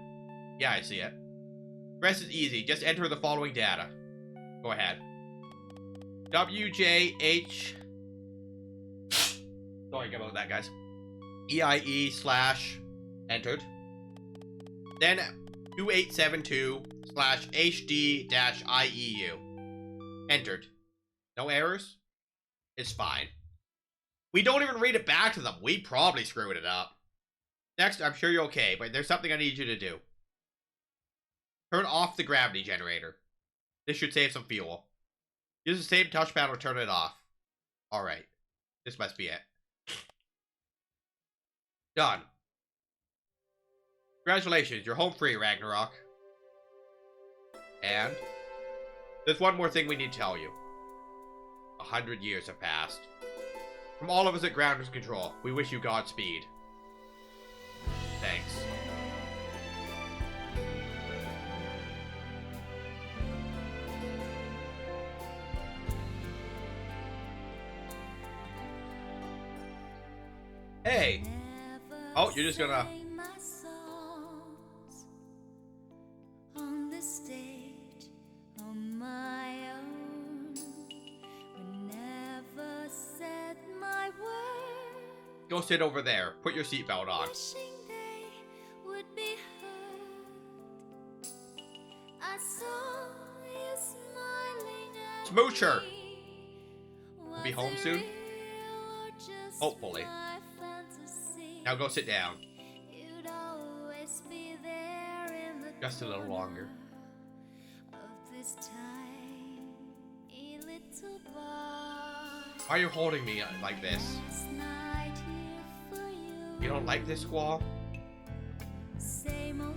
Yeah, I see it. The rest is easy. Just enter the following data. Go ahead. WJH. Sorry about that, guys. EIE / entered. Then 2872 / HD -IEU. Entered. No errors? It's fine. We don't even read it back to them. We probably screwed it up. Next, I'm sure you're okay, but there's something I need you to do. Turn off the gravity generator. This should save some fuel. Use the same touch panel to turn it off. Alright. This must be it. Done. Congratulations, you're home free, Ragnarok. And there's one more thing we need to tell you. 100 years have passed. From all of us at Grounders Control, we wish you Godspeed. Thanks. Hey! Oh, you're just gonna... Go sit over there. Put your seatbelt on. Smoocher! We'll be home soon? Hopefully. Now go sit down. Just a little longer. Why are you holding me like this? You don't like this, Squall?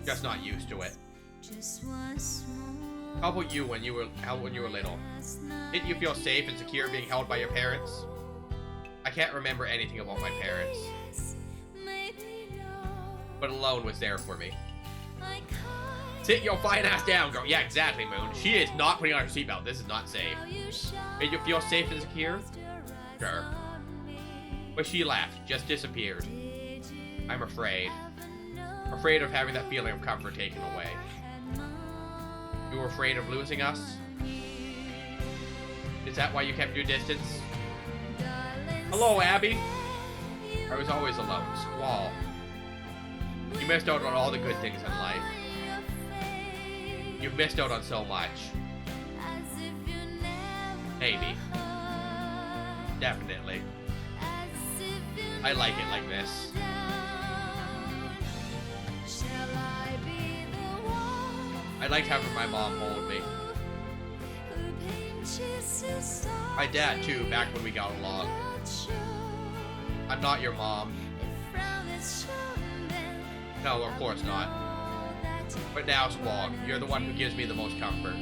Just not used to it. How about you when you were little? Didn't you feel safe and secure being held by your parents? I can't remember anything about my parents. But Ellone was there for me. Sit your fine ass down, girl. Yeah, exactly, Moon. She is not putting on her seatbelt. This is not safe. Did you feel safe and secure? Sure. But she left, just disappeared. I'm afraid. Afraid of having that feeling of comfort taken away. You were afraid of losing us? Is that why you kept your distance? Hello, Abby. I was always alone. Squall. You missed out on all the good things in life. You've missed out on so much. Maybe. Definitely. I like it like this. I liked having my mom hold me. My dad too, back when we got along. I'm not your mom. No, of course not. But now, Squall, you're the one who gives me the most comfort.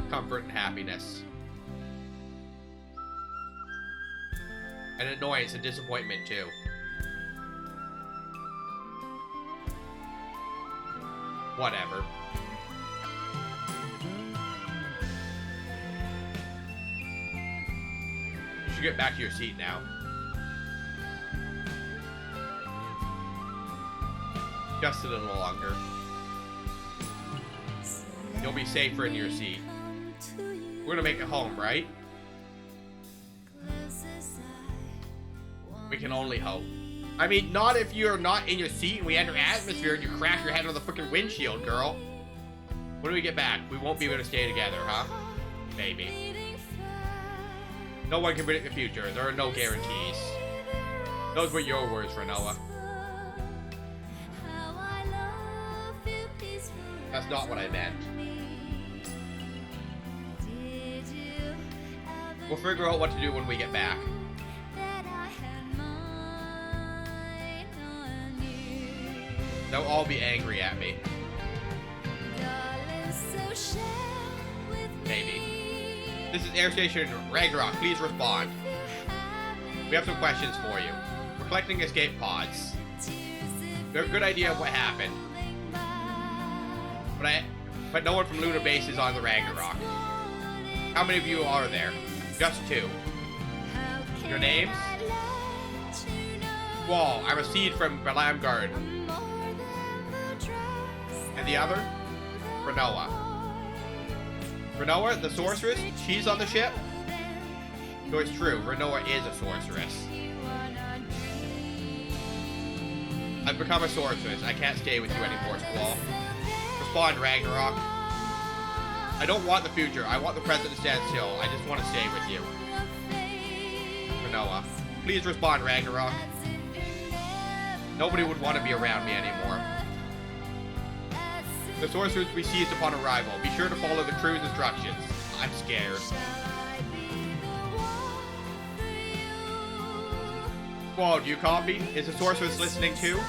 Comfort and happiness. And annoyance and disappointment too. Whatever. You should get back to your seat now. Just a little longer. You'll be safer in your seat. We're gonna make it home, right? We can only hope. I mean, not if you're not in your seat and we enter atmosphere and you crash your head on the freaking windshield, girl. When we get back, we won't be able to stay together, huh? Maybe. No one can predict the future. There are no guarantees. Those were your words, Renoa. That's not what I meant. We'll figure out what to do when we get back. They'll all be angry at me. Maybe. This is Air Station Ragnarok. Please respond. We have some questions for you. We're collecting escape pods. We have a good idea of what happened. But no one from Lunar Base is on the Ragnarok. How many of you are there? Just 2. Your names? Wall. I'm a seed from Balam Garden. And the other? Renoa. Renoa, the sorceress? She's on the ship? So it's true, Renoa is a sorceress. I've become a sorceress. I can't stay with you anymore, Squall. Respond, Ragnarok. I don't want the future. I want the present to stand still. I just want to stay with you. Renoa. Please respond, Ragnarok. Nobody would want to be around me anymore. The sorcerers we seized upon arrival. Be sure to follow the crew's instructions. I'm scared. Whoa, do you copy? Is the sorceress listening too?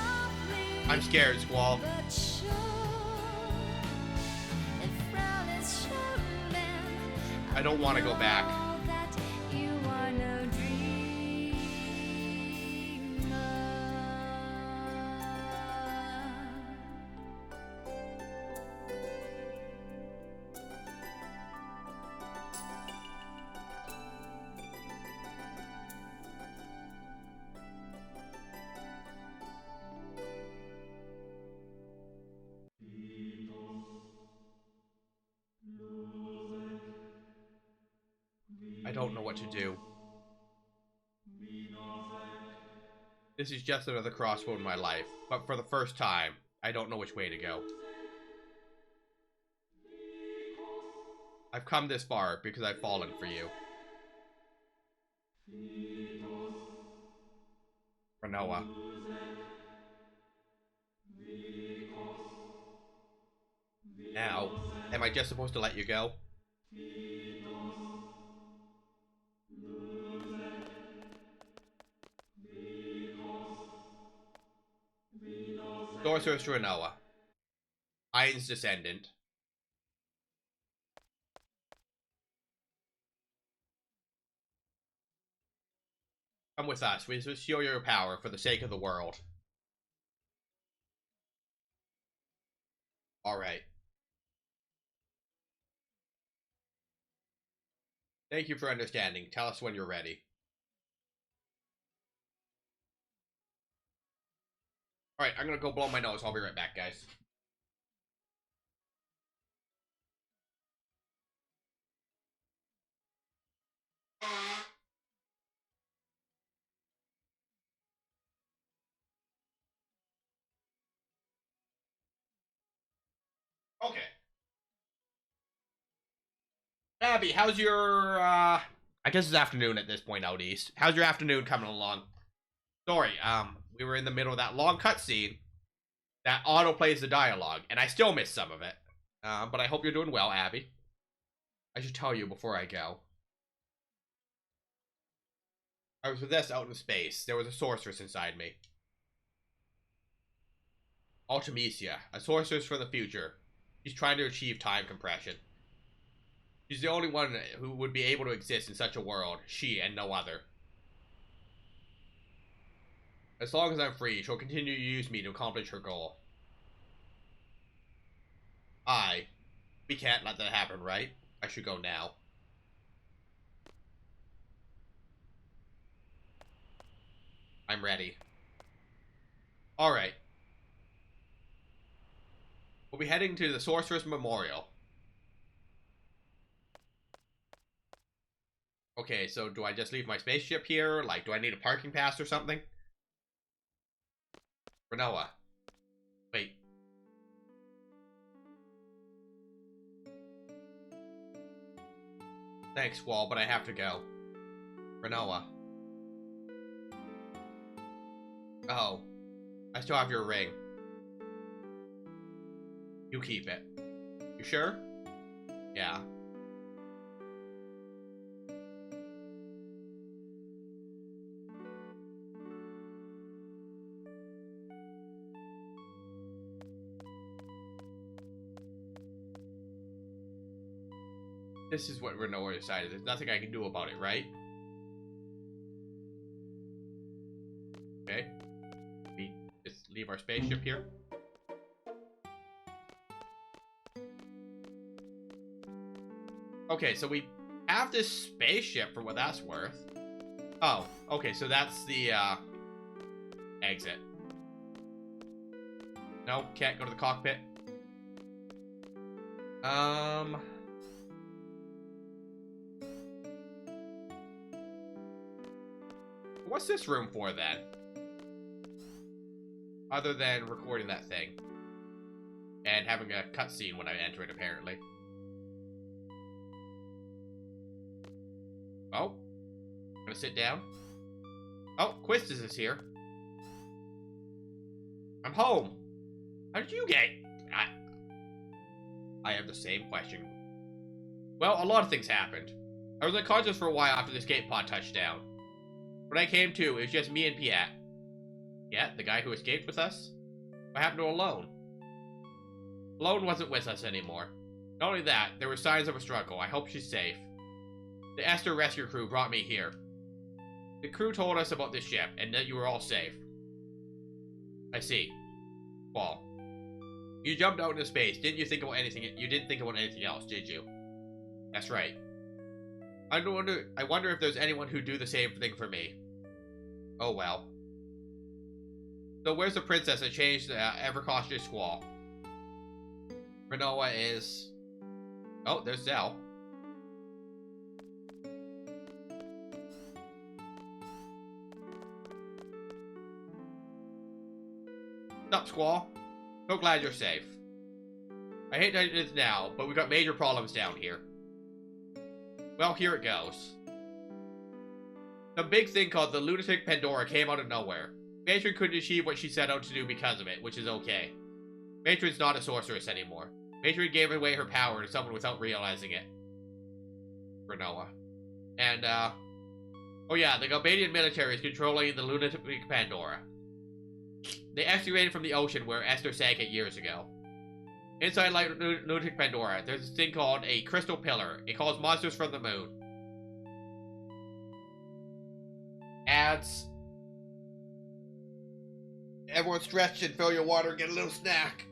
I'm scared, Squall. But sure, the frown is showing them. I don't want to go back. That you are no dreamer. I don't know what to do. This is just another crossroad in my life, but for the first time, I don't know which way to go. I've come this far because I've fallen for you. Renoa. Now, am I just supposed to let you go? Sorceress Renoa. Iron's descendant. Come with us. We will show your power for the sake of the world. Alright. Thank you for understanding. Tell us when you're ready. Alright, I'm gonna go blow my nose. I'll be right back, guys. Okay. Abby, how's your, I guess it's afternoon at this point out east. How's your afternoon coming along? Sorry, we were in the middle of that long cutscene that auto-plays the dialogue, and I still missed some of it. But I hope you're doing well, Abby. I should tell you before I go. I was with this out in space. There was a sorceress inside me. Artemisia, a sorceress for the future. She's trying to achieve time compression. She's the only one who would be able to exist in such a world. She and no other. As long as I'm free, she'll continue to use me to accomplish her goal. We can't let that happen, right? I should go now. I'm ready. Alright. We'll be heading to the Sorceress Memorial. Okay, so do I just leave my spaceship here? Like, do I need a parking pass or something? Renoa. Wait. Thanks, Squall, but I have to go. Renoa. Oh. I still have your ring. You keep it. You sure? Yeah. This is what Renoa decided. There's nothing I can do about it, right? Okay. We just leave our spaceship here. Okay, so we have this spaceship for what that's worth. Oh, okay, so that's the, exit. No, can't go to the cockpit. What's this room for, then? Other than recording that thing. And having a cutscene when I enter it, apparently. Oh. I'm gonna sit down. Oh, Quistis is here. I'm home. How did you get? I have the same question. Well, a lot of things happened. I was unconscious for a while after the escape pod touched down. When I came to, it was just me and Piet. Yeah, the guy who escaped with us? What happened to Ellone? Ellone wasn't with us anymore. Not only that, there were signs of a struggle. I hope she's safe. The Esther rescue crew brought me here. The crew told us about this ship, and that you were all safe. I see. Well, you jumped out into space. Didn't you think about anything? You didn't think about anything else, did you? That's right. I wonder if there's anyone who'd do the same thing for me. Oh well. So where's the princess that changed the ever-cautious Squall? Renoa is... Oh, there's Zell. What's up, Squall? So glad you're safe. I hate that it is now, but we've got major problems down here. Well, here it goes. Some big thing called the Lunatic Pandora came out of nowhere. Matron couldn't achieve what she set out to do because of it, which is okay. Matron's not a sorceress anymore. Matron gave away her power to someone without realizing it. Renoa. And, oh yeah, the Galbadian military is controlling the Lunatic Pandora. They excavated from the ocean where Esther sank it years ago. Inside Lunatic Pandora, there's this thing called a crystal pillar. It calls monsters from the moon. Ads. Everyone stretch and fill your water and get a little snack.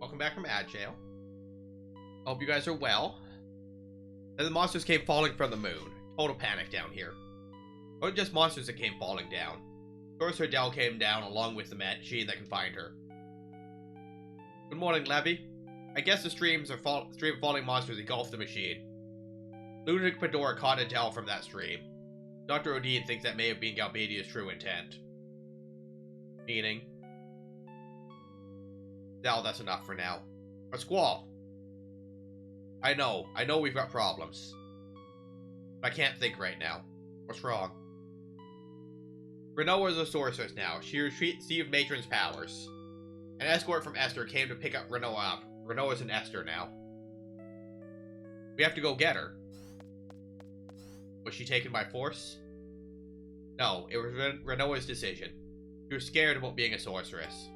Welcome back from ad jail. Hope you guys are well. And the monsters came falling from the moon. Total panic down here. It wasn't just monsters that came falling down. Sorcerer Dell came down along with the machine that can find her. Good morning, Levy. I guess the stream of falling monsters engulfed the machine. Lunatic Pandora caught Adele from that stream. Dr. Odin thinks that may have been Galbadia's true intent. Meaning? Now that's enough for now. A Squall. I know we've got problems. But I can't think right now. What's wrong? Renoa is a sorceress now. She received Matron's powers. An escort from Esther came to pick up Renoa up. Renoa's an Esther now. We have to go get her. Was she taken by force? No, it was Renoa's decision. She was scared about being a sorceress.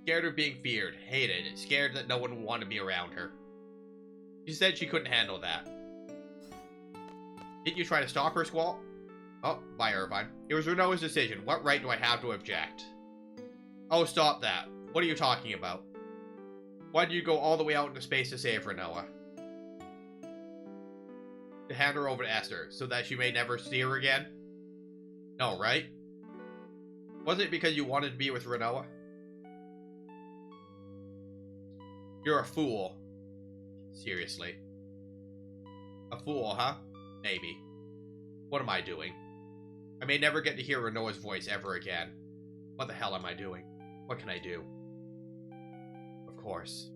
Scared of being feared, hated, scared that no one would want to be around her. She said she couldn't handle that. Didn't you try to stop her, Squall? Oh, bye, Irvine. It was Renault's decision. What right do I have to object? Oh, stop that. What are you talking about? Why did you go all the way out into space to save Renault? To hand her over to Esther, so that she may never see her again? No, right? Was it because you wanted to be with Renault? You're a fool. Seriously. A fool, huh? Maybe. What am I doing? I may never get to hear Renault's voice ever again. What the hell am I doing? What can I do? Of course.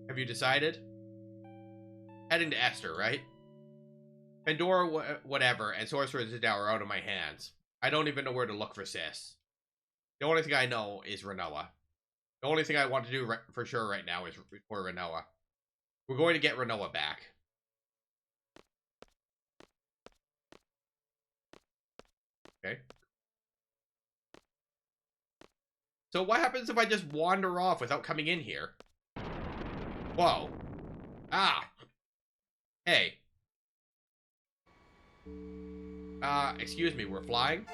Have you decided? Heading to Esther, right? Pandora, whatever, and Sorcerer's Dow are out of my hands. I don't even know where to look for Sis. The only thing I know is Renault. The only thing I want to do for sure right now is for Renault. We're going to get Renault back. Okay. So what happens if I just wander off without coming in here? Whoa. Ah. Hey. Excuse me, we're flying?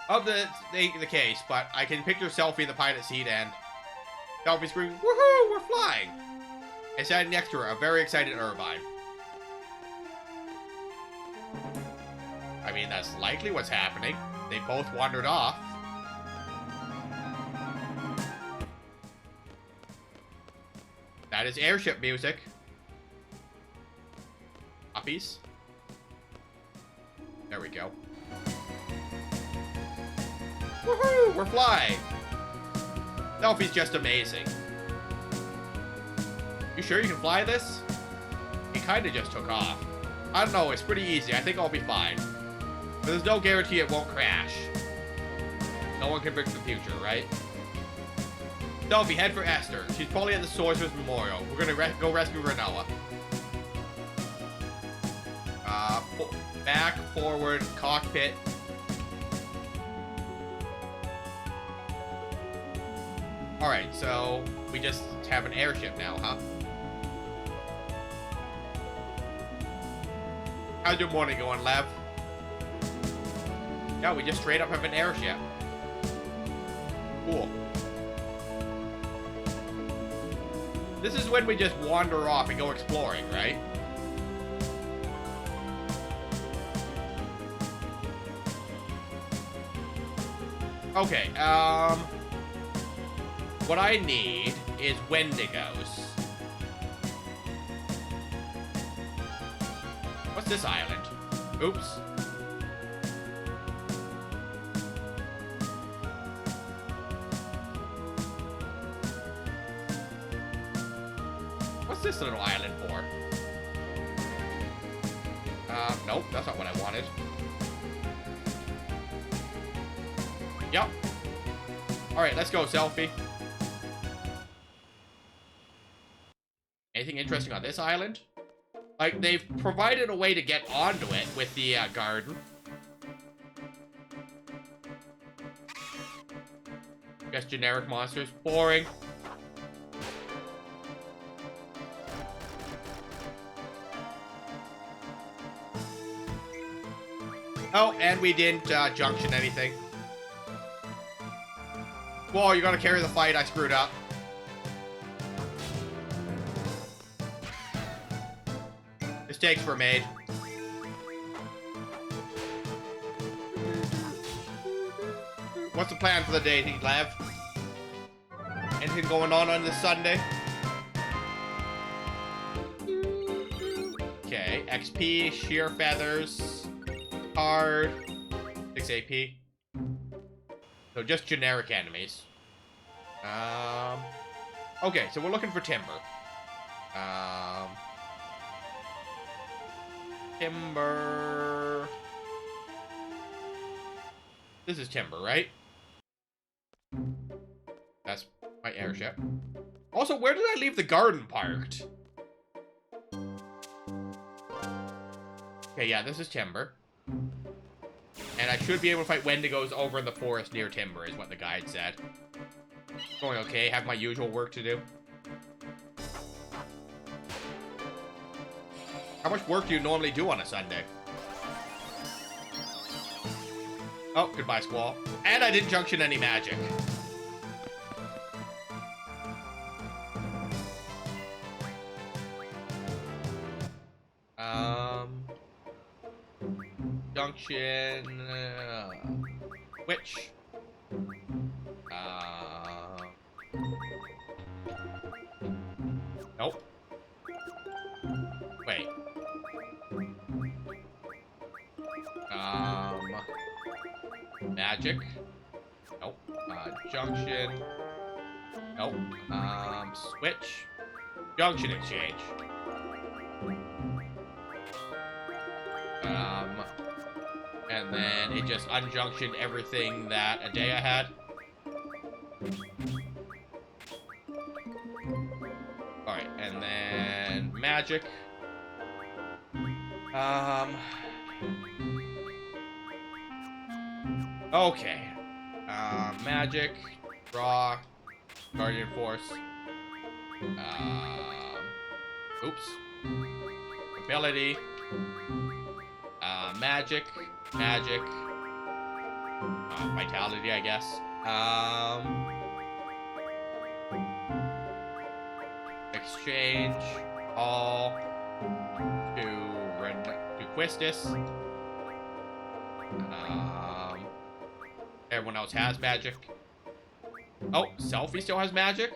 Of the case, but I can picture Selfie in the pilot seat and Selfie screaming, "Woohoo, we're flying!" And standing next to her, a very excited Irvine. I mean, that's likely what's happening. They both wandered off. That is airship music. Copies. There we go. Woohoo! We're flying! Selfie's just amazing. You sure you can fly this? He kinda just took off. I don't know, it's pretty easy. I think I'll be fine. But there's no guarantee it won't crash. No one can predict the future, right? Selfie, head for Esther. She's probably at the Sorcerer's Memorial. We're gonna go rescue Renault. Back, forward, cockpit. Alright, so we just have an airship now, huh? How's your morning going, Lev? Yeah, we just straight up have an airship. Cool. This is when we just wander off and go exploring, right? Okay, what I need is Wendigos. What's this island? Oops. What's this little island for? Nope, that's not what I wanted. Yep. Alright, let's go, Selfie. Anything interesting on this island? Like, they've provided a way to get onto it with the garden. Just generic monsters. Boring. Oh, and we didn't junction anything. Whoa, you gotta carry the fight. I screwed up. Mistakes were made. What's the plan for the day, Lev? Anything going on this Sunday? Okay, XP, sheer feathers, card, 6 AP. So just generic enemies. Okay, so we're looking for timber. Timber. This is timber, right? That's my airship. Also, where did I leave the garden parked? Okay, yeah, this is timber. And I should be able to fight Wendigos over in the forest near Timber, is what the guide said. Going okay, have my usual work to do. How much work do you normally do on a Sunday? Oh, goodbye, Squall. And I didn't junction any magic. Junction... which? Nope. Wait. Magic. Nope. Junction. Nope. Switch. Junction exchange. And then it just unjunctioned everything that a day I had. Alright, and then magic. Okay. Magic, draw, Guardian Force. Oops. Ability. Magic. Vitality, I guess. Exchange all to Quistis. Everyone else has magic. Oh, Selfie still has magic.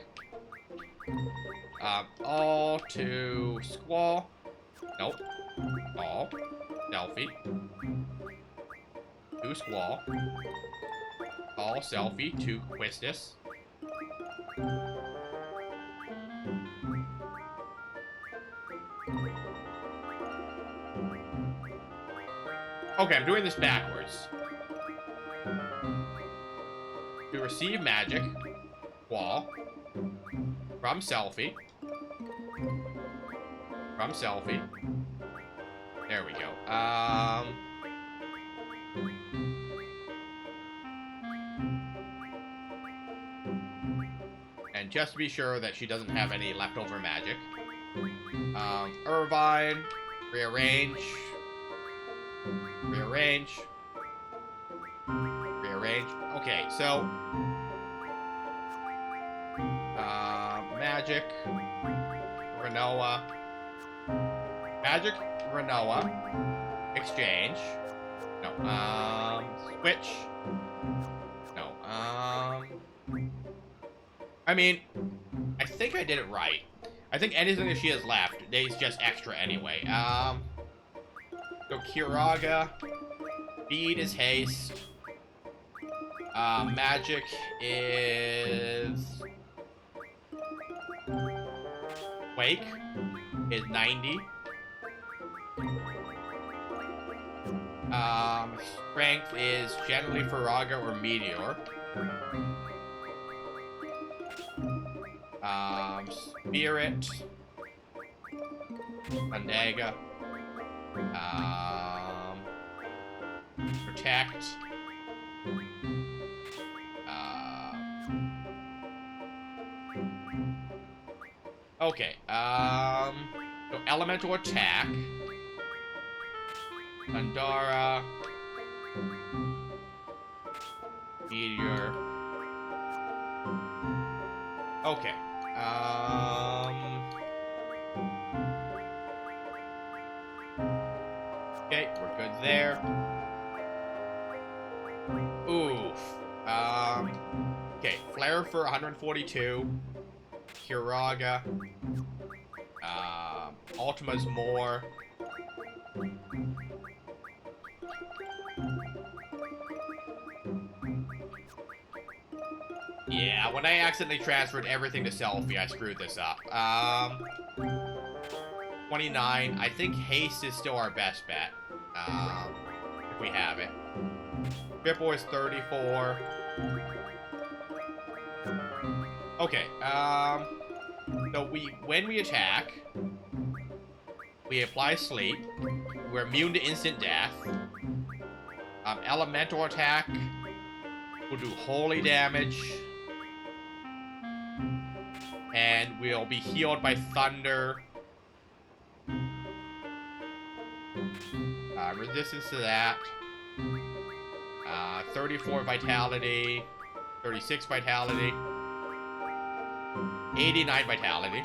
All to Squall. Nope. All. Selfie. To Squall. All Selfie to Quistis. Okay, I'm doing this backwards. To receive magic, Squall, from Selfie. There we go. And just to be sure that she doesn't have any leftover magic. Irvine, rearrange. Okay, so magic, Renoa, exchange. No. Switch. No. I mean, I think I did it right. I think anything that she has left is just extra anyway. So Kiraga, speed is haste. Magic is Wake is 90. Strength is generally Faraga or Meteor. Spirit, Bandaga. Protect. Okay, so elemental attack. Pandara. Meteor. Okay, okay, we're good there. Oof. Okay, Flare for 142. Kiraga. Ultima's more. Yeah, when I accidentally transferred everything to Selfie, I screwed this up. 29. I think haste is still our best bet. If we have it. Triple is 34. Okay, so when we attack, we apply sleep. We're immune to instant death. Elemental attack will do holy damage. And we'll be healed by thunder. Resistance to that. 34 vitality. 36 vitality. 89 vitality.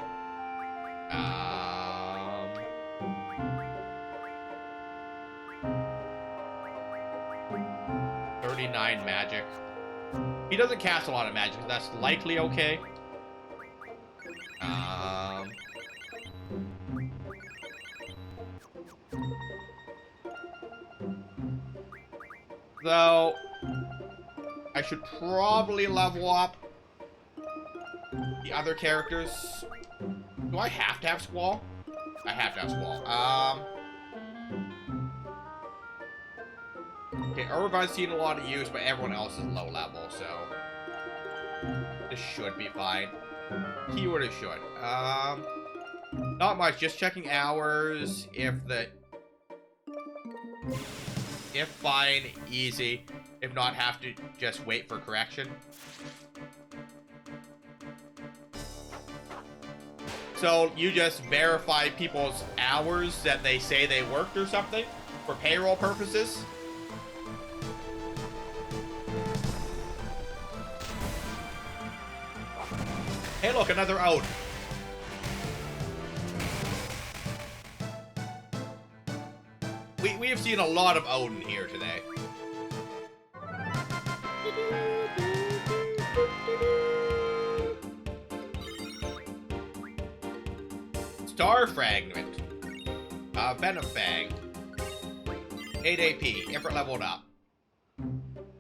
39 magic. He doesn't cast a lot of magic, so that's likely okay. Though, I should probably level up the other characters. Do I have to have Squall? I have to have Squall. Okay, Irvine's seen a lot of use, but everyone else is low level, so this should be fine. Keyword is should. Not much, just checking hours. If fine, easy. If not, have to just wait for correction. So you just verify people's hours that they say they worked or something for payroll purposes? Hey look, another out. We have seen a lot of Odin here today. Star Fragment. Venom Fang. 8 AP. Ifrit leveled up.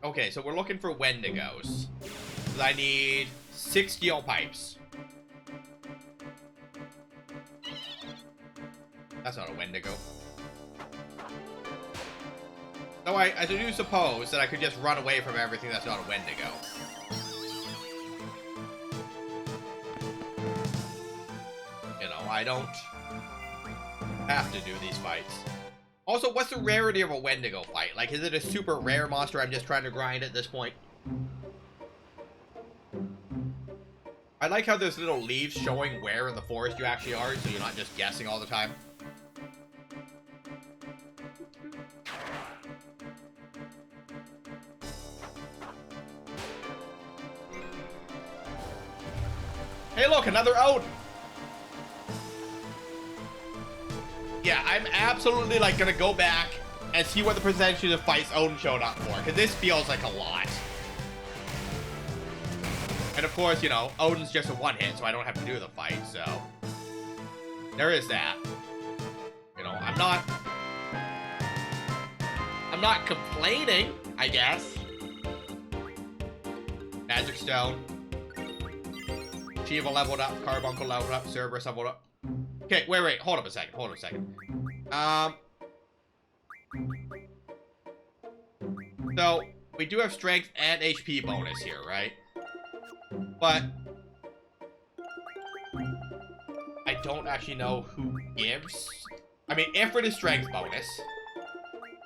Okay, so we're looking for Wendigos. I need 6 steel pipes. That's not a Wendigo. So I do suppose that I could just run away from everything that's not a Wendigo. You know, I don't have to do these fights. Also, what's the rarity of a Wendigo fight? Like, is it a super rare monster I'm just trying to grind at this point? I like how there's little leaves showing where in the forest you actually are, so you're not just guessing all the time. Hey look, another Odin! Yeah, I'm absolutely like gonna go back and see what the percentage of fights Odin showed up for, because this feels like a lot. And of course, you know, Odin's just a one-hit, so I don't have to do the fight, so there is that. You know, I'm not complaining, I guess. Magic Stone. Shiva leveled up, Carbuncle leveled up, Cerberus leveled up. Okay, wait, hold up a second. So, we do have strength and HP bonus here, right? But I don't actually know who gives. I mean, Ifrit is strength bonus.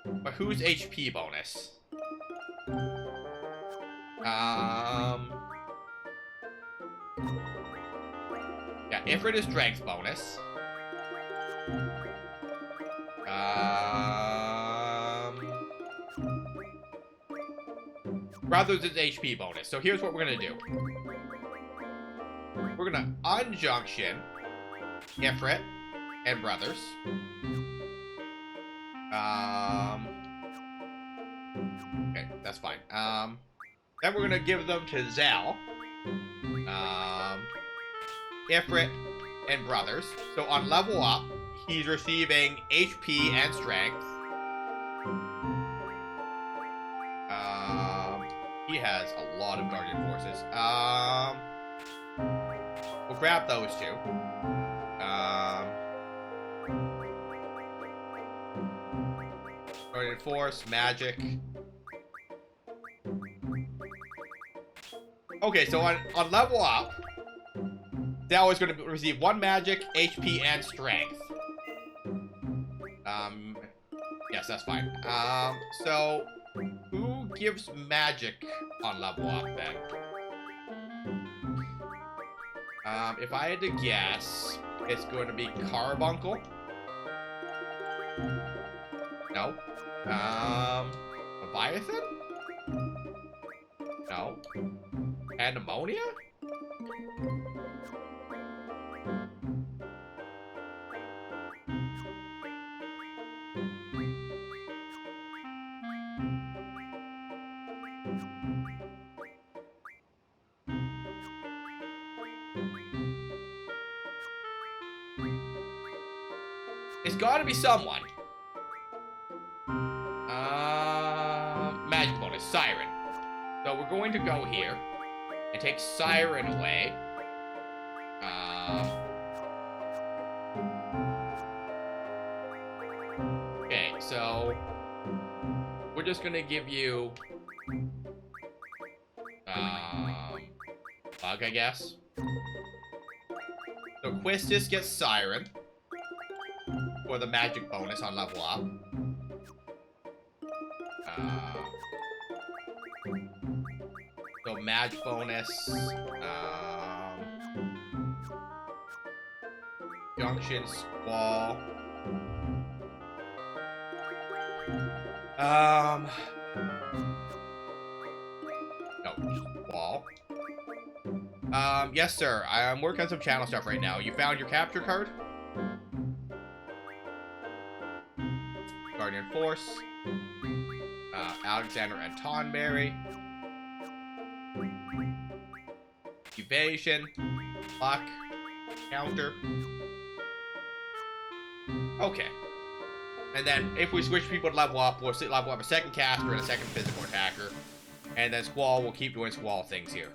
But who's HP bonus? Yeah, Ifrit is strength bonus. Brothers is HP bonus. So here's what we're gonna do. We're gonna unjunction Ifrit and Brothers. Okay, that's fine. Then we're gonna give them to Zell. Ifrit and Brothers. So on level up, he's receiving HP and strength. He has a lot of guardian forces. We'll grab those two. Guardian force, magic. Okay, so on level up, Zell is going to receive 1 magic, HP, and strength. Yes, that's fine. So Who gives magic on level up, then? If I had to guess, it's going to be Carbuncle. No. Leviathan? No. Pandemonium? It's gotta be someone. Magic bonus, Siren. So we're going to go here and take Siren away. Okay, so we're just gonna give you Bug, I guess. So Quistis gets Siren for the magic bonus on level up. So magic bonus, Junction, Squall. No, Squall. Yes, sir. I'm working on some channel stuff right now. You found your capture card? Guardian Force. Alexander and Tonberry. Evasion. Luck. Counter. Okay. And then if we switch people to level up, we'll level up a second caster and a second physical attacker. And then Squall will keep doing Squall things here.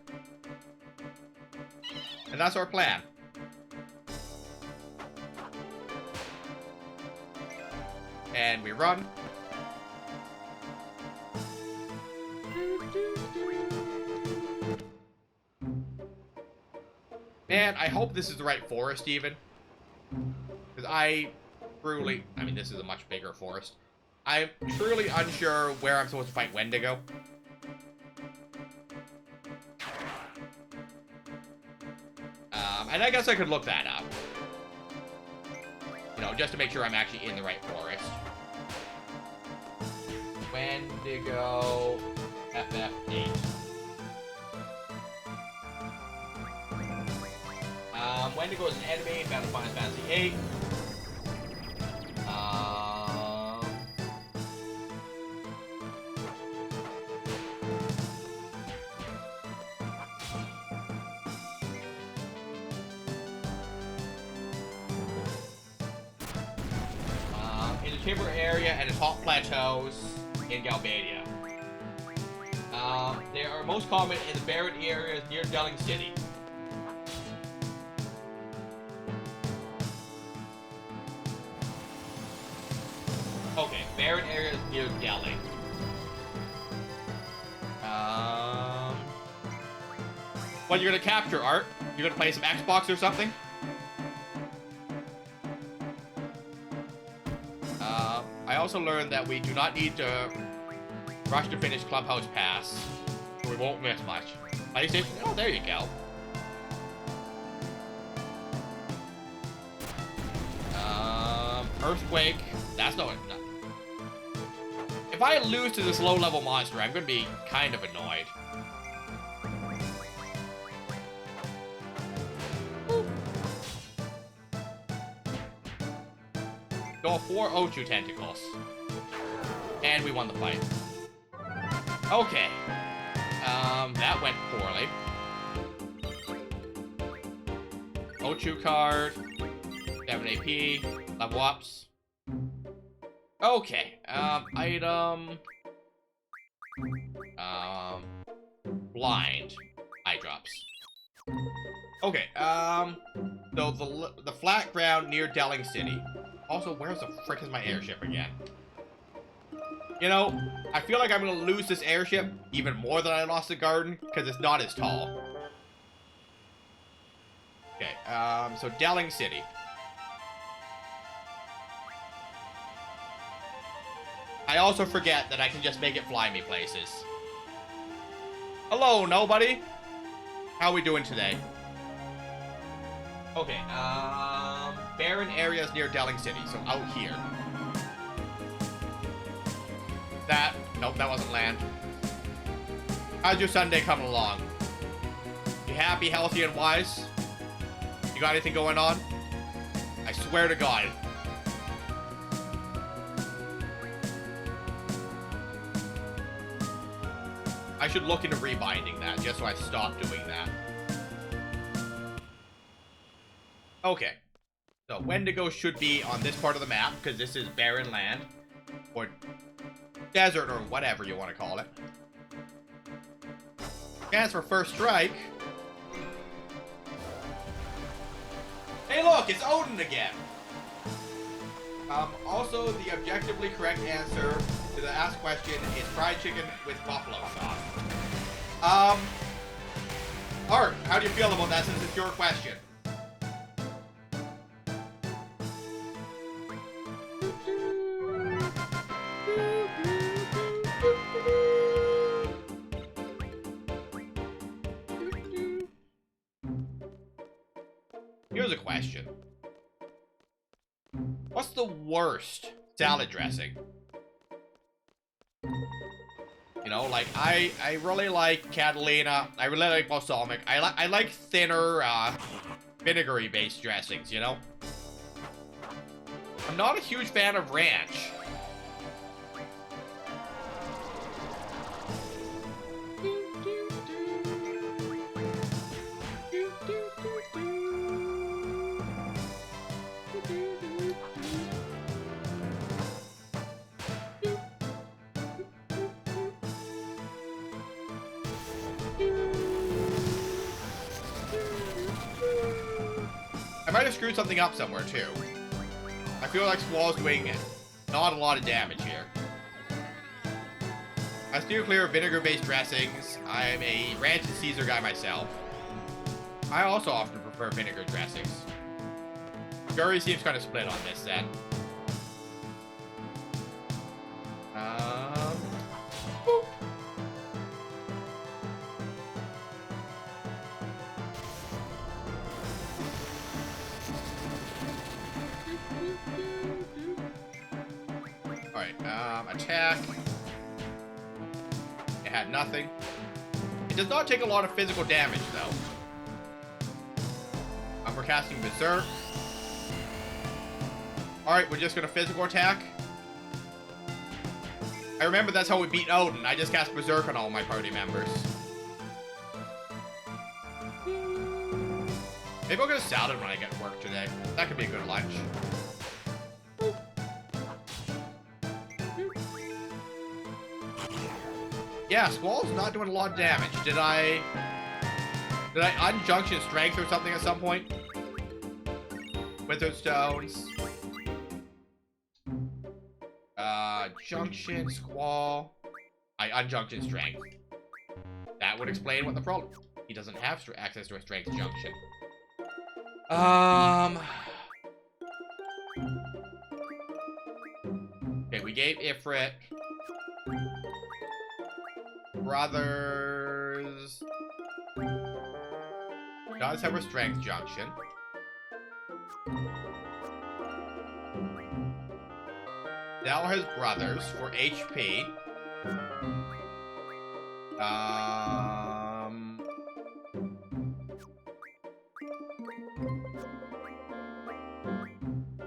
And that's our plan. And we run. Man, I hope this is the right forest, even. Because I mean, this is a much bigger forest. I'm truly unsure where I'm supposed to fight Wendigo. And I guess I could look that up. You know, just to make sure I'm actually in the right forest. Wendigo FF8. Wendigo is an enemy in Final Fantasy VIII. In the timber area and the top plateaus in Galbadia. They are most common in the barren areas near Delling City. Okay, barren areas near Delling. What you're gonna capture, Art? You're gonna play some Xbox or something? I also learned that we do not need to rush to finish Clubhouse Pass, so we won't miss much. PlayStation? Oh, there you go. Earthquake. That's no. If I lose to this low-level monster, I'm gonna be kind of annoyed. Go 4 O2 tentacles. And we won the fight. Okay. That went poorly. O2 card. 7 AP. Level ups. Okay. Item. Blind. Eye drops. Okay. So the flat ground near Delling City. Also, where the frick is my airship again? You know, I feel like I'm gonna lose this airship even more than I lost the garden, because it's not as tall. Okay, so Delling City. I also forget that I can just make it fly me places. Hello, nobody. How are we doing today? Okay, barren areas near Delling City, so out here. Nope, that wasn't land. How's your Sunday coming along? You happy, healthy, and wise? You got anything going on? I swear to God. I should look into rebinding that, just so I stop doing that. Okay. So, Wendigo should be on this part of the map, because this is barren land. Or desert, or whatever you want to call it. Chance for first strike. Hey look, it's Odin again! Also, the objectively correct answer to the asked question is fried chicken with buffalo sauce. Art, how do you feel about that since it's your question? Here's a question. What's the worst salad dressing? You know, like, I really like Catalina. I really like balsamic. I like thinner, vinegary-based dressings, you know? I'm not a huge fan of ranch. I might have screwed something up somewhere, too. I feel like Squall's doing not a lot of damage here. I steer clear of vinegar-based dressings. I'm a ranch and Caesar guy myself. I also often prefer vinegar dressings. Jury seems kind of split on this, then. Boop. Alright, attack. It had nothing. It does not take a lot of physical damage, though. We're casting Berserk. Alright, we're just gonna physical attack. I remember that's how we beat Odin. I just cast Berserk on all my party members. Maybe I'll get a salad when I get to work today. That could be a good lunch. Yeah, Squall's not doing a lot of damage. Did I unjunction strength or something at some point? Withered stones. Junction, Squall. I unjunction strength. That would explain what the problem. He doesn't have access to a strength junction. Okay, we gave Ifrit. Brothers does have a strength junction. Now has brothers for HP.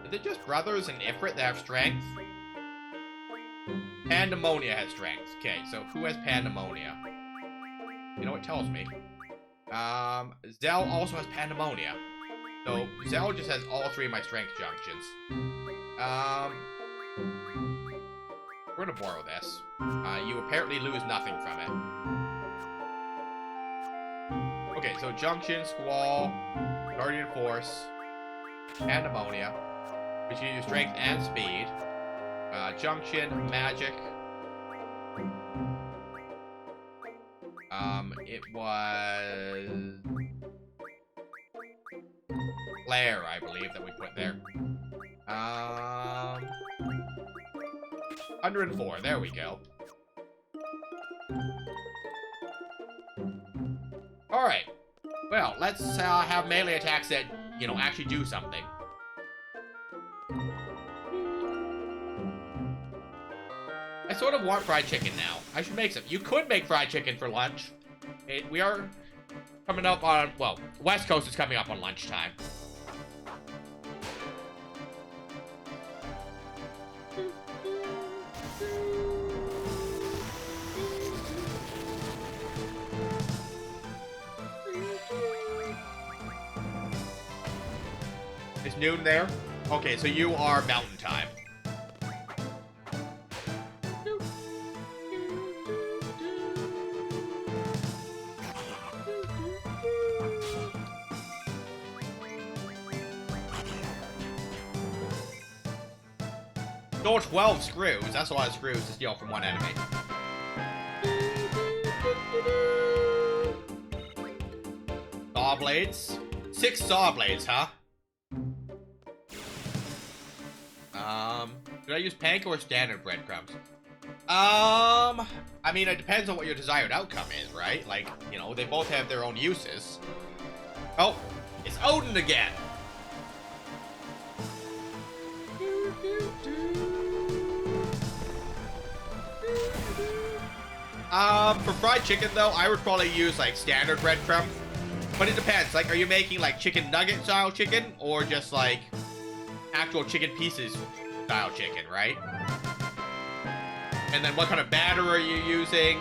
Is it just brothers and Ifrit that have strength? Pandemonia has strength. Okay, so who has Pandemonia? You know what it tells me? Zell also has Pandemonia. So Zell just has all three of my strength junctions. We're gonna borrow this. You apparently lose nothing from it. Okay, so Junction, Squall, Guardian Force, Pandemonia, which you use strength and speed. Junction, Magic. It was Flare, I believe, that we put there. 104, there we go. Alright. Well, let's have melee attacks that, you know, actually do something. I sort of want fried chicken now. I should make some. You could make fried chicken for lunch. We are coming up on, well, West Coast is coming up on lunchtime. Is noon there? Okay, so you are mountain time. Stole 12 screws. That's a lot of screws to steal from one enemy. Saw blades? 6 saw blades, huh? Should I use panko or standard breadcrumbs? I mean, it depends on what your desired outcome is, right? Like, you know, they both have their own uses. Oh, it's Odin again! For fried chicken, though, I would probably use, like, standard breadcrumbs. But it depends. Like, are you making, like, chicken nugget style chicken? Or just, like, actual chicken pieces style chicken, right? And then what kind of batter are you using?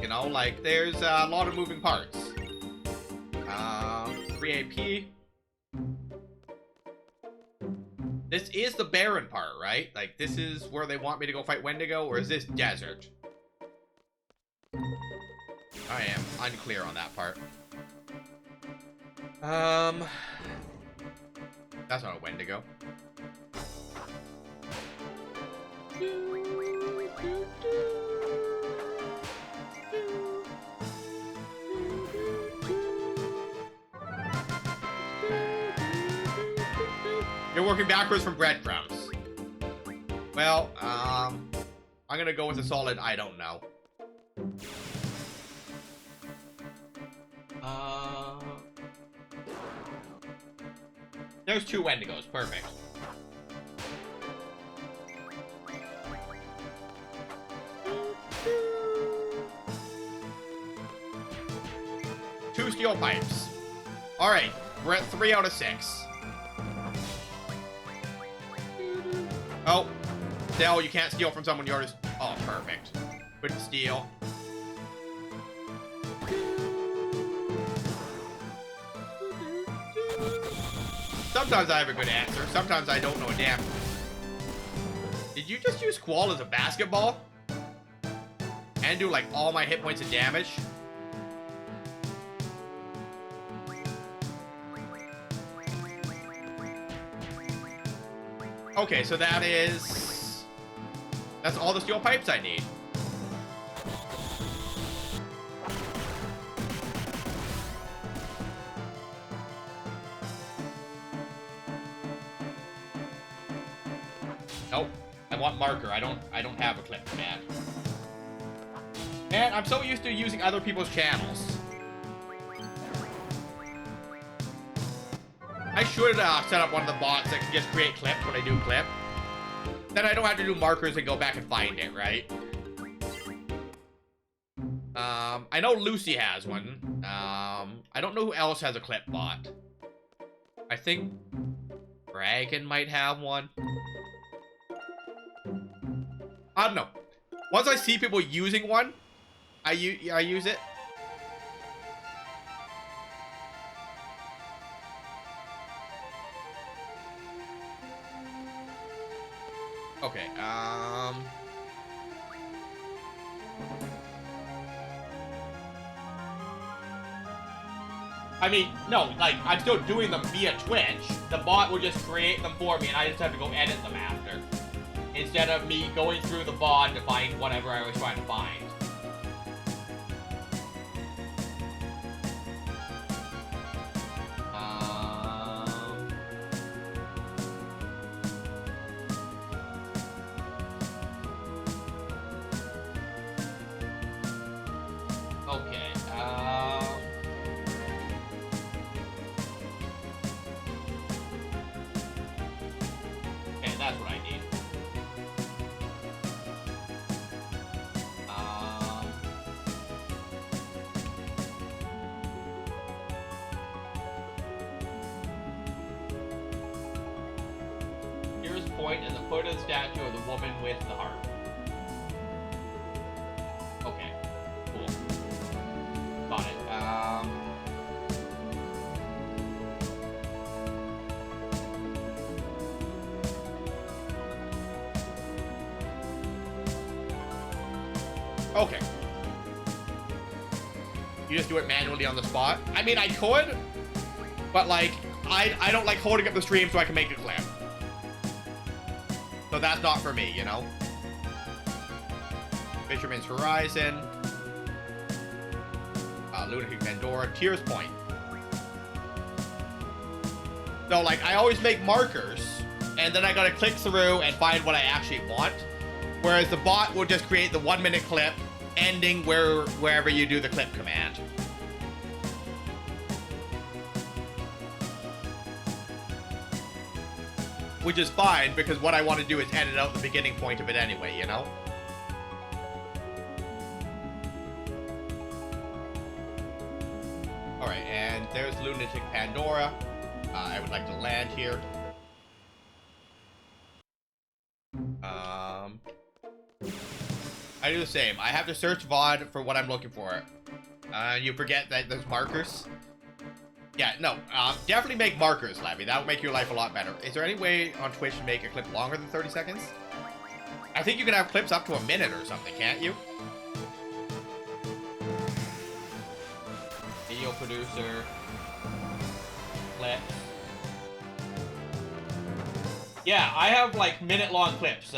You know, like, there's a lot of moving parts. 3 AP. This is the barren part, right? Like, this is where they want me to go fight Wendigo, or is this desert? I am unclear on that part. That's not a Wendigo. You're working backwards from breadcrumbs. Well, I'm gonna go with a solid I don't know. There's 2 Wendigos, perfect. Two steel pipes. Alright, we're at 3 out of 6. Oh, no, you can't steal from someone you already... Oh, perfect. Couldn't steal. Sometimes I have a good answer. Sometimes I don't know a damn. Did you just use Squall as a basketball? And do, like, all my hit points of damage? Okay, so that is... That's all the steel pipes I need. Nope. I want marker. I don't have a clip for that. Man, I'm so used to using other people's channels. I should set up one of the bots that can just create clips when I do clip. Then I don't have to do markers and go back and find it, right? I know Lucy has one. I don't know who else has a clip bot. I think Dragon might have one. I don't know. Once I see people using one, I use it. Okay, I mean, no, like, I'm still doing them via Twitch. The bot will just create them for me, and I just have to go edit them after. Instead of me going through the bot to find whatever I was trying to find. Okay, okay, that's what I need. Here's point at the foot of the statue of the woman with the heart. Okay, cool. Got it. Okay. You just do it manually on the spot? I mean, I could, but like, I don't like holding up the stream so I can make a clip. So that's not for me, you know? Fisherman's Horizon. Lunatic Pandora. Tears Point. So, like, I always make markers, and then I gotta click through and find what I actually want. Whereas the bot will just create the 1 minute clip, ending wherever you do the clip command. Which is fine, because what I want to do is edit out the beginning point of it anyway, you know? Alright, and there's Lunatic Pandora. I would like to land here. I do the same. I have to search VOD for what I'm looking for. You forget that there's markers. Yeah, no, definitely make markers, Labby. That will make your life a lot better. Is there any way on Twitch to make a clip longer than 30 seconds? I think you can have clips up to a minute or something, can't you? Video producer. Clips. Yeah, I have like minute-long clips,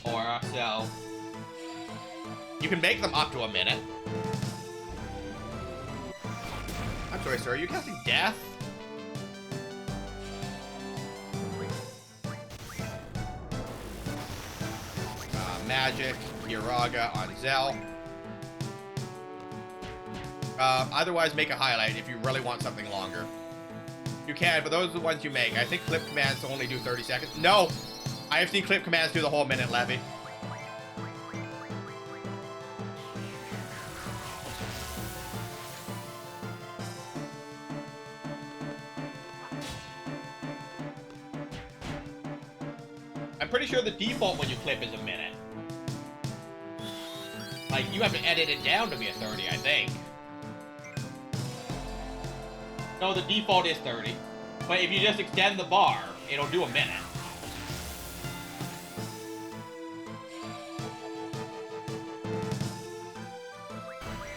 Aura, so... You can make them up to a minute. I'm sorry, sir. Are you casting death? Magic, Kiraga on Zell. Otherwise, make a highlight if you really want something longer. You can, but those are the ones you make. I think clip commands only do 30 seconds. No! I have seen clip commands do the whole minute, Levy. I'm pretty sure the default when you clip is a minute. Like, you have to edit it down to be a 30, I think. No, the default is 30. But if you just extend the bar, it'll do a minute.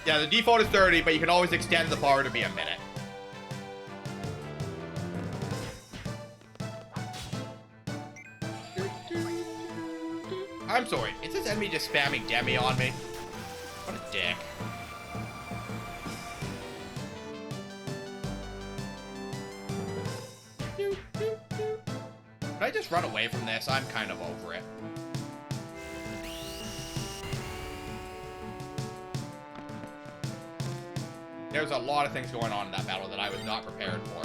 Yeah, the default is 30, but you can always extend the bar to be a minute. I'm sorry, is this enemy just spamming Demi on me? What a dick. Can I just run away from this? I'm kind of over it. There's a lot of things going on in that battle that I was not prepared for.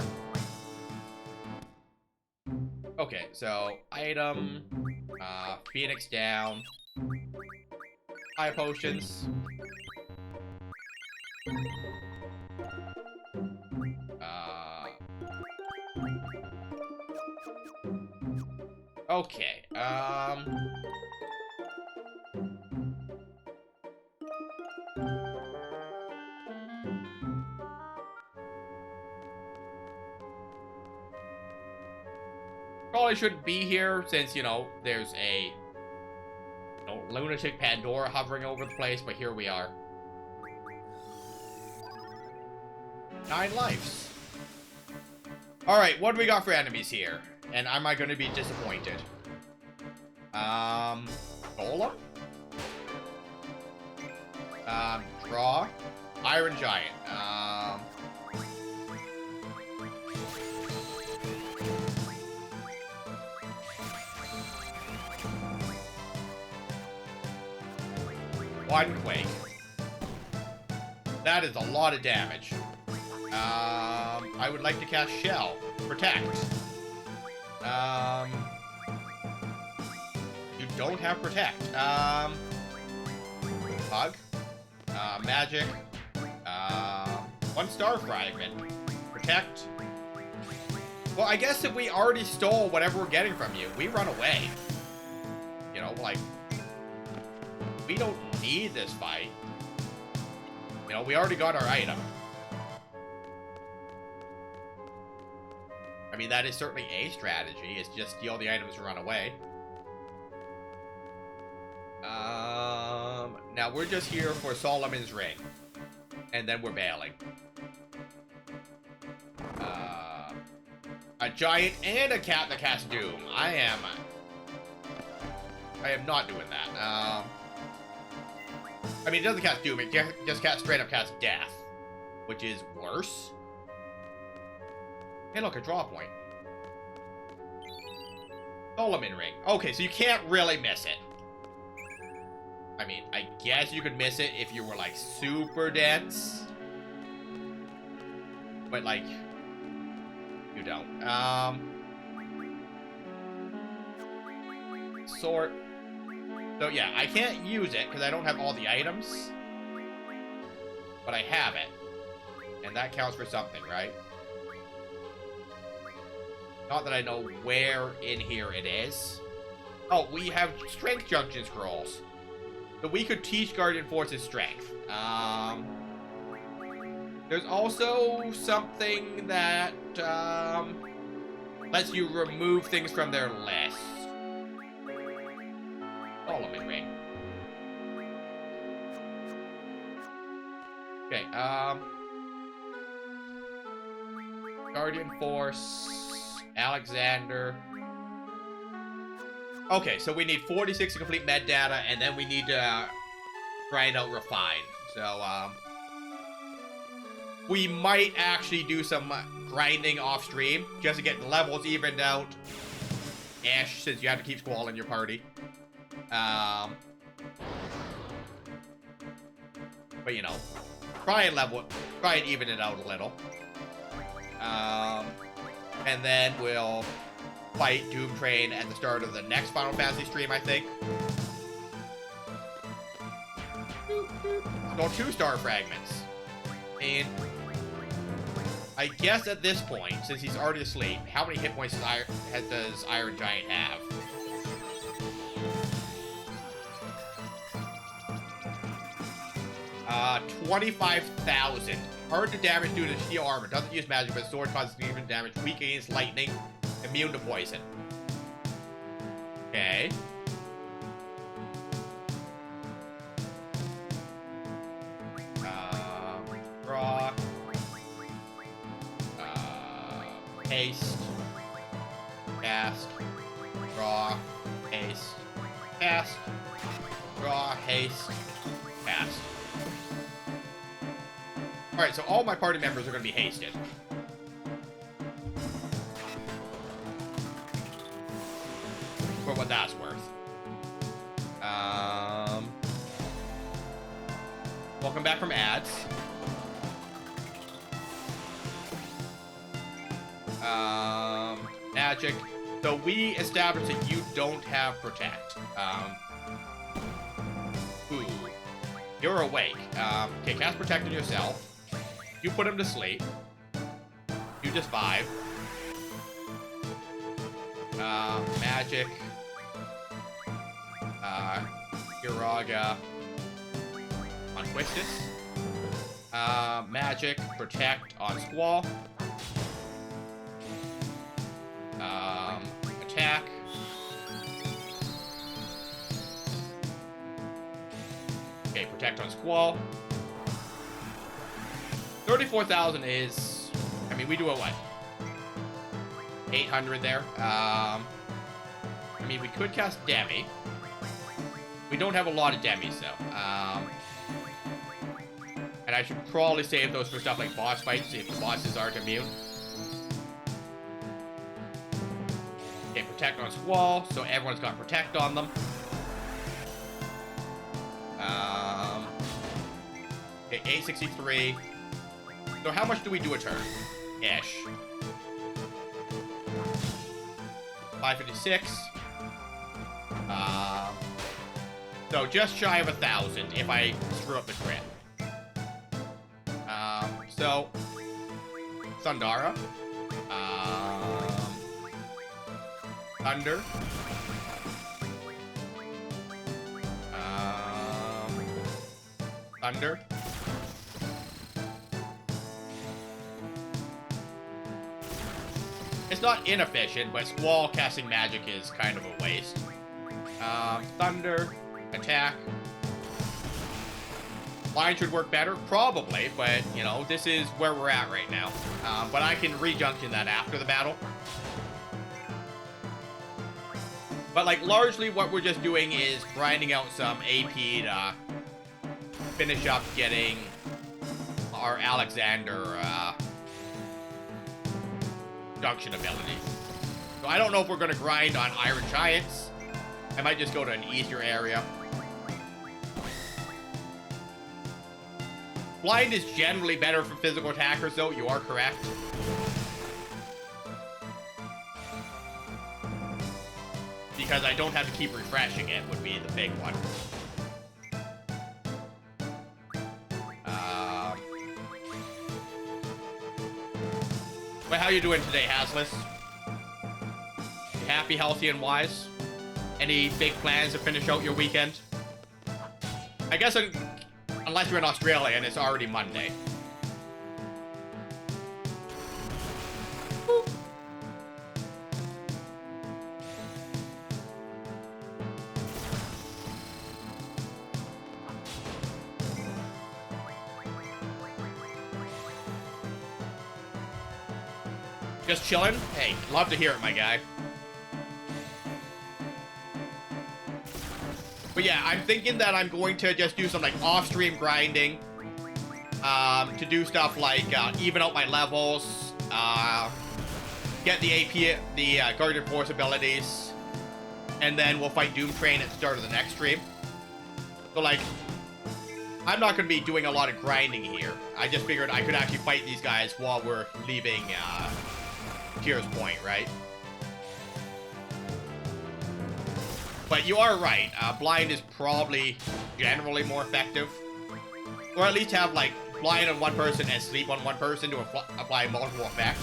Okay, so item, Phoenix down, high potions, okay, probably shouldn't be here since, you know, there's a lunatic Pandora hovering over the place, but here we are. 9 lives. Alright, what do we got for enemies here? And am I going to be disappointed? Golem? Draw. Iron Giant. One Quake. That is a lot of damage. I would like to cast Shell. Protect. You don't have Protect. Hug. Magic. 1 Star Fragment. Protect. Well, I guess if we already stole whatever we're getting from you, we run away. You know, like, we don't need this fight. You know, we already got our item. I mean, that is certainly a strategy, is just steal the items and run away. Now we're just here for Solomon's Ring. And then we're bailing. A giant and a cat that casts Doom. I am not doing that. I mean, it doesn't cast Doom, it just straight up casts Death. Which is worse. Hey, look, a draw point. Solomon Ring. Okay, so you can't really miss it. I mean, I guess you could miss it if you were, like, super dense. But, like, you don't. Sort. So, yeah, I can't use it because I don't have all the items. But I have it. And that counts for something, right? Not that I know where in here it is. Oh, we have Strength Junction Scrolls. So we could teach Guardian Forces Strength. There's also something that lets you remove things from their list. Solomon Ring. Okay, Guardian Force, Alexander. Okay, so we need 46 to complete med data, and then we need to grind out Refine. So, we might actually do some grinding off stream, just to get the levels evened out. Ish, since you have to keep Squall in your party. But, you know, try and even it out a little. And then we'll fight Doom Train at the start of the next Final Fantasy stream, I think. So 2 Star Fragments. And I guess at this point, since he's already asleep, how many hit points does Iron Giant have? Uh, 25,000. Hard to damage due to steel armor. Doesn't use magic, but sword causes significant damage. Weak against lightning. Immune to poison. Okay. Draw. Haste. Cast. Draw. Haste. Cast. Draw. Haste. Cast. Alright, so all my party members are going to be hasted. For what that's worth. Welcome back from ads. Magic. So we established that you don't have Protect. Ooh. You're awake. Okay, cast Protect on yourself. You put him to sleep. You just vibe. Magic. Uraga. On Quistis. Magic. Protect on Squall. Attack. Okay, Protect on Squall. 34,000 is... I mean, we do a what? 800 there. I mean, we could cast Demi. We don't have a lot of Demis, though. And I should probably save those for stuff like boss fights, see if the bosses aren't immune. Okay, Protect on Squall, so everyone's got Protect on them. Okay, 863. So how much do we do a turn? Ish. 556. So just shy of 1,000 if I screw up the crit. So Sundara. Thunder. Thunder. It's not inefficient, but Squall casting magic is kind of a waste. Thunder, attack. Line should work better, probably, but, you know, this is where we're at right now. But I can rejunction that after the battle. But, like, largely what we're just doing is grinding out some AP to finish up getting our Alexander, junction ability. So I don't know if we're going to grind on Iron Giants. I might just go to an easier area. Blind is generally better for physical attackers, though. You are correct. Because I don't have to keep refreshing it would be the big one. But how you doing today, Hazliss? You happy, healthy, and wise? Any big plans to finish out your weekend? I guess unless you're in Australia and it's already Monday. Boop. Just chilling? Hey, love to hear it, my guy. But yeah, I'm thinking that I'm going to just do some like off-stream grinding. To do stuff like even out my levels, get the AP, the Guardian Force abilities, and then we'll fight Doom Train at the start of the next stream. So like, I'm not going to be doing a lot of grinding here. I just figured I could actually fight these guys while we're leaving Tears Point, right? But you are right. Blind is probably generally more effective. Or at least have, like, blind on one person and sleep on one person to apply multiple effects.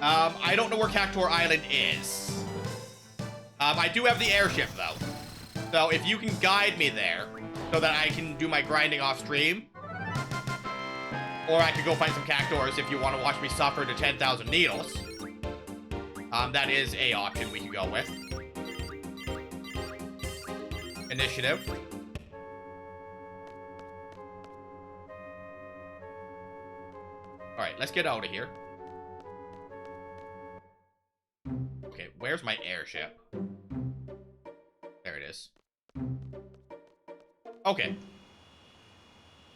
I don't know where Cactuar Island is. I do have the airship, though. So if you can guide me there so that I can do my grinding off stream. Or I could go find some Cactuars if you want to watch me suffer to 10,000 needles. That is a option we can go with. Initiative. Alright, let's get out of here. Okay, where's my airship? There it is. Okay.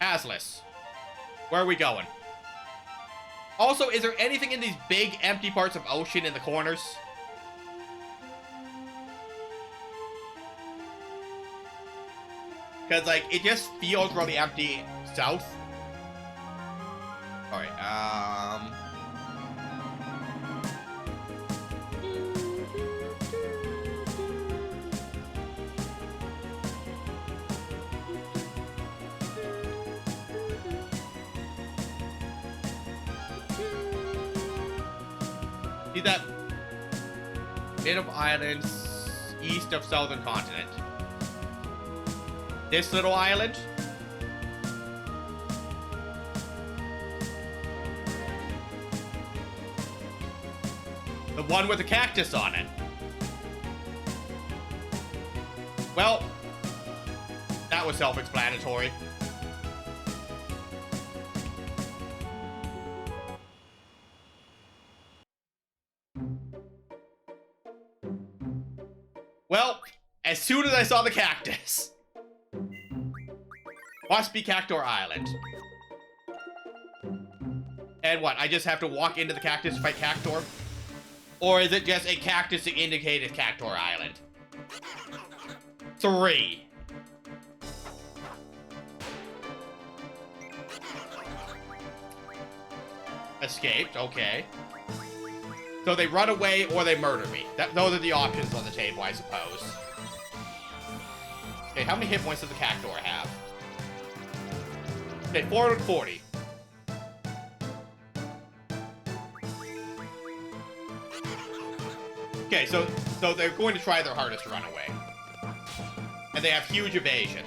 Hazliss. Where are we going? Also, is there anything in these big empty parts of ocean in the corners? Because, like, it just feels really empty south. Alright, see that bit of islands east of southern continent. This little island. The one with the cactus on it. Well, that was self-explanatory. Well, as soon as I saw the cactus. Must be Cactuar Island. And what, I just have to walk into the cactus to fight Cactuar? Or is it just a cactus that indicated Cactuar Island? 3. Escaped, okay. So they run away or they murder me. Those are the options on the table, I suppose. Okay, how many hit points does the cactuar have? Okay, 440. Okay, so they're going to try their hardest to run away. And they have huge evasion.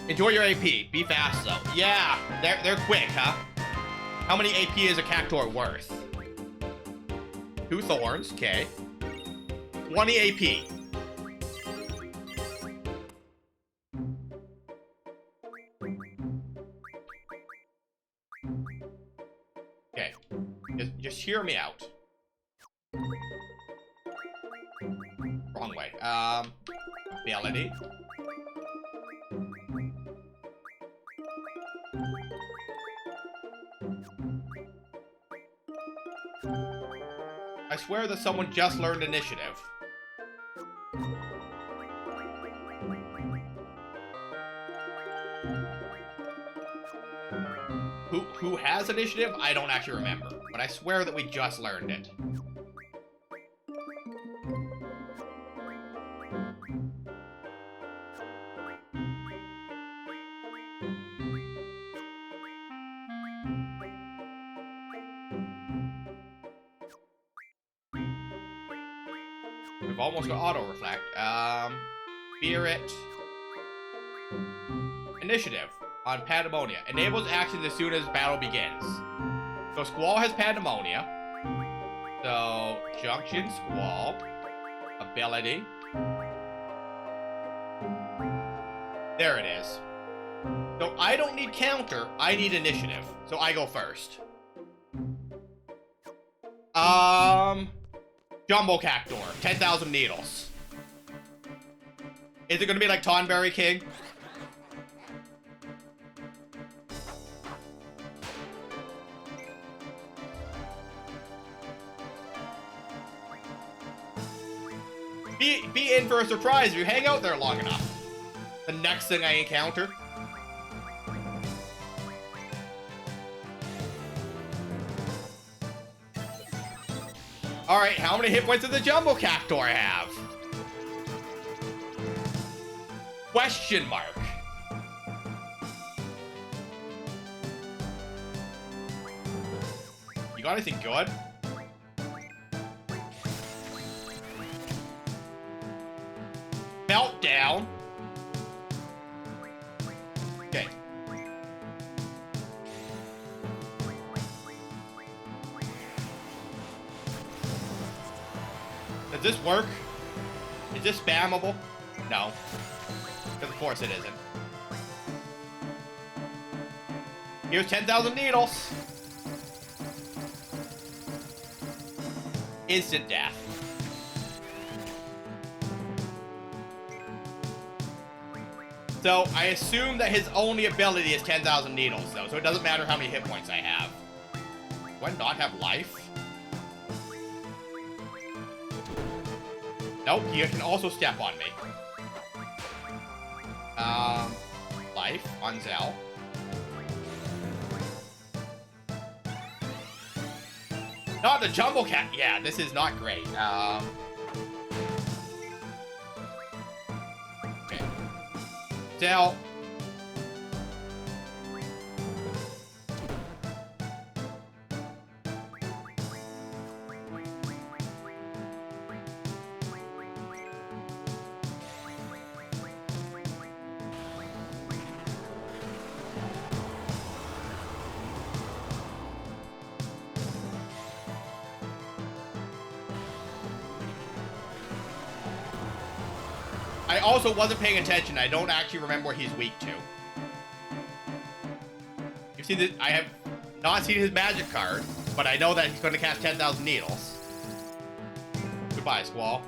Enjoy your AP. Be fast, though. Yeah, they're quick, huh? How many AP is a cactuar worth? 2 thorns, okay. 20 AP. Okay. Just hear me out. Wrong way. Ability. I swear that someone just learned initiative. Who has initiative? I don't actually remember, but I swear that we just learned it. We've almost got auto-reflect. Spirit. Initiative on Pandemonia. Enables actions as soon as battle begins. So Squall has Pandemonia. So, Junction, Squall. Ability. There it is. So I don't need counter, I need initiative. So I go first. Jumbo Cactuar, 10,000 needles. Is it gonna be like Tonberry King? Be in for a surprise if you hang out there long enough. The next thing I encounter. Alright, how many hit points does the Jumbo Cactuar have? Question mark. You got anything good? Meltdown. Okay. Does this work? Is this spammable? No. Because of course it isn't. Here's 10,000 needles. Instant death. So, I assume that his only ability is 10,000 needles, though, so it doesn't matter how many hit points I have. Do I not have life? Nope, he can also step on me. Life on Zell. Not the Jumbo Cat. Yeah, this is not great. Okay. Zell. I also wasn't paying attention. I don't actually remember what he's weak to. You've seen this. I have not seen his magic card, but I know that he's going to cast 10,000 needles. Goodbye, Squall.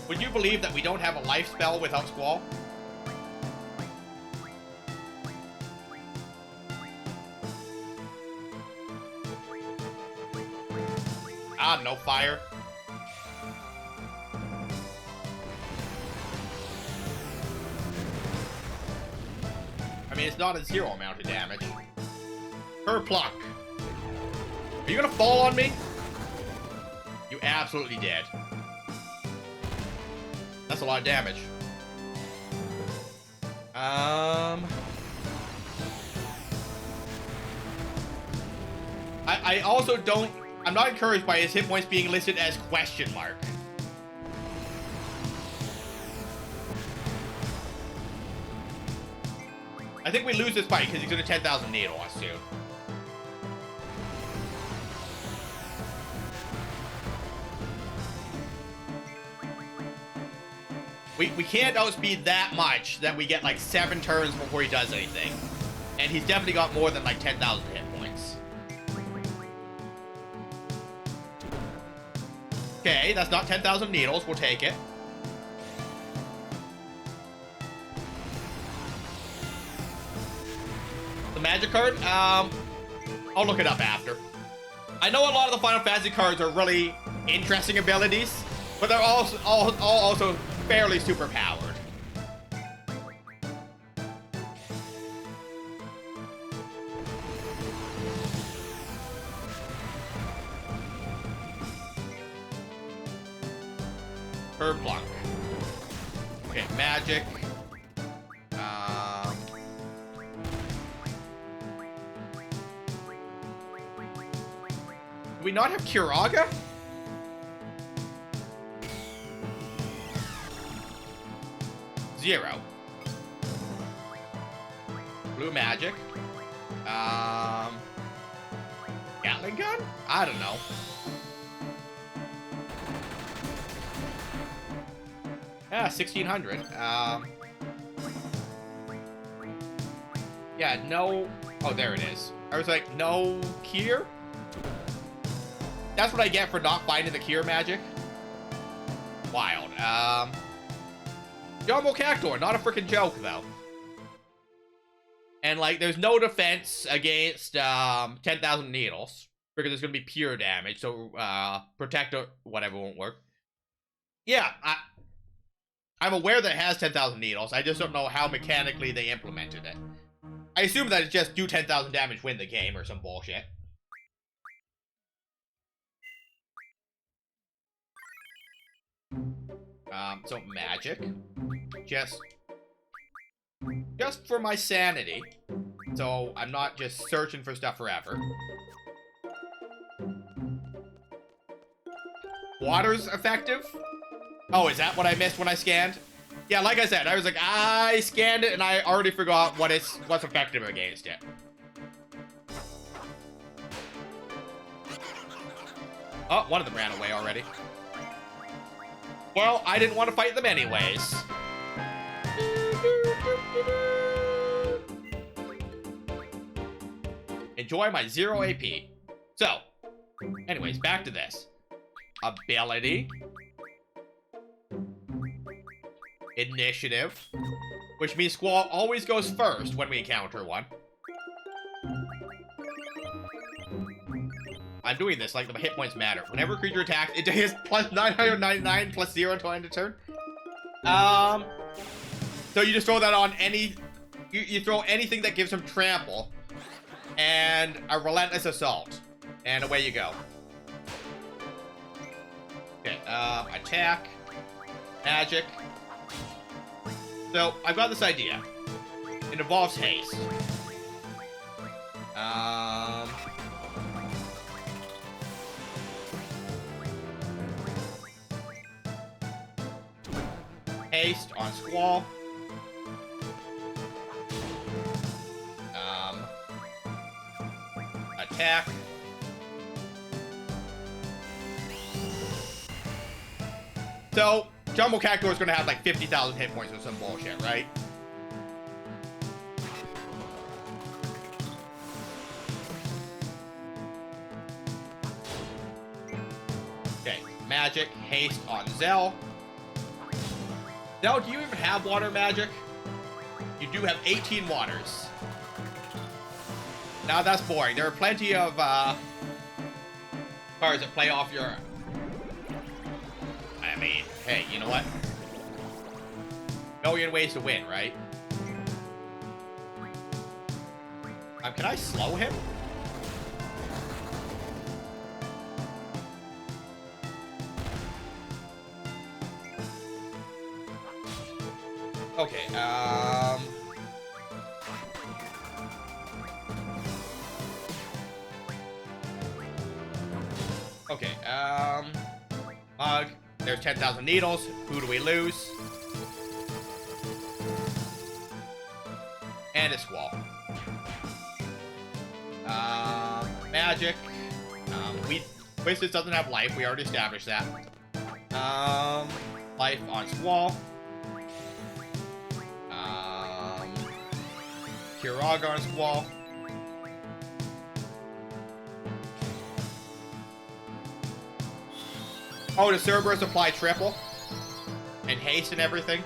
Would you believe that we don't have a life spell without Squall? Ah, no fire. I mean, it's not a zero amount of damage. Kerplunk. Are you gonna fall on me? You absolutely did. That's a lot of damage. I also don't... I'm not encouraged by his hit points being listed as question mark. I think we lose this fight because he's gonna 10,000 needle us soon. We can't outspeed that much that we get like 7 turns before he does anything. And he's definitely got more than like 10,000 hit points. Okay, that's not 10,000 needles. We'll take it. The magic card? I'll look it up after. I know a lot of the Final Fantasy cards are really interesting abilities, but they're also fairly super powered. Kerplunk. Okay, magic. Do we not have Kiraga? Zero. Blue magic. Gatling gun? I don't know. Yeah, 1600. Yeah, no... Oh, there it is. I was like, no Kier? That's what I get for not finding the Kier magic. Wild. Jumbo Cactor, not a freaking joke, though. And, like, there's no defense against 10,000 needles. Because there's going to be pure damage, so Protect or whatever won't work. Yeah, I'm aware that it has 10,000 needles. I just don't know how mechanically they implemented it. I assume that it's just do 10,000 damage, win the game, or some bullshit. So magic. Just for my sanity. So I'm not just searching for stuff forever. Water's effective? Oh, is that what I missed when I scanned? Yeah, like I said, I was like, I scanned it and I already forgot what's effective against it. Oh, one of them ran away already. Well, I didn't want to fight them anyways. Enjoy my 0 AP. So, anyways, back to this. Ability. Initiative. Which means Squall always goes first when we encounter one. I'm doing this like the hit points matter. Whenever a creature attacks, it is plus 999 plus 0 until end of turn. So you just throw that on any... You throw anything that gives him trample. And a relentless assault. And away you go. Okay, attack. Magic. So, I've got this idea. It involves haste. Haste on Squall. Attack. So, Jumbo Cactor is going to have like 50,000 hit points or some bullshit, right? Okay, magic, haste on Zell. Zell, do you even have water magic? You do have 18 waters. Now that's boring. There are plenty of cards that play off your... I mean, hey, you know what? Million ways to win, right? Can I slow him? Okay, okay, Mug. There's 10,000 needles. Who do we lose? And a Squall. Magic. Quistis doesn't have life. We already established that. Life on Squall. Kiraga on Squall. Oh, does Cerberus apply triple? And haste and everything?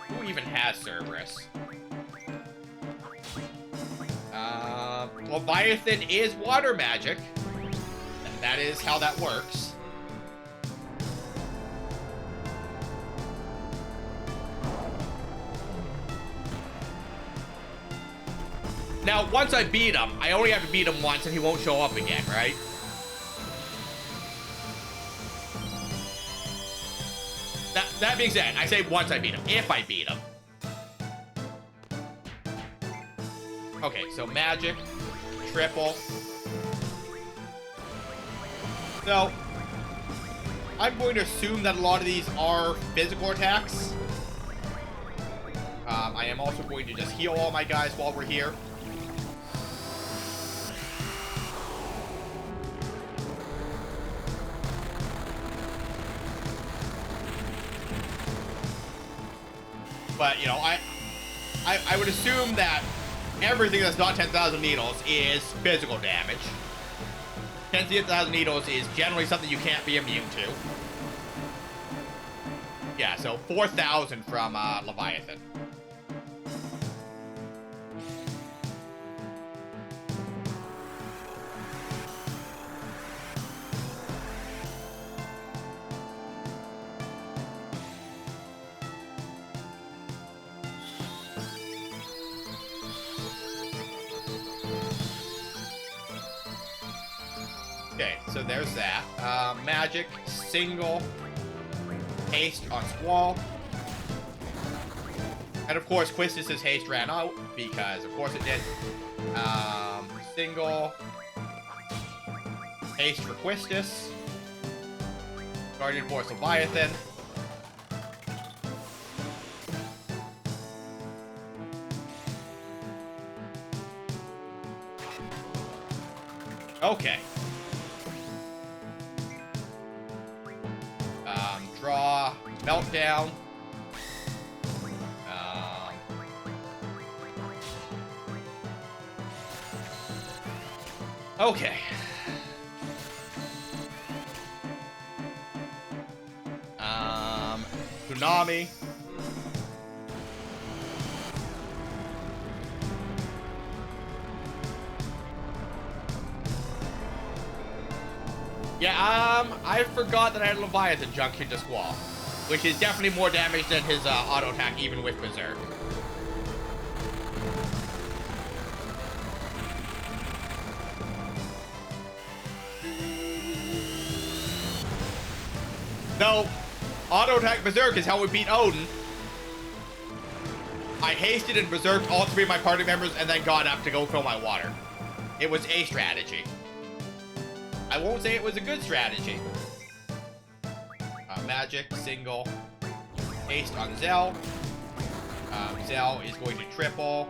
Who even has Cerberus? Leviathan is water magic. And that is how that works. Now, once I beat him, I only have to beat him once and he won't show up again, right? That being said, I say once I beat him, if I beat him. Okay, so magic, triple. So, I'm going to assume that a lot of these are physical attacks. I am also going to just heal all my guys while we're here. But, you know, I would assume that everything that's not 10,000 needles is physical damage. 10,000 needles is generally something you can't be immune to. Yeah, so 4,000 from Leviathan. Okay, so there's that. Magic, single, haste on Squall. And of course, Quistis' haste ran out, because of course it did. Single, haste for Quistis. Guardian Force Leviathan. Okay. Draw, Meltdown. Okay. Tsunami. Yeah, I forgot that I had Leviathan Junction to Squall, which is definitely more damage than his auto attack, even with Berserk. No, auto attack Berserk is how we beat Odin. I hasted and berserked all three of my party members and then got up to go fill my water. It was a strategy. I won't say it was a good strategy. Magic, single, haste on Zell. Zell is going to triple.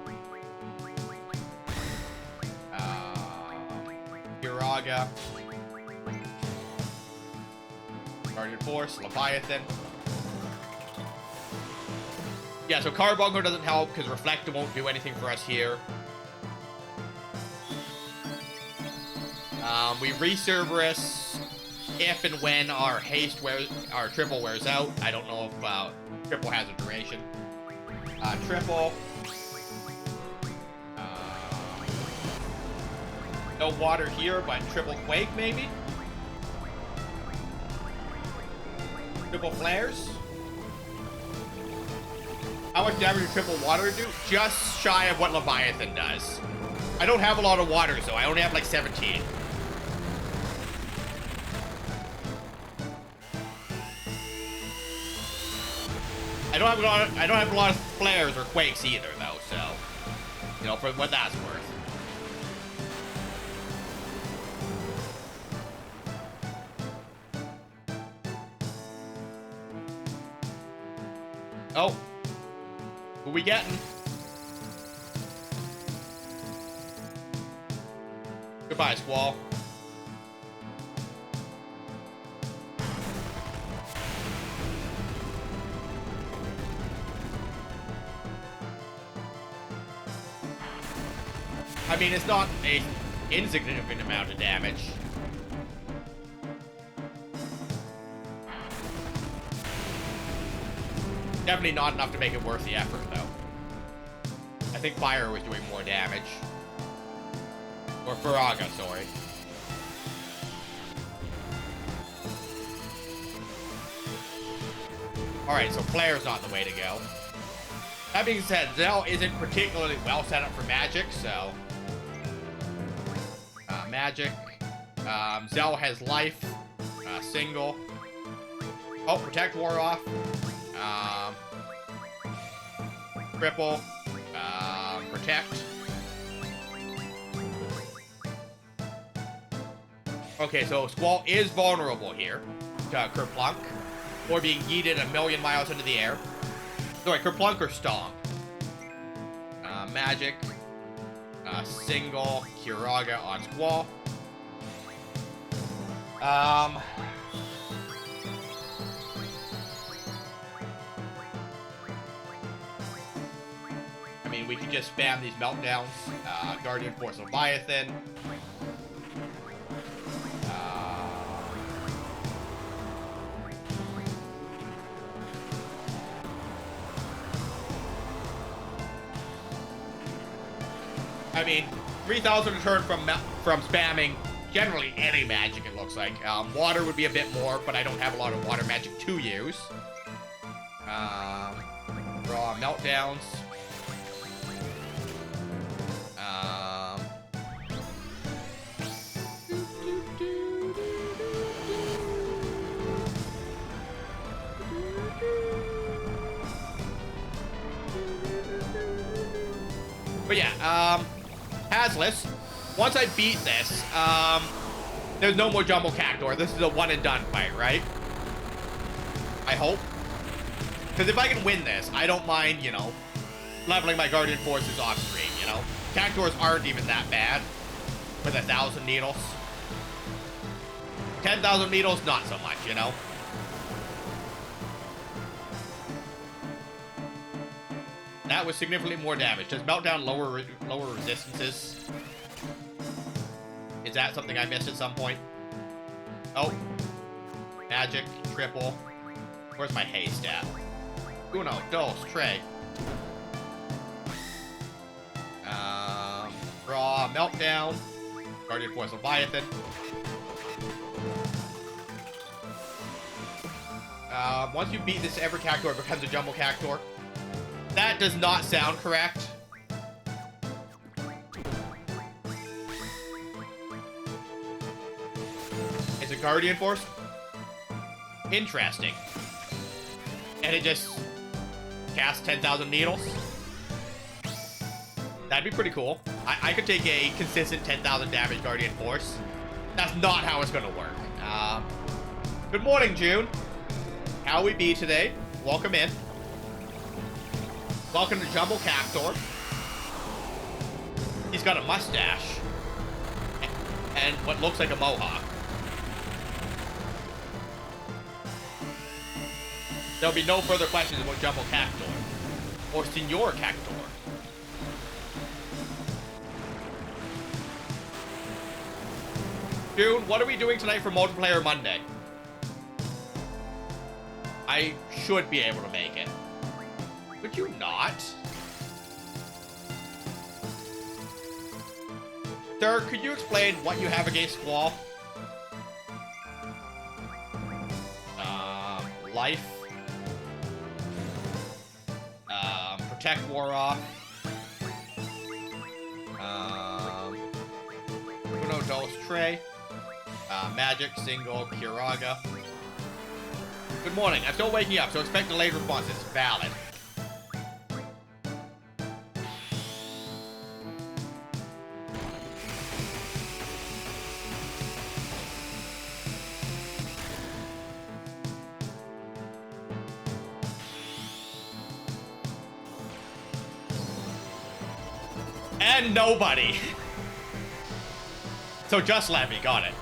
Uraga. Guardian Force, Leviathan. Yeah, so Carbuncle doesn't help because Reflector won't do anything for us here. We re-Cerberus if and when our haste wears, our triple wears out. I don't know if triple has a duration. Triple. No water here, but triple Quake maybe? Triple Flares? How much damage does triple water do? Just shy of what Leviathan does. I don't have a lot of water, so I only have like 17. I don't have a lot of flares or quakes either, though. So, you know, for what that's worth. Oh, who we getting? Goodbye, Squall. I mean, it's not a insignificant amount of damage. Definitely not enough to make it worth the effort, though. I think Fire was doing more damage. Or Faraga, sorry. Alright, so Flare's not the way to go. That being said, Zell isn't particularly well set up for magic, so... magic. Zell has life. Single. Oh, Protect wore off. Triple. Protect. Okay, so Squall is vulnerable here to Kerplunk, or being yeeted a million miles into the air. Sorry, Kerplunk or Stomp. Magic. Single. Kiraga on Squall. I mean, we could just spam these meltdowns. Guardian Force Leviathan. I mean, 3,000 return from spamming generally any magic, it looks like. Water would be a bit more, but I don't have a lot of water magic to use. Raw meltdowns. But yeah, Hazliss, once I beat this, there's no more Jumbo Cactuar. This is a one and done fight, right? I hope. Because if I can win this, I don't mind, you know, leveling my Guardian Forces off screen, you know? Cactuars aren't even that bad with 1,000 needles. 10,000 needles, not so much, you know? That was significantly more damage. Does Meltdown lower resistances? Is that something I missed at some point? Oh. Magic, triple. Where's my haste at? Uno, dos, tres. Raw, Meltdown. Guardian Force Leviathan. Once you beat this, every Cactuar becomes a Jumbo Cactuar. That does not sound correct. It's a Guardian Force? Interesting. And it just casts 10,000 needles? That'd be pretty cool. I could take a consistent 10,000 damage Guardian Force. That's not how it's gonna work. Good morning, June. How we be today? Welcome in. Welcome to Jumbo Cactuar. He's got a mustache. And what looks like a mohawk. There'll be no further questions about Jumbo Cactuar. Or Senor Cactuar. June, what are we doing tonight for Multiplayer Monday? I should be able to make it. Would you not? Sir, could you explain what you have against Squall? Life. Protect wore off. Uno, dos, tres. Magic, single, Kiraga. Good morning. I'm still waking up, so expect delayed responses. Valid. And nobody. So just Levy, got it.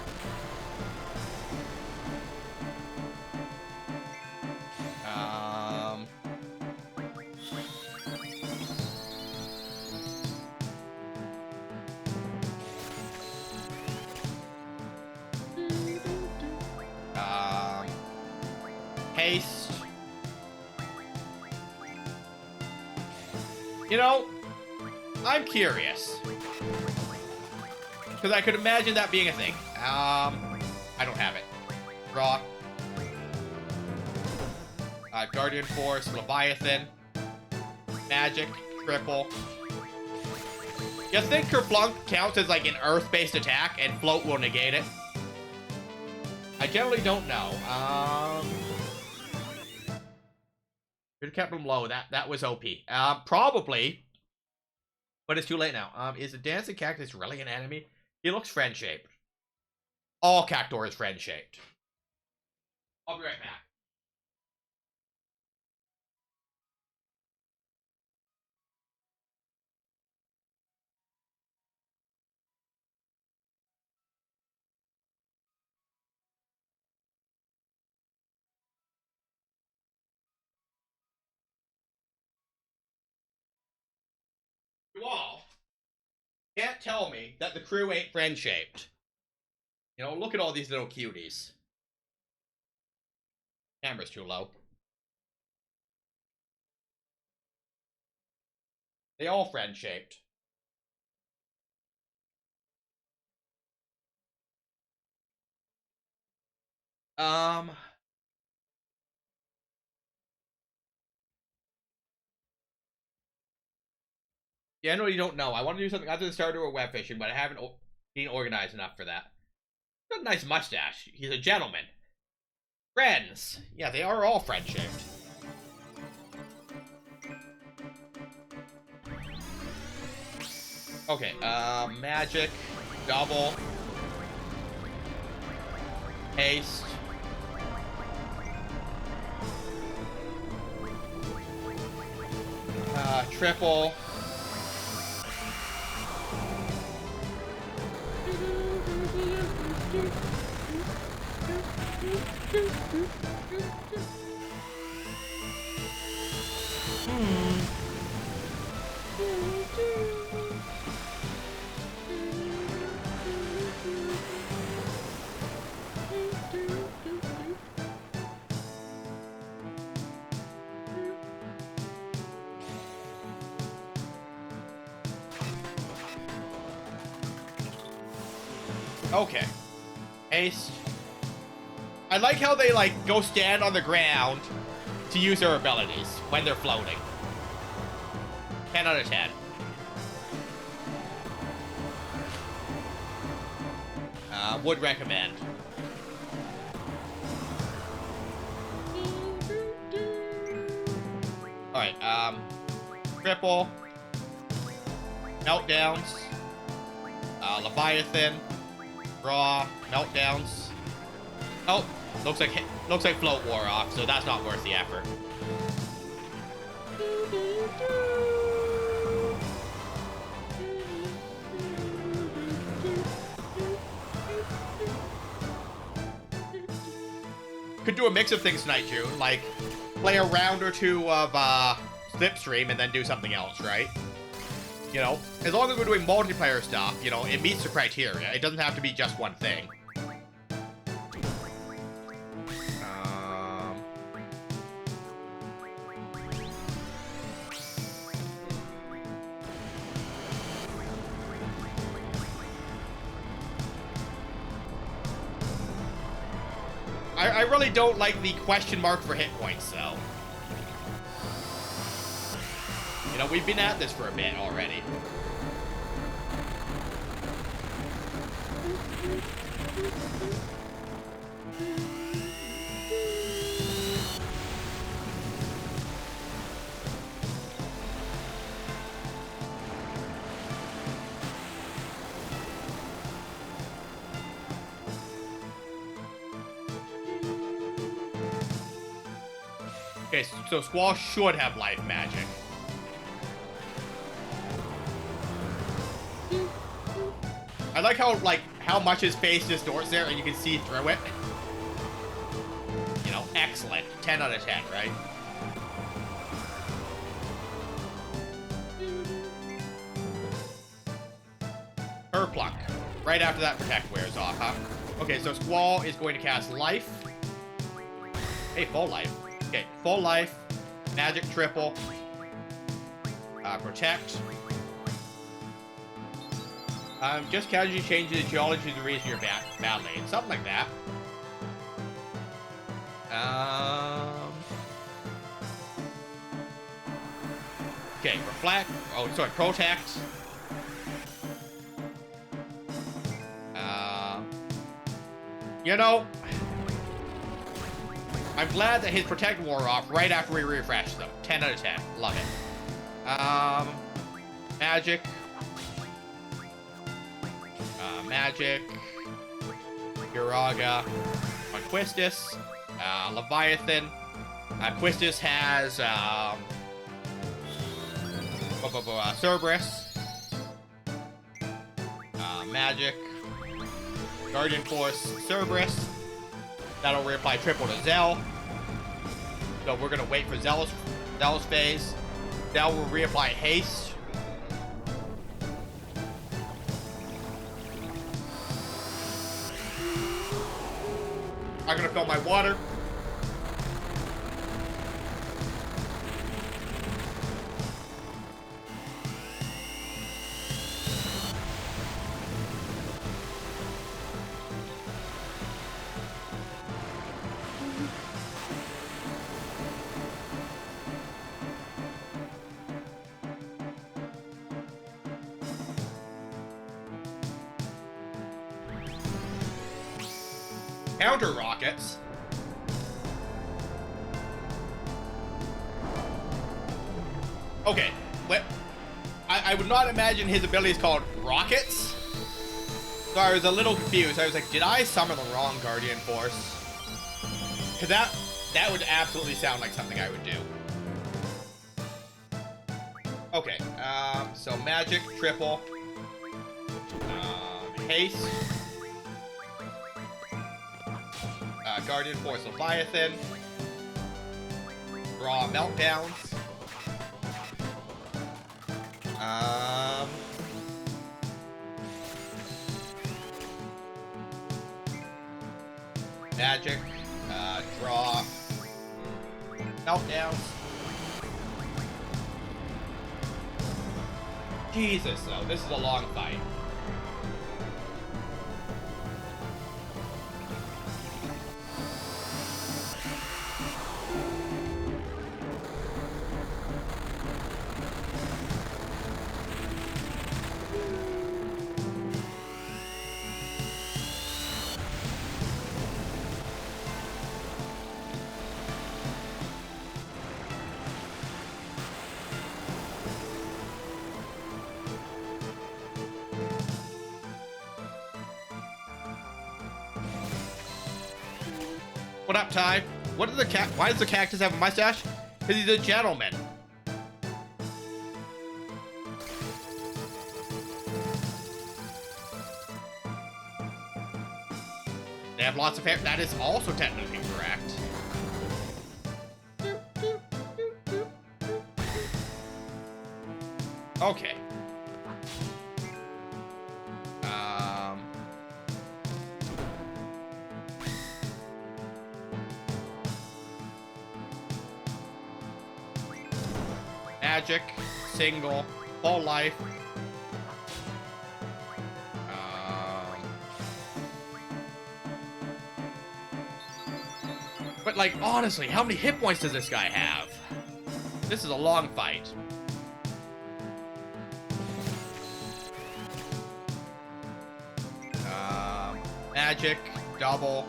Haste. You know, I'm curious. Because I could imagine that being a thing. I don't have it. Draw. Guardian Force, Leviathan. Magic, triple. You think Kerplunk counts as like an earth-based attack and float will negate it? I generally don't know. Could have kept him low. That was OP. Probably. But it's too late now. Is the dancing cactus really an enemy? He looks friend-shaped. All Cactuar is friend-shaped. I'll be right back. You all can't tell me that the crew ain't friend-shaped. You know, look at all these little cuties. Camera's too low. They all friend-shaped. Yeah, I know you don't know. I want to do something other than Stardew or web fishing, but I haven't been organized enough for that. He's got a nice mustache. He's a gentleman. Friends. Yeah, they are all friend-shaped. Okay, magic, double, haste. Triple. Okay. Haste. I like how they, like, go stand on the ground to use their abilities when they're floating. 10 out of 10. Would recommend. Alright, triple. Meltdowns. Leviathan. Raw. Meltdowns. Oh, looks like float wore off, so that's not worth the effort. Could do a mix of things tonight, June, like play a round or two of Slipstream and then do something else, right? You know, as long as we're doing multiplayer stuff, you know, it meets the criteria. It doesn't have to be just one thing. I really don't like the question mark for hit points, though. You know, we've been at this for a bit already. Okay, so Squall should have life magic. I like how much his face distorts there and you can see through it. You know, excellent. 10 out of 10, right? Herplunk. Right after that protect wears off, huh? Okay, so Squall is going to cast life. Hey, full life. Okay, full life, magic triple, protect. Just casually change the geology of the reason you're battling. Something like that. Okay, reflect. Oh, sorry, protect. You know, I'm glad that his protect wore off right after we refreshed them. 10 out of 10. Love it. Magic. Magic. Uraga. On Quistis. Leviathan. Quistis has Cerberus. Magic. Guardian Force Cerberus. That'll reapply triple to Zell. So we're gonna wait for Zell's phase. Zell will reapply haste. I'm gonna fill my water. Counter rockets. Okay, I would not imagine his ability is called rockets. So I was a little confused. I was like, did I summon the wrong Guardian Force? Cause that would absolutely sound like something I would do. Okay, so magic triple, haste. Guardian Force Leviathan. Draw meltdowns. Magic. Draw meltdowns. Jesus, though, this is a long fight. What up, Ty? What is the why does the cactus have a mustache? Because he's a gentleman. They have lots of hair. That is also technically correct. Okay. Magic, single, full life. But like, honestly, how many hit points does this guy have? This is a long fight. Magic, double.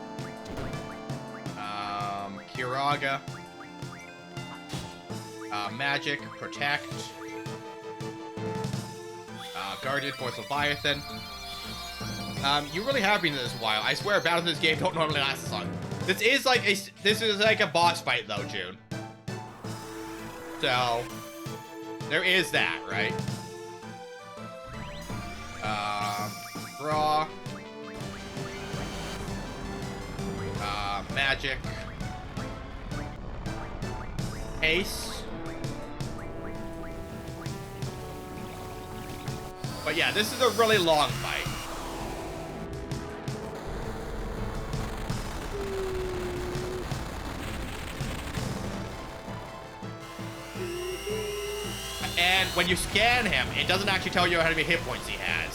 Kiraga. Magic, protect. Guardian Force Leviathan. You really have been in this a while. I swear battles in this game don't normally last this long. This is like a boss fight though, June. So there is that, right? Draw. Magic. Ace. But yeah, this is a really long fight. And when you scan him, it doesn't actually tell you how many hit points he has.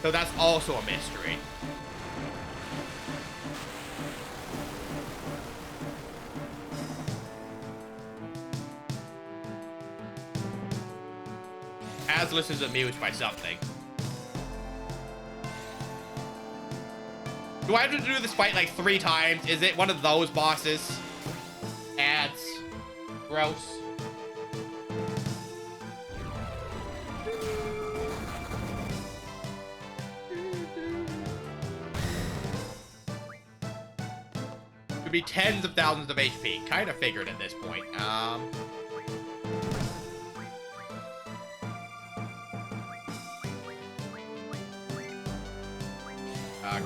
So that's also a mystery. Azlus is amused by something. Do I have to do this fight like 3 times? Is it one of those bosses? Ads. Gross. Could be tens of thousands of HP. Kind of figured at this point.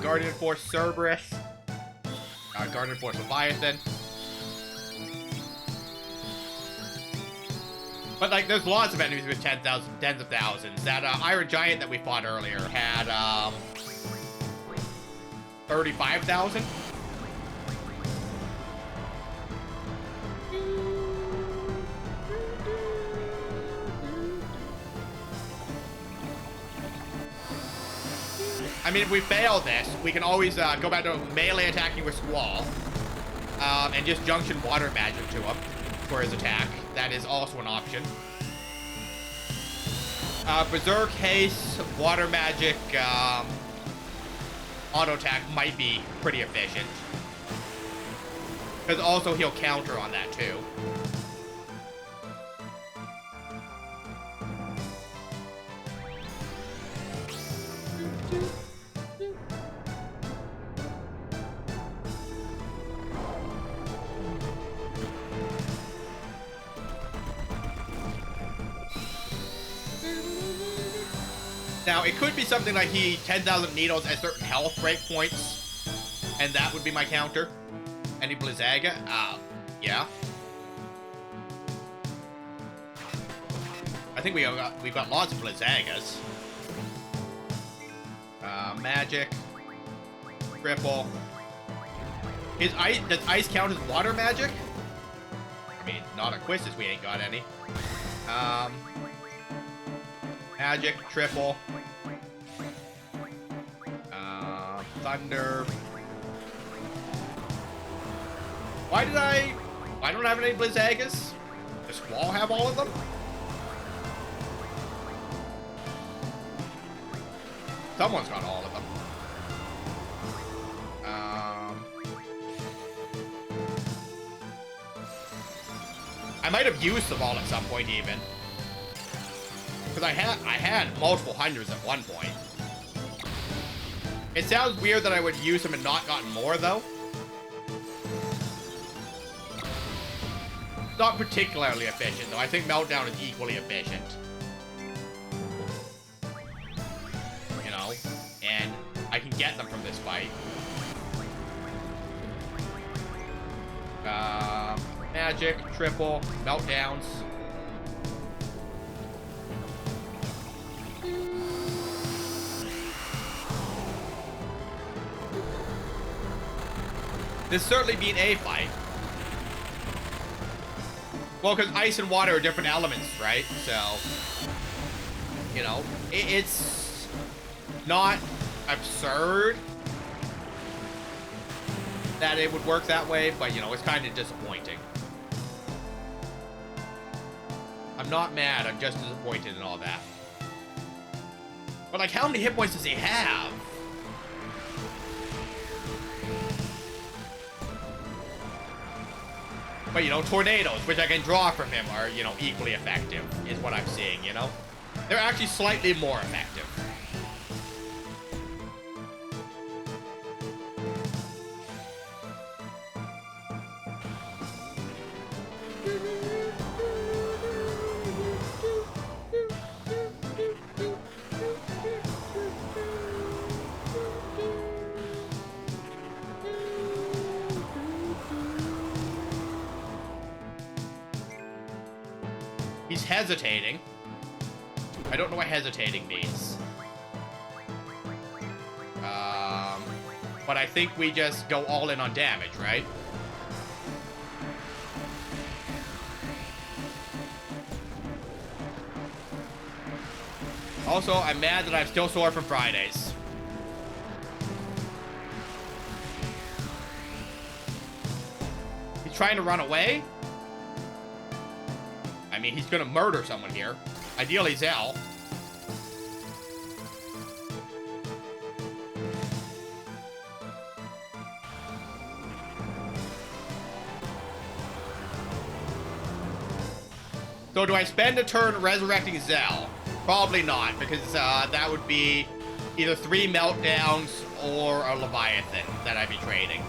Guardian Force Cerberus. Guardian Force Leviathan. But like, there's lots of enemies with tens of thousands. That Iron Giant that we fought earlier had 35,000. I mean, if we fail this, we can always go back to melee attacking with Squall. And just junction water magic to him for his attack. That is also an option. Berserk, Haste, water magic, auto attack might be pretty efficient. Because also he'll counter on that too. Now, it could be something like he 10,000 needles at certain health breakpoints, and that would be my counter. Any Blizzaga? Yeah. I think we've got lots of Blizzagas. Magic. Triple. Does ice count as water magic? I mean, not a Quistis, we ain't got any. Magic, triple. Thunder. Why don't I have any Blizzagas? Does Squall have all of them? Someone's got all of them. I might have used them all at some point even. Because I had multiple hundreds at one point. It sounds weird that I would use them and not gotten more, though. Not particularly efficient, though. I think Meltdown is equally efficient. You know? And I can get them from this fight. Magic, triple, Meltdowns. This certainly be an A fight. Well, because ice and water are different elements, right? So, you know, it's not absurd that it would work that way, but, you know, it's kind of disappointing. I'm not mad, I'm just disappointed in all that. But, like, how many hit points does he have? But, you know, tornadoes, which I can draw from him, are, you know, equally effective, is what I'm seeing, you know? They're actually slightly more effective. He's hesitating. I don't know what hesitating means. But I think we just go all in on damage, right? Also, I'm mad that I'm still sore from Fridays. He's trying to run away? I mean, he's gonna murder someone here. Ideally, Zell. So do I spend a turn resurrecting Zell? Probably not, because that would be either 3 meltdowns or a Leviathan that I'd be trading.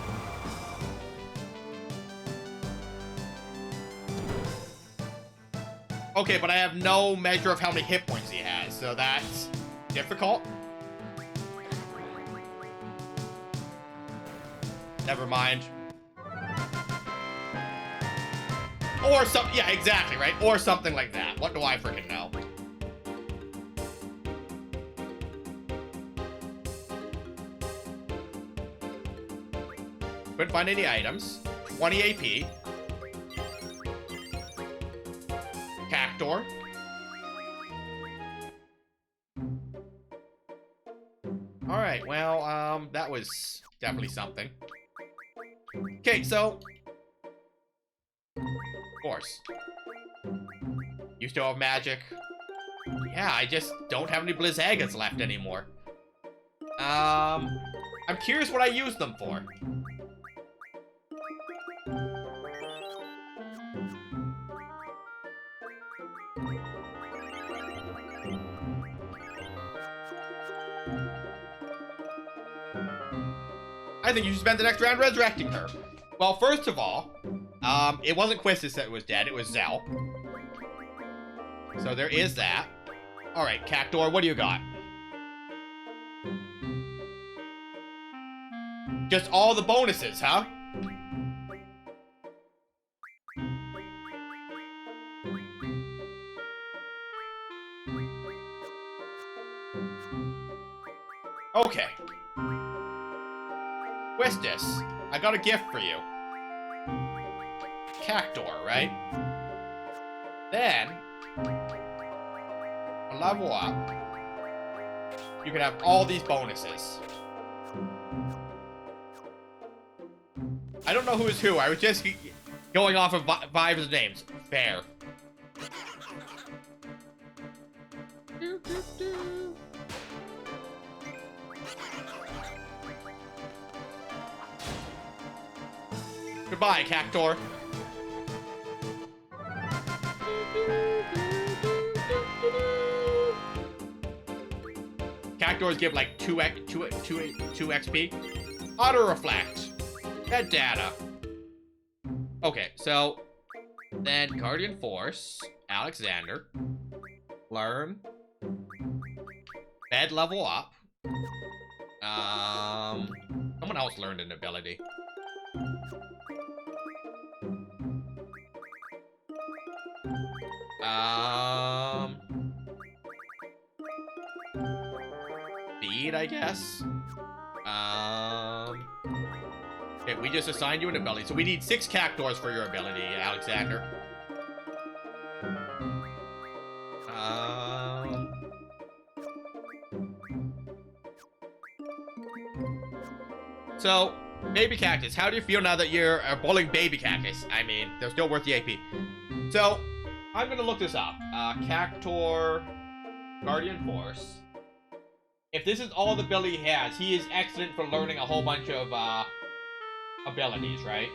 Okay, but I have no measure of how many hit points he has, so that's difficult. Never mind. Or something, yeah, exactly, right? Or something like that. What do I freaking know? Couldn't find any items. 20 AP. Cactor. Alright, well, that was definitely something. Okay, so... Of course. You still have magic. Yeah, I just don't have any Blizzagas left anymore. I'm curious what I use them for. I think you should spend the next round resurrecting her. Well, first of all, it wasn't Quistis that was dead, it was Zell. So there is that. Alright, Cactor, what do you got? Just all the bonuses, huh? Okay. Quistis, I got a gift for you. Cactor, right? Then, level up. You can have all these bonuses. I don't know who is who. I was just going off of Vive's names. Fair. Goodbye, Cactor. Cactors give like 2 XP. Auto reflect. Head data. Okay, so then Guardian Force, Alexander, learn, bed level up. Someone else learned an ability. Speed, I guess. Okay, we just assigned you an ability. So we need 6 Cactors for your ability, Alexander. So, Baby Cactus, how do you feel now that you're bowling Baby Cactus? I mean, they're still worth the AP. So, I'm gonna look this up. Cactor, Guardian Force. If this is all the ability he has, he is excellent for learning a whole bunch of abilities, right?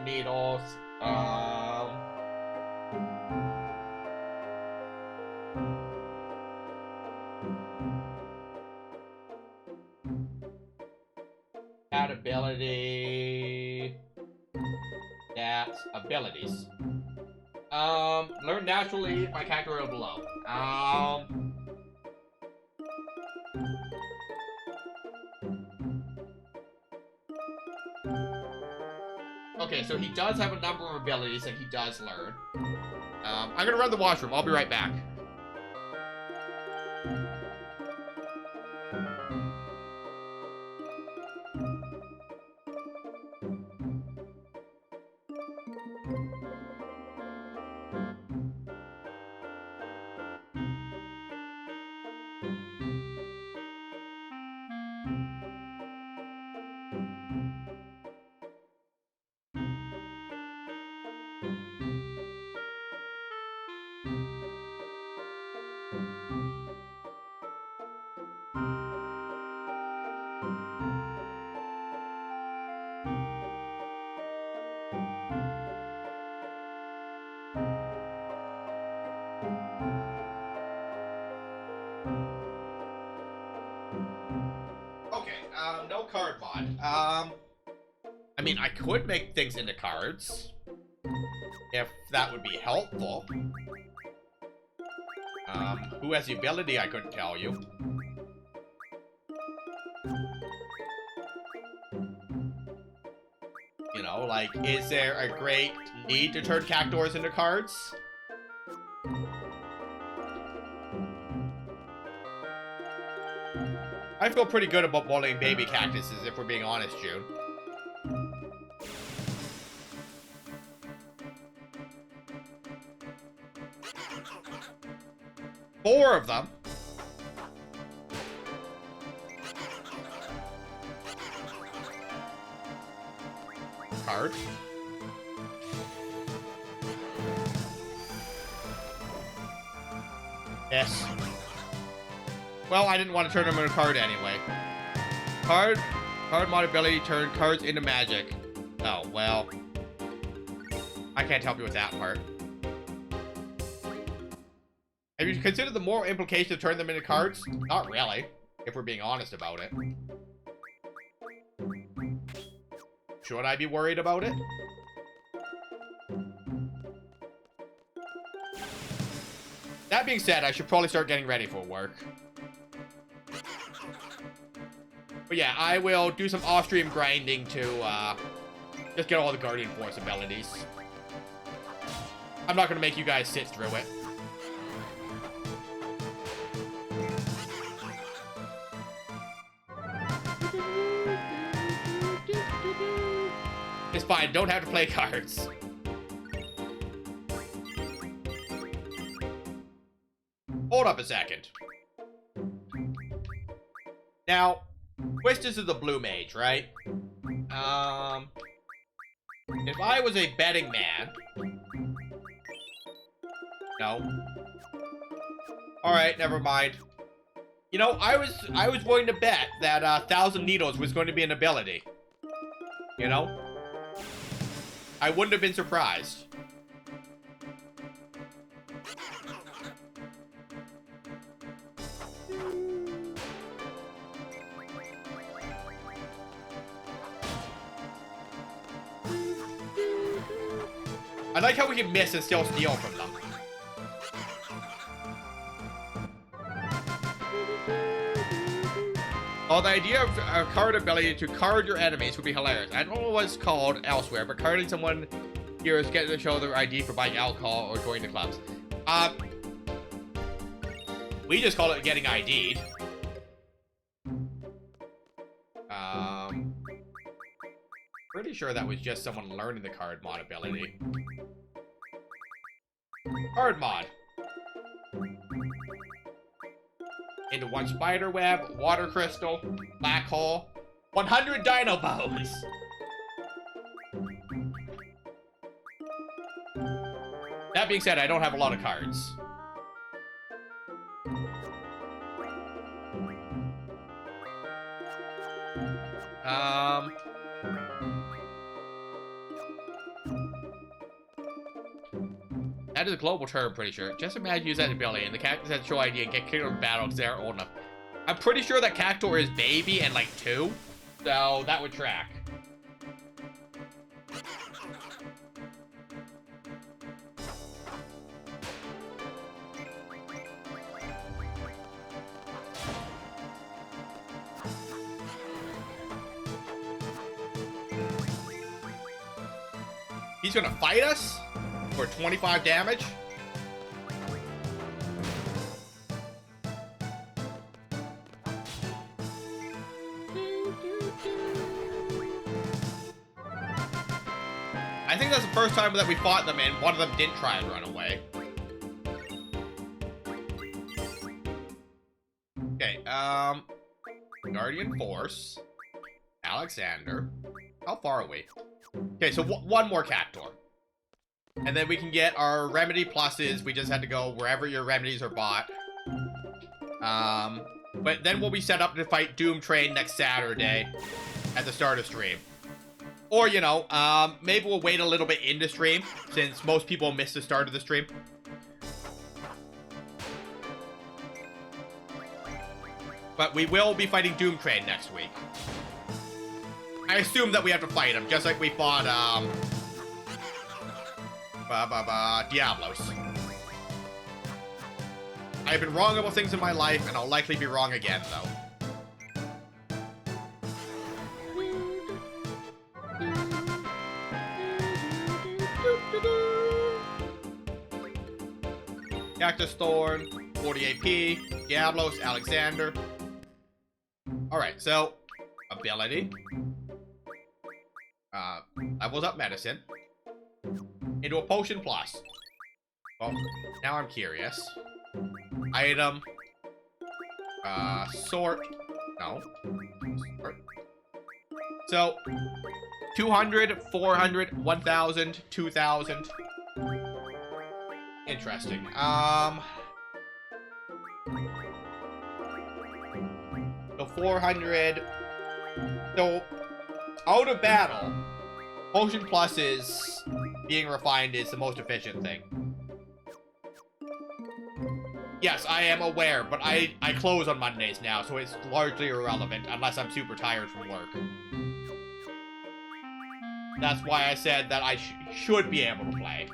1,000 needles. Add ability. That's abilities. Learn naturally my character or below. Okay, so he does have a number of abilities that he does learn. I'm gonna run the washroom. I'll be right back. Okay, no card mod. I mean, I could make things into cards. If that would be helpful. Who has the ability, I couldn't tell you. You know, like, is there a great need to turn cactuars into cards? I feel pretty good about boiling baby cactuses, if we're being honest, June. Four of them. Card. Yes. Well, I didn't want to turn them into a card anyway. Card mod ability, turn cards into magic. Oh, well. I can't help you with that part. Have you considered the moral implication of turning them into cards? Not really, if we're being honest about it. Should I be worried about it? That being said, I should probably start getting ready for work. But yeah, I will do some off-stream grinding to just get all the Guardian Force abilities. I'm not going to make you guys sit through it. It's fine, don't have to play cards. Hold up a second. Now, Quistis is the blue mage, right? If I was a betting man... No. Alright, never mind. You know, I was willing to bet that 1,000 Needles was going to be an ability. You know? I wouldn't have been surprised. I like how we can miss and still steal from them. Oh, the idea of a card ability to card your enemies would be hilarious. I don't know what it's called elsewhere, but carding someone here is getting to show their ID for buying alcohol or joining the clubs. We just call it getting ID'd. Pretty sure that was just someone learning the card mod ability. Card mod. Into one spider web, water crystal, black hole, 100 dino bones. That being said, I don't have a lot of cards. That is a global term, pretty sure. Just imagine you use that ability, and the characters have show ID and get kicked out of battle because they aren't old enough. I'm pretty sure that Cactuar is baby and like 2, so that would track. He's gonna fight us for 25 damage. I think that's the first time that we fought them and one of them didn't try and run away. Okay, Guardian Force. Alexander. How far are we? Okay, so one more Cactuar. And then we can get our remedy pluses. We just had to go wherever your remedies are bought. But then we'll be set up to fight Doom Train next Saturday at the start of stream. Or, you know, maybe we'll wait a little bit into stream, since most people miss the start of the stream. But we will be fighting Doom Train next week. I assume that we have to fight him, just like we fought, Diablos. I have been wrong about things in my life, and I'll likely be wrong again, though. Cactus Thorn, 40 AP, Diablos, Alexander. Alright, so, ability. Levels up medicine. Into a potion plus. Well, now I'm curious. Item. Sort. No. Sort. So, 200, 400, 1,000, 2,000. Interesting. So 400. So, out of battle, potion pluses being refined is the most efficient thing. Yes, I am aware, but I close on Mondays now, so it's largely irrelevant unless I'm super tired from work. That's why I said that I should be able to play.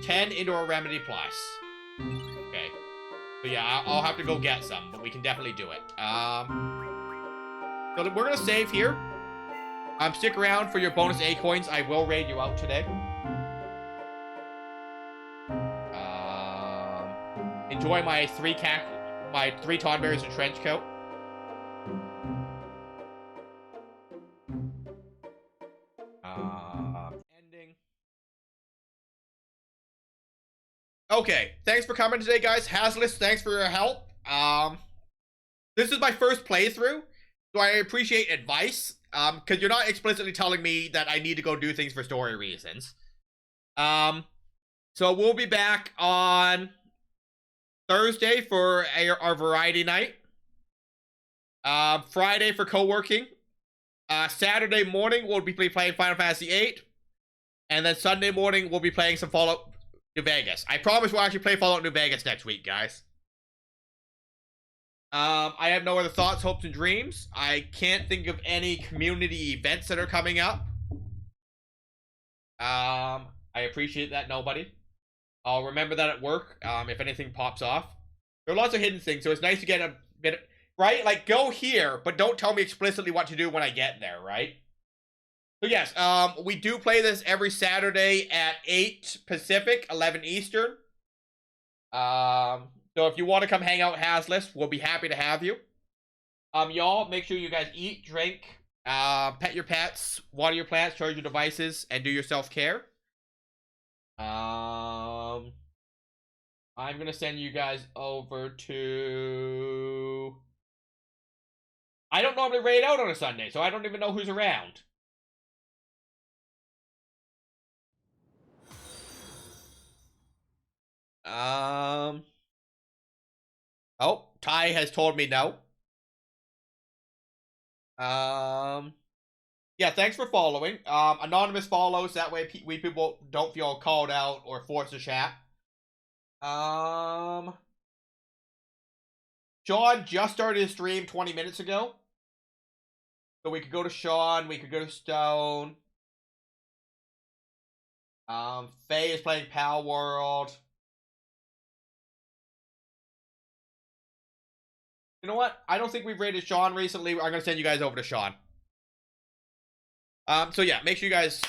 10 into a remedy plus. Okay. So yeah, I'll have to go get some, but we can definitely do it. So we're gonna save here. Stick around for your bonus A coins. I will raid you out today. Enjoy my 3 Tonberries and trench coat. Ending. Okay, thanks for coming today, guys. Hazlitt, thanks for your help. This is my first playthrough, so I appreciate advice. Because you're not explicitly telling me that I need to go do things for story reasons. So we'll be back on Thursday for our variety night. Friday for co-working. Saturday morning we'll be playing Final Fantasy VIII. And then Sunday morning we'll be playing some Fallout New Vegas. I promise we'll actually play Fallout New Vegas next week, guys. I have no other thoughts, hopes, and dreams. I can't think of any community events that are coming up. I appreciate that, nobody. I'll remember that at work, if anything pops off. There are lots of hidden things, so it's nice to get a bit, right? Like, go here, but don't tell me explicitly what to do when I get there, right? So yes, we do play this every Saturday at 8 Pacific, 11 Eastern. So if you want to come hang out Hazlitt, we'll be happy to have you. Y'all, make sure you guys eat, drink, pet your pets, water your plants, charge your devices, and do your self-care. I'm gonna send you guys over to... I don't normally raid out on a Sunday, so I don't even know who's around. Oh, Ty has told me no. Yeah, Yeah, thanks for following. Anonymous follows, that way we people don't feel called out or forced to chat. Sean just started his stream 20 minutes ago. So we could go to Sean, we could go to Stone. Faye is playing Pal World. You know what? I don't think we've rated Sean recently. I'm gonna send you guys over to Sean. So yeah, make sure you guys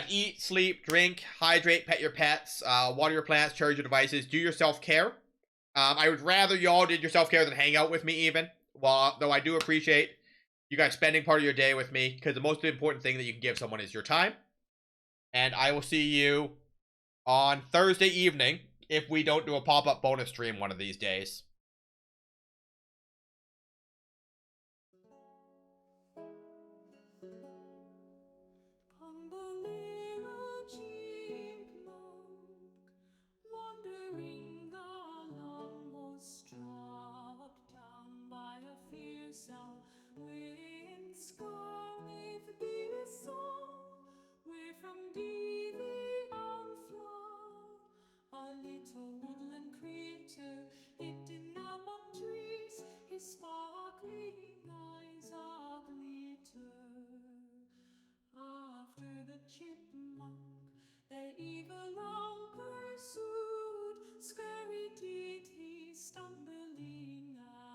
eat, sleep, drink, hydrate, pet your pets, water your plants, charge your devices, do your self-care. I would rather y'all did your self-care than hang out with me even. Well, though I do appreciate you guys spending part of your day with me, because the most important thing that you can give someone is your time. And I will see you on Thursday evening if we don't do a pop-up bonus stream one of these days. Little chipmunk, wandering along, was struck down by a fierce wind storm. If be a song where from thee the onflow, a little woodland creature hidden among trees, his sparkling eyes a glitter. After the chipmunk, the evil eye